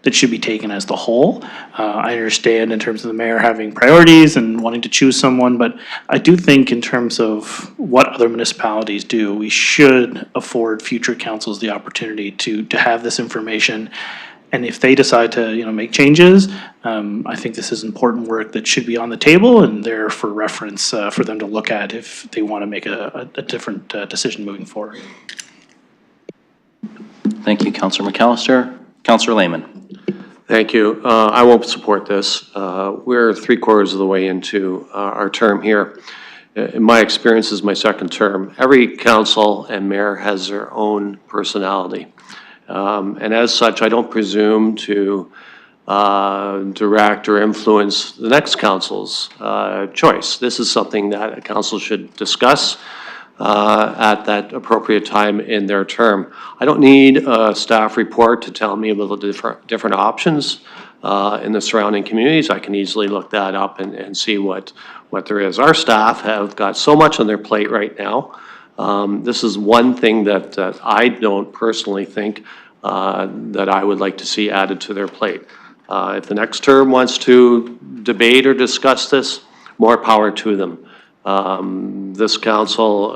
that should be taken as the whole. I understand in terms of the mayor having priorities and wanting to choose someone, but I do think in terms of what other municipalities do, we should afford future councils the opportunity to have this information. And if they decide to, make changes, I think this is important work that should be on the table and there for reference for them to look at if they want to make a different decision moving forward. Thank you, Councillor McAllister. Councillor Lehman. Thank you. I won't support this. We're 3/4 of the way into our term here. In my experience, this is my 2nd term. Every council and mayor has their own personality. And as such, I don't presume to direct or influence the next council's choice. This is something that a council should discuss at that appropriate time in their term. I don't need a staff report to tell me about the different options in the surrounding communities. I can easily look that up and see what there is. Our staff have got so much on their plate right now. This is one thing that I don't personally think that I would like to see added to their plate. If the next term wants to debate or discuss this, more power to them. This council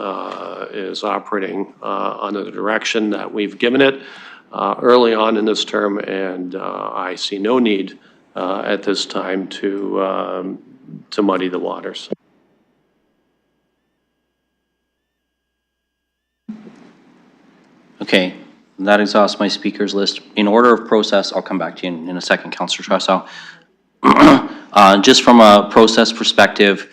is operating under the direction that we've given it early on in this term, and I see no need at this time to muddy the waters. Okay, that exhausts my speakers list. In order of process, I'll come back to you in a second, Councillor Trosso. Just from a process perspective,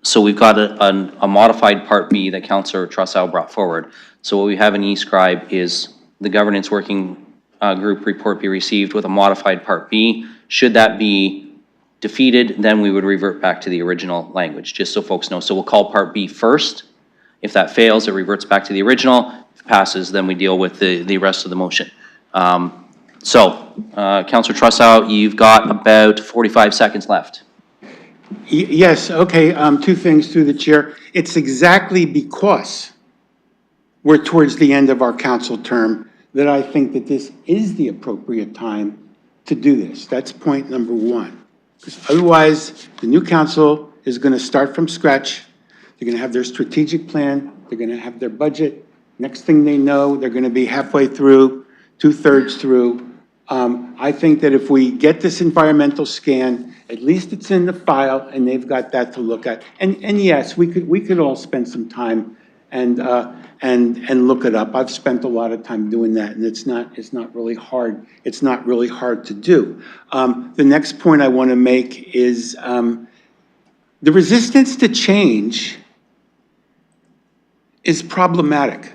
so we've got a modified Part B that Councillor Trosso brought forward. So what we have in eScribe is the governance working group report be received with a modified Part B. Should that be defeated, then we would revert back to the original language, just so folks know. So we'll call Part B first. If that fails, it reverts back to the original. If it passes, then we deal with the rest of the motion. Councillor Trosso, you've got about 45 seconds left. Yes, okay, 2 things through the chair. It's exactly because we're towards the end of our council term, that I think that this is the appropriate time to do this. That's point number one. Because otherwise, the new council is going to start from scratch. They're going to have their strategic plan. They're going to have their budget. Next thing they know, they're going to be halfway through, two-thirds through. I think that if we get this environmental scan, at least it's in the file and they've got that to look at. And yes, we could all spend some time and look it up. I've spent a lot of time doing that, and it's not really hard. It's not really hard to do. The next point I want to make is the resistance to change is problematic.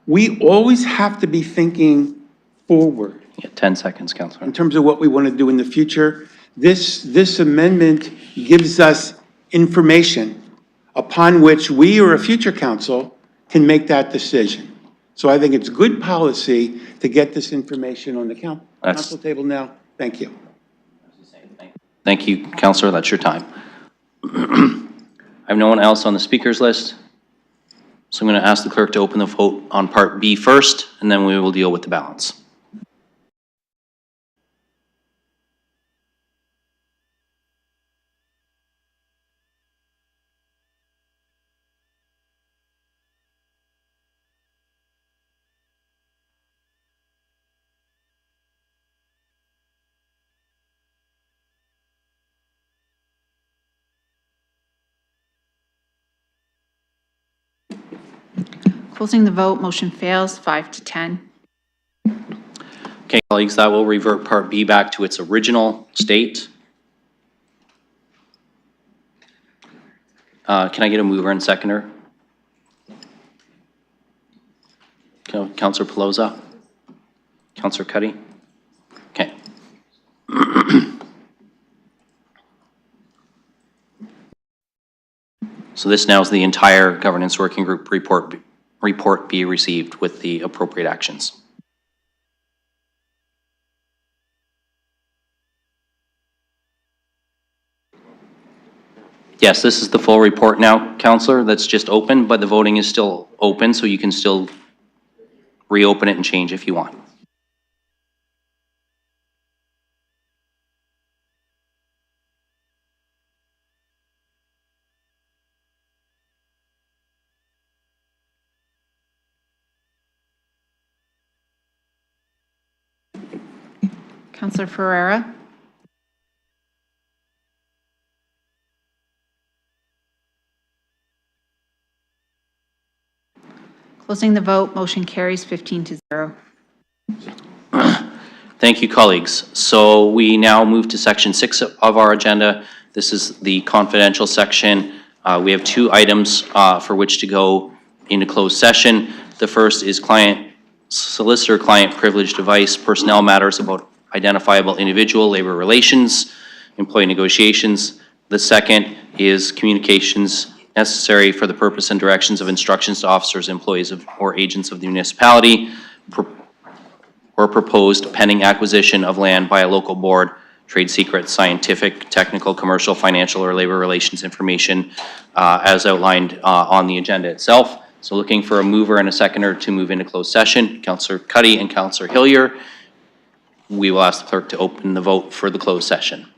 We always have to be thinking forward. Yeah, 10 seconds, Councillor. In terms of what we want to do in the future, this amendment gives us information upon which we or a future council can make that decision. So I think it's good policy to get this information on the council table now. Thank you. Thank you, Councillor. That's your time. I have no one else on the speakers list. So I'm going to ask the clerk to open the vote on Part B first, and then we will deal with the balance. Closing the vote, motion fails 5 to 10. Okay, colleagues, that will revert Part B back to its original state. Can I get a mover and seconder? Councillor Pelosa? Councillor Cuddy? Okay. So this now is the entire governance working group report be received with the appropriate actions. Yes, this is the full report now, Councillor, that's just open, but the voting is still open, so you can still reopen it and change if you want. Councillor Ferreira? Closing the vote, motion carries 15 to 0. Thank you, colleagues. So we now move to section 6 of our agenda. This is the confidential section. We have 2 items for which to go into closed session. The first is solicitor-client privilege device, personnel matters about identifiable individual, labor relations, employee negotiations. The second is communications necessary for the purpose and directions of instructions to officers, employees or agents of the municipality, or proposed pending acquisition of land by a local board, trade secret, scientific, technical, commercial, financial, or labor relations information as outlined on the agenda itself. So looking for a mover and a seconder to move into closed session, Councillor Cuddy and Councillor Hillier. We will ask the clerk to open the vote for the closed session.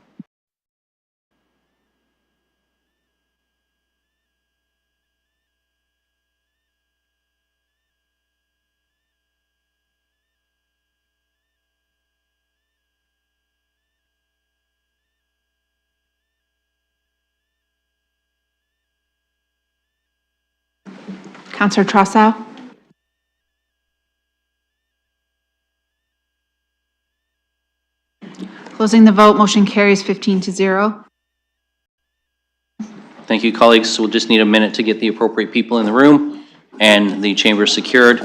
Councillor Trossow? Closing the vote, motion carries 15 to 0. Thank you, colleagues. So we'll just need a minute to get the appropriate people in the room and the chamber secured.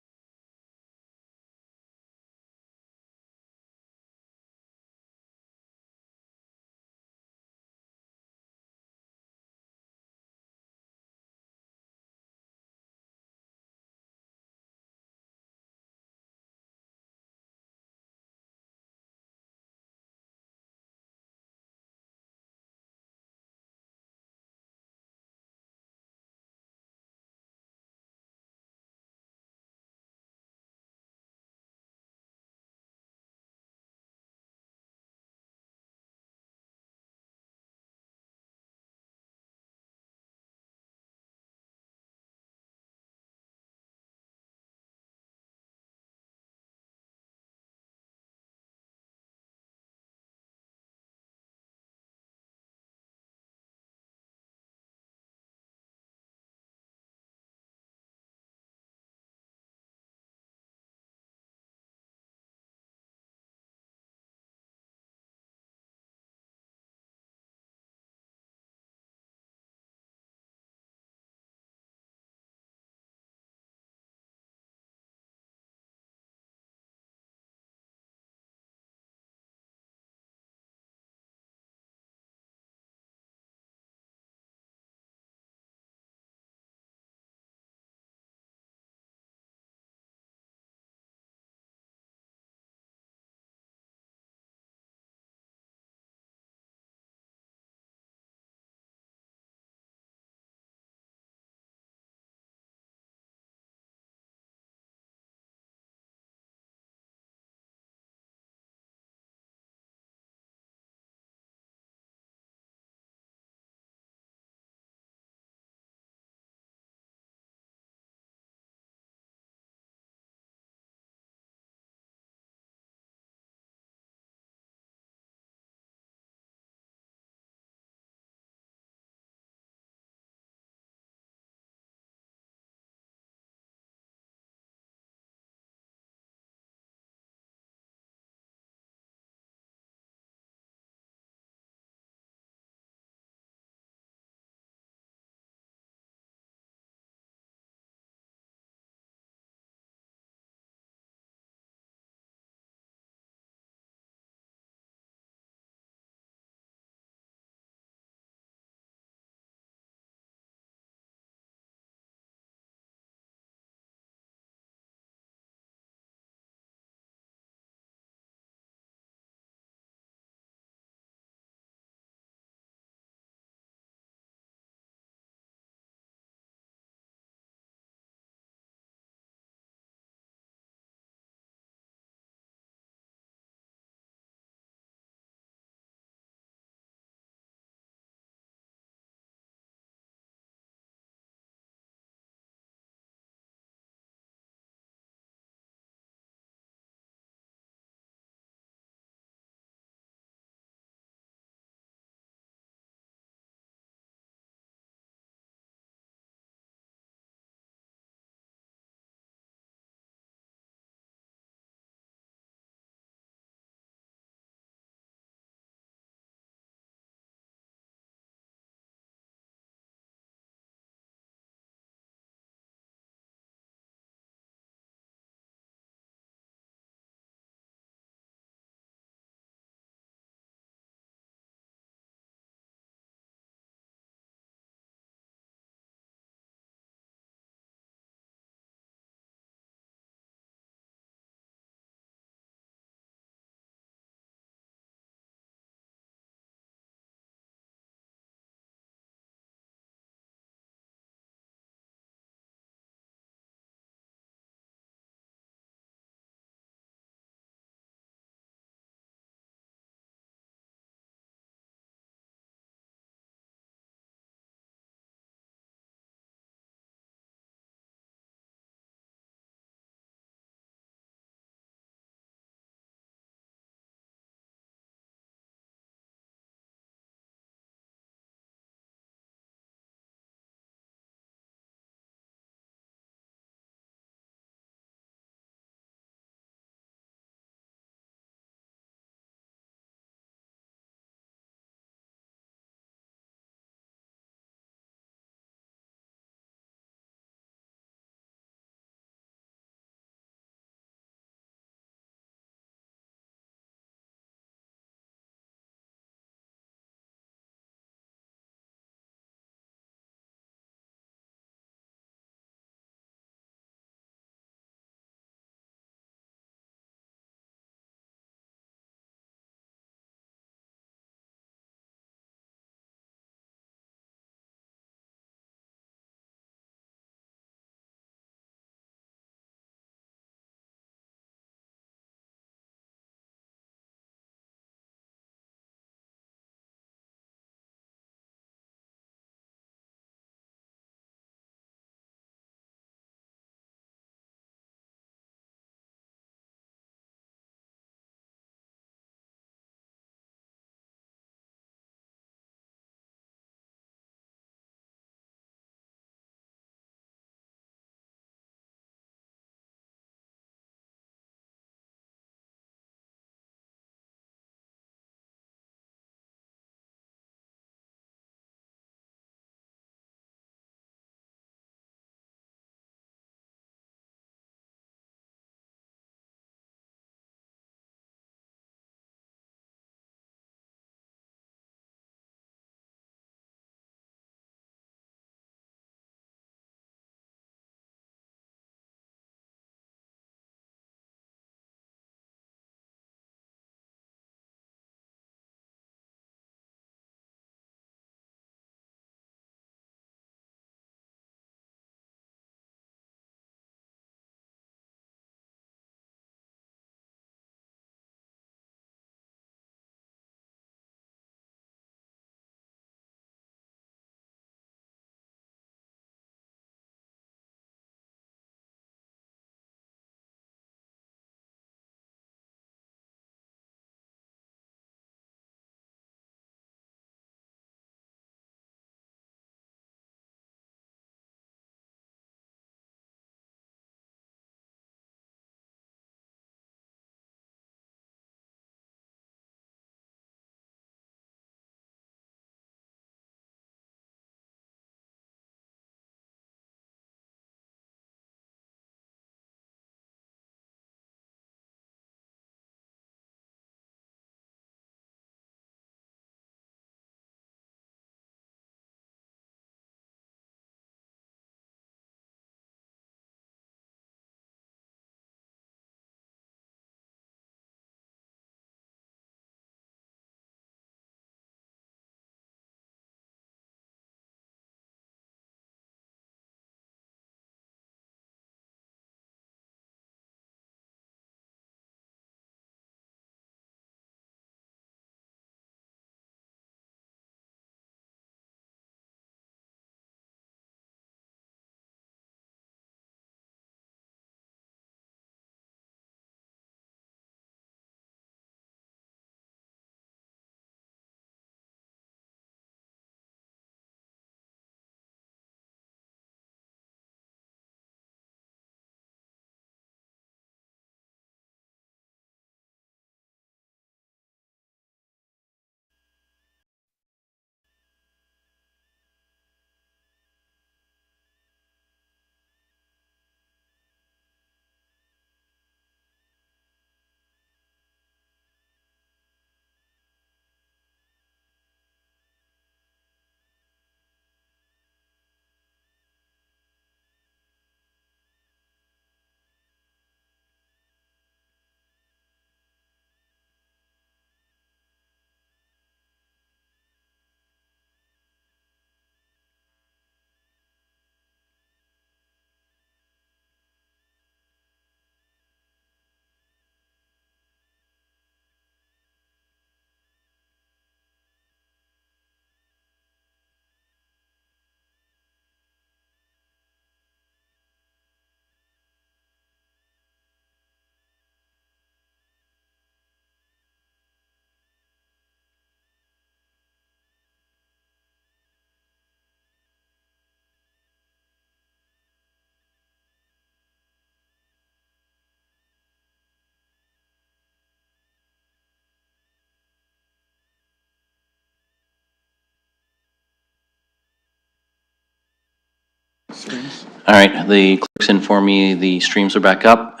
All right, the clerks inform me the streams are back up.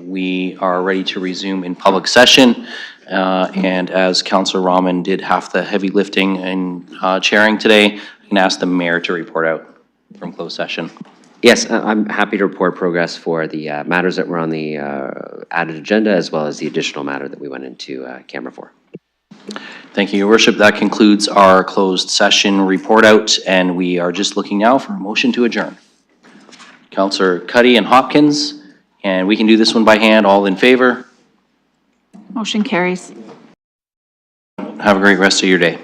We are ready to resume in public session. And as Councillor Rahman did half the heavy lifting and chairing today, I can ask the mayor to report out from closed session. Yes, I'm happy to report progress for the matters that were on the added agenda, as well as the additional matter that we went into camera for. Thank you, Your Worship. That concludes our closed session report out, and we are just looking now for a motion to adjourn. Councillor Cuddy and Hopkins, and we can do this one by hand. All in favor? Motion carries. Have a great rest of your day.